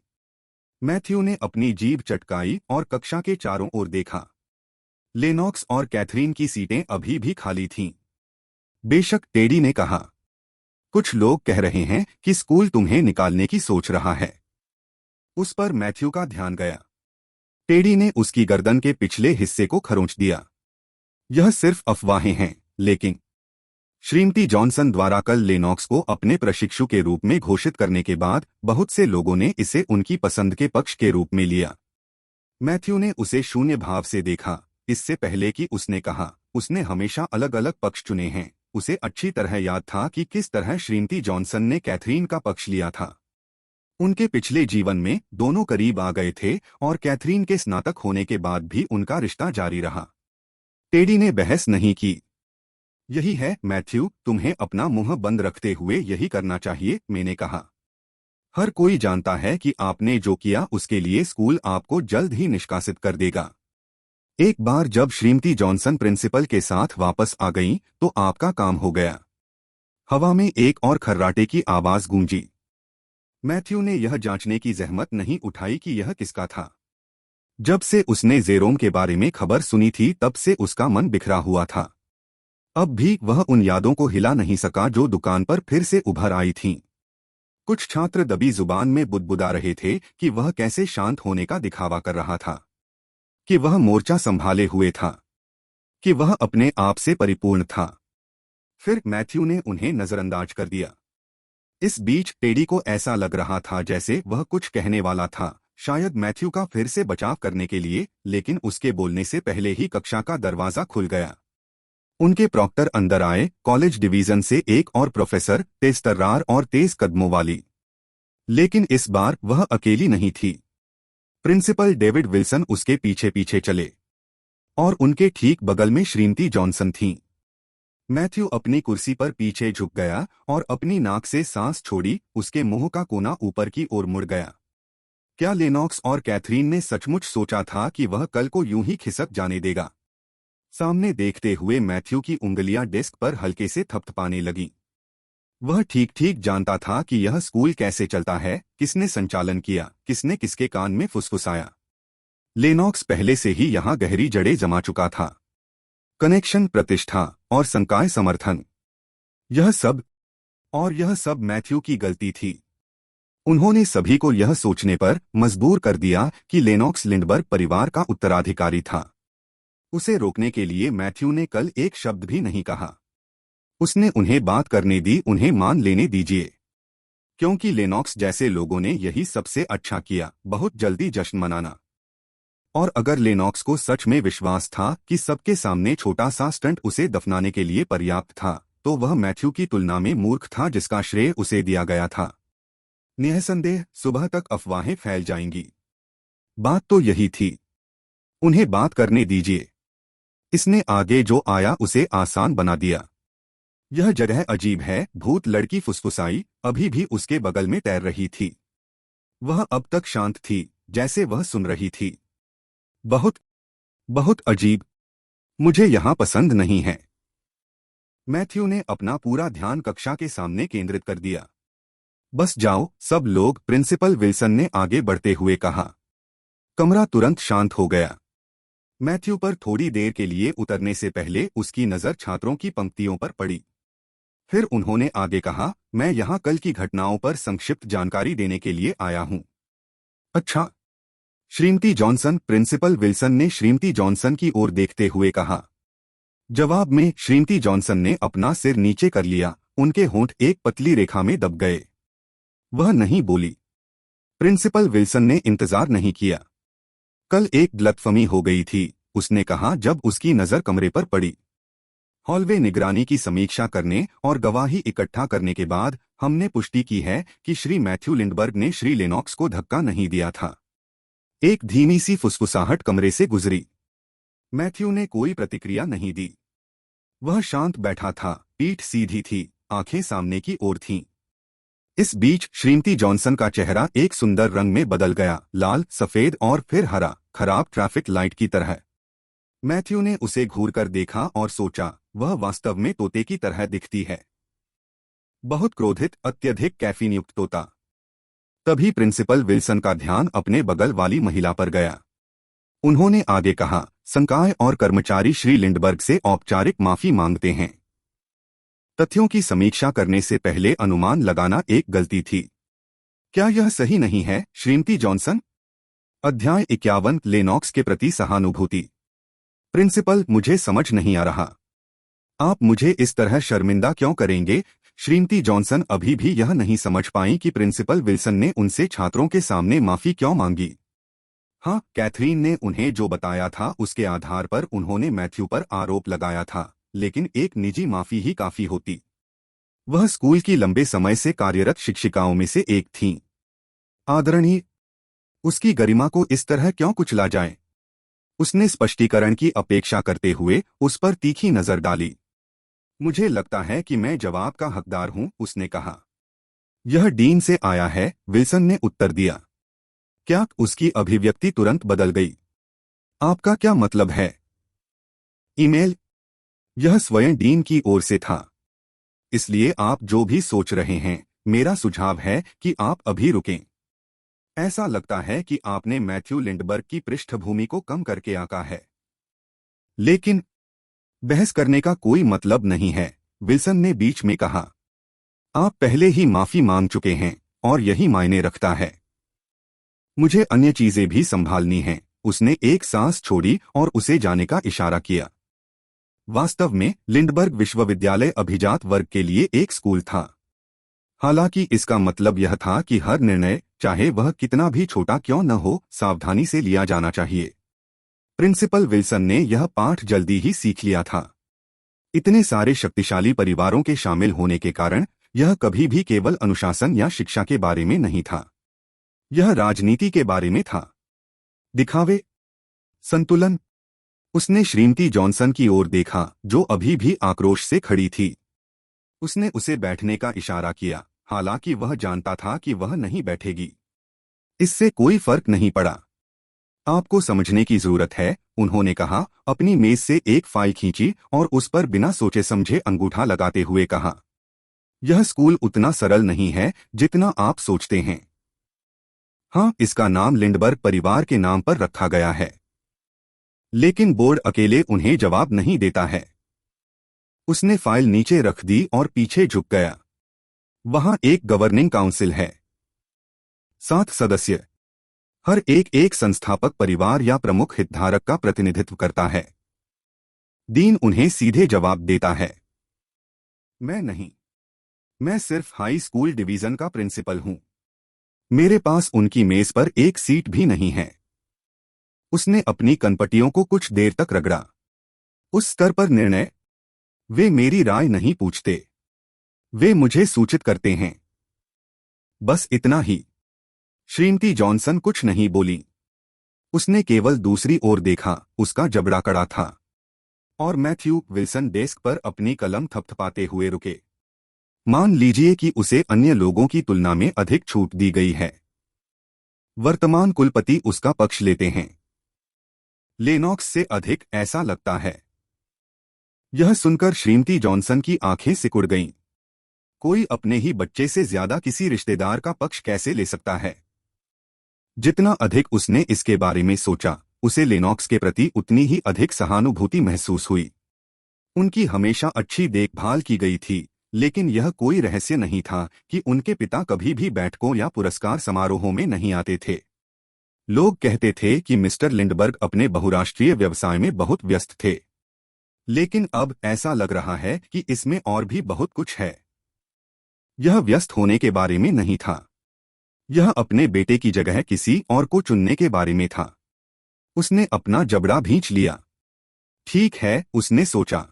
मैथ्यू ने अपनी जीभ चटकाई और कक्षा के चारों ओर देखा। लेनॉक्स और कैथरीन की सीटें अभी भी खाली थीं। बेशक, टेडी ने कहा। कुछ लोग कह रहे हैं कि स्कूल तुम्हें निकालने की सोच रहा है। उस पर मैथ्यू का ध्यान गया। टेडी ने उसकी गर्दन के पिछले हिस्से को खरोंच दिया। यह सिर्फ अफवाहें हैं, लेकिन श्रीमती जॉनसन द्वारा कल लेनॉक्स को अपने प्रशिक्षु के रूप में घोषित करने के बाद बहुत से लोगों ने इसे उनकी पसंद के पक्ष के रूप में लिया। मैथ्यू ने उसे शून्य भाव से देखा। इससे पहले कि उसने कहा, उसने हमेशा अलग अलग पक्ष चुने हैं। उसे अच्छी तरह याद था कि किस तरह श्रीमती जॉनसन ने कैथरीन का पक्ष लिया था। उनके पिछले जीवन में दोनों करीब आ गए थे और कैथरीन के स्नातक होने के बाद भी उनका रिश्ता जारी रहा। टेडी ने बहस नहीं की। यही है मैथ्यू, तुम्हें अपना मुंह बंद रखते हुए यही करना चाहिए, मैंने कहा। हर कोई जानता है कि आपने जो किया उसके लिए स्कूल आपको जल्द ही निष्कासित कर देगा। एक बार जब श्रीमती जॉनसन प्रिंसिपल के साथ वापस आ गईं, तो आपका काम हो गया। हवा में एक और खर्राटे की आवाज गूंजी। मैथ्यू ने यह जांचने की जहमत नहीं उठाई कि यह किसका था। जब से उसने जेरोम के बारे में खबर सुनी थी तब से उसका मन बिखरा हुआ था। अब भी वह उन यादों को हिला नहीं सका जो दुकान पर फिर से उभर आई थीं। कुछ छात्र दबी जुबान में बुदबुदा रहे थे कि वह कैसे शांत होने का दिखावा कर रहा था, कि वह मोर्चा संभाले हुए था, कि वह अपने आप से परिपूर्ण था। फिर मैथ्यू ने उन्हें नजरअंदाज कर दिया। इस बीच टेडी को ऐसा लग रहा था जैसे वह कुछ कहने वाला था, शायद मैथ्यू का फिर से बचाव करने के लिए, लेकिन उसके बोलने से पहले ही कक्षा का दरवाजा खुल गया। उनके प्रॉक्टर अंदर आए, कॉलेज डिवीजन से एक और प्रोफेसर, तेज तर्रार और तेज कदमों वाली। लेकिन इस बार वह अकेली नहीं थी। प्रिंसिपल डेविड विल्सन उसके पीछे पीछे चले। और उनके ठीक बगल में श्रीमती जॉनसन थीं। मैथ्यू अपनी कुर्सी पर पीछे झुक गया और अपनी नाक से सांस छोड़ी। उसके मुंह का कोना ऊपर की ओर मुड़ गया। क्या लेनॉक्स और कैथरीन ने सचमुच सोचा था कि वह कल को यूं ही खिसक जाने देगा? सामने देखते हुए मैथ्यू की उंगलियां डेस्क पर हल्के से थपथपाने लगीं। वह ठीक ठीक जानता था कि यह स्कूल कैसे चलता है, किसने संचालन किया, किसने किसके कान में फुसफुसाया। लेनॉक्स पहले से ही यहाँ गहरी जड़ें जमा चुका था। कनेक्शन, प्रतिष्ठा और संकाय समर्थन, यह सब मैथ्यू की गलती थी। उन्होंने सभी को यह सोचने पर मजबूर कर दिया कि लेनॉक्स लिंडबर्ग परिवार का उत्तराधिकारी था। उसे रोकने के लिए मैथ्यू ने कल एक शब्द भी नहीं कहा। उसने उन्हें बात करने दी, उन्हें मान लेने दीजिए, क्योंकि लेनॉक्स जैसे लोगों ने यही सबसे अच्छा किया, बहुत जल्दी जश्न मनाना। और अगर लेनॉक्स को सच में विश्वास था कि सबके सामने छोटा सा स्टंट उसे दफनाने के लिए पर्याप्त था, तो वह मैथ्यू की तुलना में मूर्ख था जिसका श्रेय उसे दिया गया था। निःसंदेह सुबह तक अफवाहें फैल जाएंगी। बात तो यही थी, उन्हें बात करने दीजिए। इसने आगे जो आया उसे आसान बना दिया। यह जगह अजीब है, भूत, लड़की फुसफुसाई, अभी भी उसके बगल में तैर रही थी। वह अब तक शांत थी, जैसे वह सुन रही थी। बहुत बहुत अजीब, मुझे यहाँ पसंद नहीं है। मैथ्यू ने अपना पूरा ध्यान कक्षा के सामने केंद्रित कर दिया। बस जाओ सब लोग, प्रिंसिपल विल्सन ने आगे बढ़ते हुए कहा। कमरा तुरंत शांत हो गया। मैथ्यू पर थोड़ी देर के लिए उतरने से पहले उसकी नजर छात्रों की पंक्तियों पर पड़ी। फिर उन्होंने आगे कहा, मैं यहाँ कल की घटनाओं पर संक्षिप्त जानकारी देने के लिए आया हूँ। अच्छा, श्रीमती जॉनसन, प्रिंसिपल विल्सन ने श्रीमती जॉनसन की ओर देखते हुए कहा। जवाब में श्रीमती जॉनसन ने अपना सिर नीचे कर लिया, उनके होंठ एक पतली रेखा में दब गए। वह नहीं बोली। प्रिंसिपल विल्सन ने इंतजार नहीं किया। कल एक गलतफहमी हो गई थी, उसने कहा जब उसकी नजर कमरे पर पड़ी। हॉलवे निगरानी की समीक्षा करने और गवाही इकट्ठा करने के बाद हमने पुष्टि की है कि श्री मैथ्यू लिंडबर्ग ने श्री लेनॉक्स को धक्का नहीं दिया था। एक धीमी सी फुसफुसाहट कमरे से गुजरी। मैथ्यू ने कोई प्रतिक्रिया नहीं दी। वह शांत बैठा था, पीठ सीधी थी, आंखें सामने की ओर थीं। इस बीच श्रीमती जॉनसन का चेहरा एक सुंदर रंग में बदल गया, लाल, सफेद और फिर हरा, खराब ट्रैफिक लाइट की तरह। मैथ्यू ने उसे घूरकर देखा और सोचा, वह वास्तव में तोते की तरह दिखती है। बहुत क्रोधित, अत्यधिक कैफीन युक्त तोता। तभी प्रिंसिपल विल्सन का ध्यान अपने बगल वाली महिला पर गया। उन्होंने आगे कहा, संकाय और कर्मचारी श्री लिंडबर्ग से औपचारिक माफी मांगते हैं। तथ्यों की समीक्षा करने से पहले अनुमान लगाना एक गलती थी। क्या यह सही नहीं है, श्रीमती जॉनसन? अध्याय 51, लेनॉक्स के प्रति सहानुभूति। प्रिंसिपल, मुझे समझ नहीं आ रहा। आप मुझे इस तरह शर्मिंदा क्यों करेंगे? श्रीमती जॉनसन अभी भी यह नहीं समझ पाई कि प्रिंसिपल विल्सन ने उनसे छात्रों के सामने माफी क्यों मांगी। हाँ, कैथरीन ने उन्हें जो बताया था उसके आधार पर उन्होंने मैथ्यू पर आरोप लगाया था, लेकिन एक निजी माफी ही काफी होती। वह स्कूल की लंबे समय से कार्यरत शिक्षिकाओं में से एक थीं। आदरणीय, उसकी गरिमा को इस तरह क्यों कुचला जाए? उसने स्पष्टीकरण की अपेक्षा करते हुए उस पर तीखी नजर डाली। मुझे लगता है कि मैं जवाब का हकदार हूं, उसने कहा। यह डीन से आया है, विल्सन ने उत्तर दिया। क्या? उसकी अभिव्यक्ति तुरंत बदल गई। आपका क्या मतलब है? ईमेल? यह स्वयं डीन की ओर से था। इसलिए आप जो भी सोच रहे हैं, मेरा सुझाव है कि आप अभी रुकें। ऐसा लगता है कि आपने मैथ्यू लिंडबर्ग की पृष्ठभूमि को कम करके आंका है। लेकिन बहस करने का कोई मतलब नहीं है, विल्सन ने बीच में कहा। आप पहले ही माफी मांग चुके हैं और यही मायने रखता है। मुझे अन्य चीजें भी संभालनी हैं। उसने एक सांस छोड़ी और उसे जाने का इशारा किया। वास्तव में लिंडबर्ग विश्वविद्यालय अभिजात वर्ग के लिए एक स्कूल था। हालांकि इसका मतलब यह था कि हर निर्णय, चाहे वह कितना भी छोटा क्यों न हो, सावधानी से लिया जाना चाहिए। प्रिंसिपल विल्सन ने यह पाठ जल्दी ही सीख लिया था। इतने सारे शक्तिशाली परिवारों के शामिल होने के कारण यह कभी भी केवल अनुशासन या शिक्षा के बारे में नहीं था। यह राजनीति के बारे में था। दिखावे, संतुलन, उसने श्रीमती जॉनसन की ओर देखा, जो अभी भी आक्रोश से खड़ी थी। उसने उसे बैठने का इशारा किया, हालांकि वह जानता था कि वह नहीं बैठेगी। इससे कोई फर्क नहीं पड़ा। आपको समझने की जरूरत है, उन्होंने कहा, अपनी मेज से एक फाइल खींची और उस पर बिना सोचे समझे अंगूठा लगाते हुए कहा, यह स्कूल उतना सरल नहीं है जितना आप सोचते हैं। हाँ, इसका नाम लिंडबर्ग परिवार के नाम पर रखा गया है, लेकिन बोर्ड अकेले उन्हें जवाब नहीं देता है। उसने फाइल नीचे रख दी और पीछे झुक गया। वहां एक गवर्निंग काउंसिल है, 7 सदस्य। हर एक संस्थापक परिवार या प्रमुख हितधारक का प्रतिनिधित्व करता है। डीन उन्हें सीधे जवाब देता है, मैं नहीं। मैं सिर्फ हाई स्कूल डिवीजन का प्रिंसिपल हूं। मेरे पास उनकी मेज पर एक सीट भी नहीं है। उसने अपनी कनपटियों को कुछ देर तक रगड़ा। उस स्तर पर निर्णय, वे मेरी राय नहीं पूछते, वे मुझे सूचित करते हैं। बस इतना ही। श्रीमती जॉनसन कुछ नहीं बोली। उसने केवल दूसरी ओर देखा, उसका जबड़ा कड़ा था। और मैथ्यू विल्सन डेस्क पर अपनी कलम थपथपाते हुए रुके। मान लीजिए कि उसे अन्य लोगों की तुलना में अधिक छूट दी गई है। वर्तमान कुलपति उसका पक्ष लेते हैं, लेनॉक्स से अधिक, ऐसा लगता है। यह सुनकर श्रीमती जॉनसन की आंखें सिकुड़ गईं। कोई अपने ही बच्चे से ज्यादा किसी रिश्तेदार का पक्ष कैसे ले सकता है? जितना अधिक उसने इसके बारे में सोचा, उसे लेनॉक्स के प्रति उतनी ही अधिक सहानुभूति महसूस हुई। उनकी हमेशा अच्छी देखभाल की गई थी, लेकिन यह कोई रहस्य नहीं था कि उनके पिता कभी भी बैठकों या पुरस्कार समारोहों में नहीं आते थे। लोग कहते थे कि मिस्टर लिंडबर्ग अपने बहुराष्ट्रीय व्यवसाय में बहुत व्यस्त थे, लेकिन अब ऐसा लग रहा है कि इसमें और भी बहुत कुछ है। यह व्यस्त होने के बारे में नहीं था, यह अपने बेटे की जगह किसी और को चुनने के बारे में था। उसने अपना जबड़ा भींच लिया। ठीक है, उसने सोचा,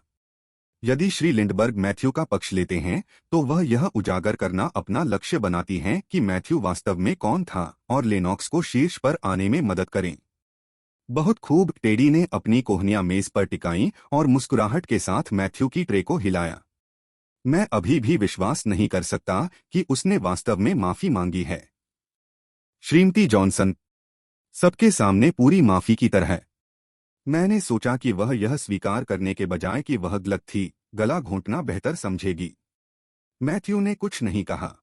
यदि श्री लिंडबर्ग मैथ्यू का पक्ष लेते हैं तो वह यह उजागर करना अपना लक्ष्य बनाती हैं कि मैथ्यू वास्तव में कौन था और लेनॉक्स को शीर्ष पर आने में मदद करें। बहुत खूब। टेडी ने अपनी कोहनियां मेज पर टिकाईं और मुस्कुराहट के साथ मैथ्यू की ट्रे को हिलाया। मैं अभी भी विश्वास नहीं कर सकता कि उसने वास्तव में माफी मांगी है। श्रीमती जॉनसन, सबके सामने पूरी माफी की तरह। मैंने सोचा कि वह यह स्वीकार करने के बजाय कि वह गलत थी, गला घोंटना बेहतर समझेगी। मैथ्यू ने कुछ नहीं कहा।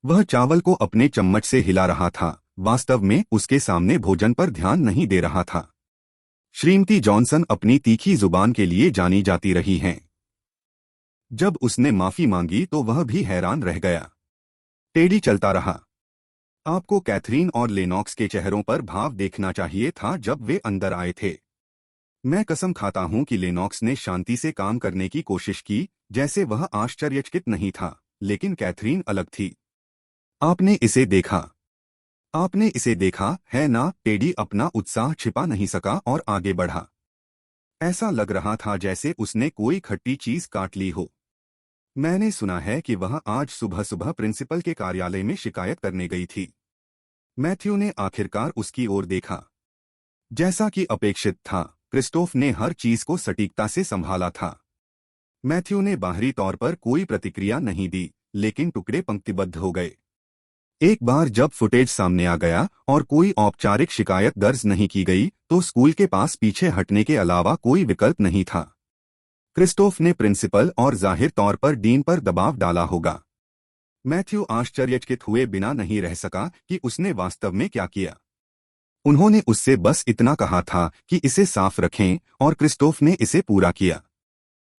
वह चावल को अपने चम्मच से हिला रहा था, वास्तव में उसके सामने भोजन पर ध्यान नहीं दे रहा था। श्रीमती जॉनसन अपनी तीखी जुबान के लिए जानी जाती रही हैं। जब उसने माफी मांगी तो वह भी हैरान रह गया। टेडी चलता रहा। आपको कैथरीन और लेनॉक्स के चेहरों पर भाव देखना चाहिए था जब वे अंदर आए थे। मैं कसम खाता हूं कि लेनॉक्स ने शांति से काम करने की कोशिश की, जैसे वह आश्चर्यचकित नहीं था, लेकिन कैथरीन अलग थी। आपने इसे देखा। आपने इसे देखा, है ना? टेडी अपना उत्साह छिपा नहीं सका और आगे बढ़ा। ऐसा लग रहा था जैसे उसने कोई खट्टी चीज काट ली हो। मैंने सुना है कि वह आज सुबह सुबह प्रिंसिपल के कार्यालय में शिकायत करने गई थी। मैथ्यू ने आखिरकार उसकी ओर देखा। जैसा कि अपेक्षित था, क्रिस्टोफ ने हर चीज को सटीकता से संभाला था। मैथ्यू ने बाहरी तौर पर कोई प्रतिक्रिया नहीं दी, लेकिन टुकड़े पंक्तिबद्ध हो गए। एक बार जब फुटेज सामने आ गया और कोई औपचारिक शिकायत दर्ज नहीं की गई, तो स्कूल के पास पीछे हटने के अलावा कोई विकल्प नहीं था। क्रिस्टोफ ने प्रिंसिपल और जाहिर तौर पर डीन पर दबाव डाला होगा। मैथ्यू आश्चर्यचकित हुए बिना नहीं रह सका कि उसने वास्तव में क्या किया। उन्होंने उससे बस इतना कहा था कि इसे साफ रखें, और क्रिस्टोफ ने इसे पूरा किया।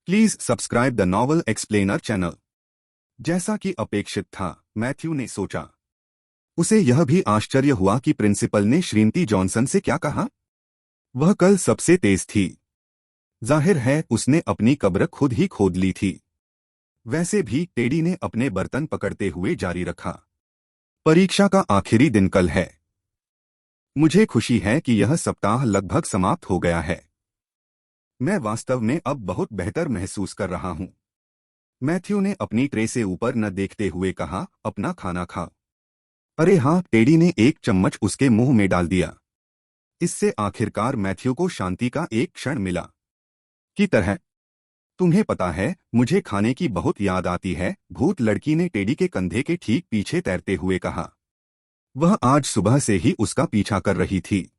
Please subscribe the novel explainer channel. जैसा कि अपेक्षित था, मैथ्यू ने सोचा। उसे यह भी आश्चर्य हुआ कि प्रिंसिपल ने श्रीमती जॉनसन से क्या कहा। वह कल सबसे तेज थी। जाहिर है उसने अपनी कब्र खुद ही खोद ली थी। वैसे भी टेडी ने अपने बर्तन पकड़ते हुए जारी रखा। परीक्षा का आखिरी दिन कल है। मुझे खुशी है कि यह सप्ताह लगभग समाप्त हो गया है। मैं वास्तव में अब बहुत बेहतर महसूस कर रहा हूं। मैथ्यू ने अपनी ट्रे से ऊपर न देखते हुए कहा, अपना खाना खा। अरे हाँ, टेडी ने एक चम्मच उसके मुंह में डाल दिया। इससे आखिरकार मैथ्यू को शांति का एक क्षण मिला। की तरह, तुम्हें पता है, मुझे खाने की बहुत याद आती है, भूत लड़की ने टेडी के कंधे के ठीक पीछे तैरते हुए कहा। वह आज सुबह से ही उसका पीछा कर रही थी।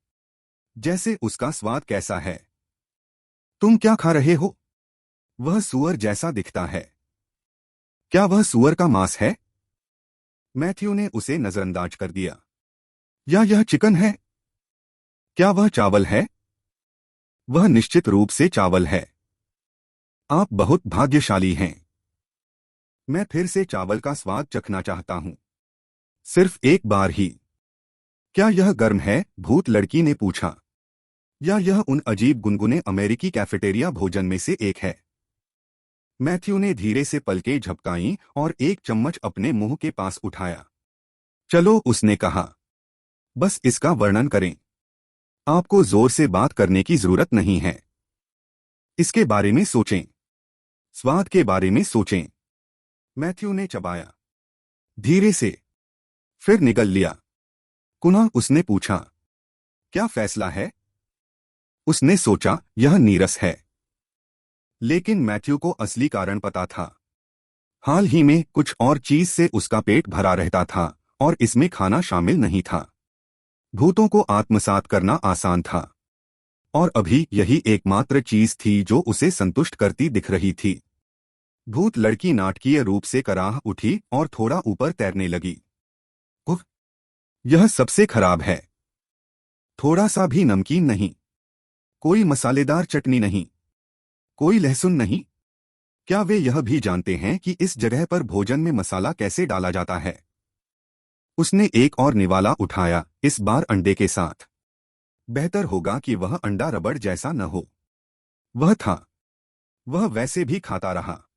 जैसे उसका स्वाद कैसा है? तुम क्या खा रहे हो? वह सूअर जैसा दिखता है। क्या वह सूअर का मांस है? मैथ्यू ने उसे नजरअंदाज कर दिया। या यह चिकन है? क्या वह चावल है? वह निश्चित रूप से चावल है। आप बहुत भाग्यशाली हैं। मैं फिर से चावल का स्वाद चखना चाहता हूं। सिर्फ एक बार ही। क्या यह गर्म है? भूत लड़की ने पूछा। या यह उन अजीब गुनगुने अमेरिकी कैफेटेरिया भोजन में से एक है? मैथ्यू ने धीरे से पलकें झपकाईं और एक चम्मच अपने मुंह के पास उठाया। चलो, उसने कहा। बस इसका वर्णन करें। आपको जोर से बात करने की जरूरत नहीं है। इसके बारे में सोचें। स्वाद के बारे में सोचें। मैथ्यू ने चबाया। धीरे से। फिर निगल लिया। पुनः उसने पूछा, क्या फैसला है? उसने सोचा, यह नीरस है। लेकिन मैथ्यू को असली कारण पता था। हाल ही में कुछ और चीज से उसका पेट भरा रहता था और इसमें खाना शामिल नहीं था। भूतों को आत्मसात करना आसान था और अभी यही एकमात्र चीज थी जो उसे संतुष्ट करती दिख रही थी। भूत लड़की नाटकीय रूप से कराह उठी और थोड़ा ऊपर तैरने लगी। उफ! यह सबसे खराब है। थोड़ा सा भी नमकीन नहीं। कोई मसालेदार चटनी नहीं। कोई लहसुन नहीं। क्या वे यह भी जानते हैं कि इस जगह पर भोजन में मसाला कैसे डाला जाता है? उसने एक और निवाला उठाया, इस बार अंडे के साथ। बेहतर होगा कि वह अंडा रबड़ जैसा न हो। वह था। वह वैसे भी खाता रहा।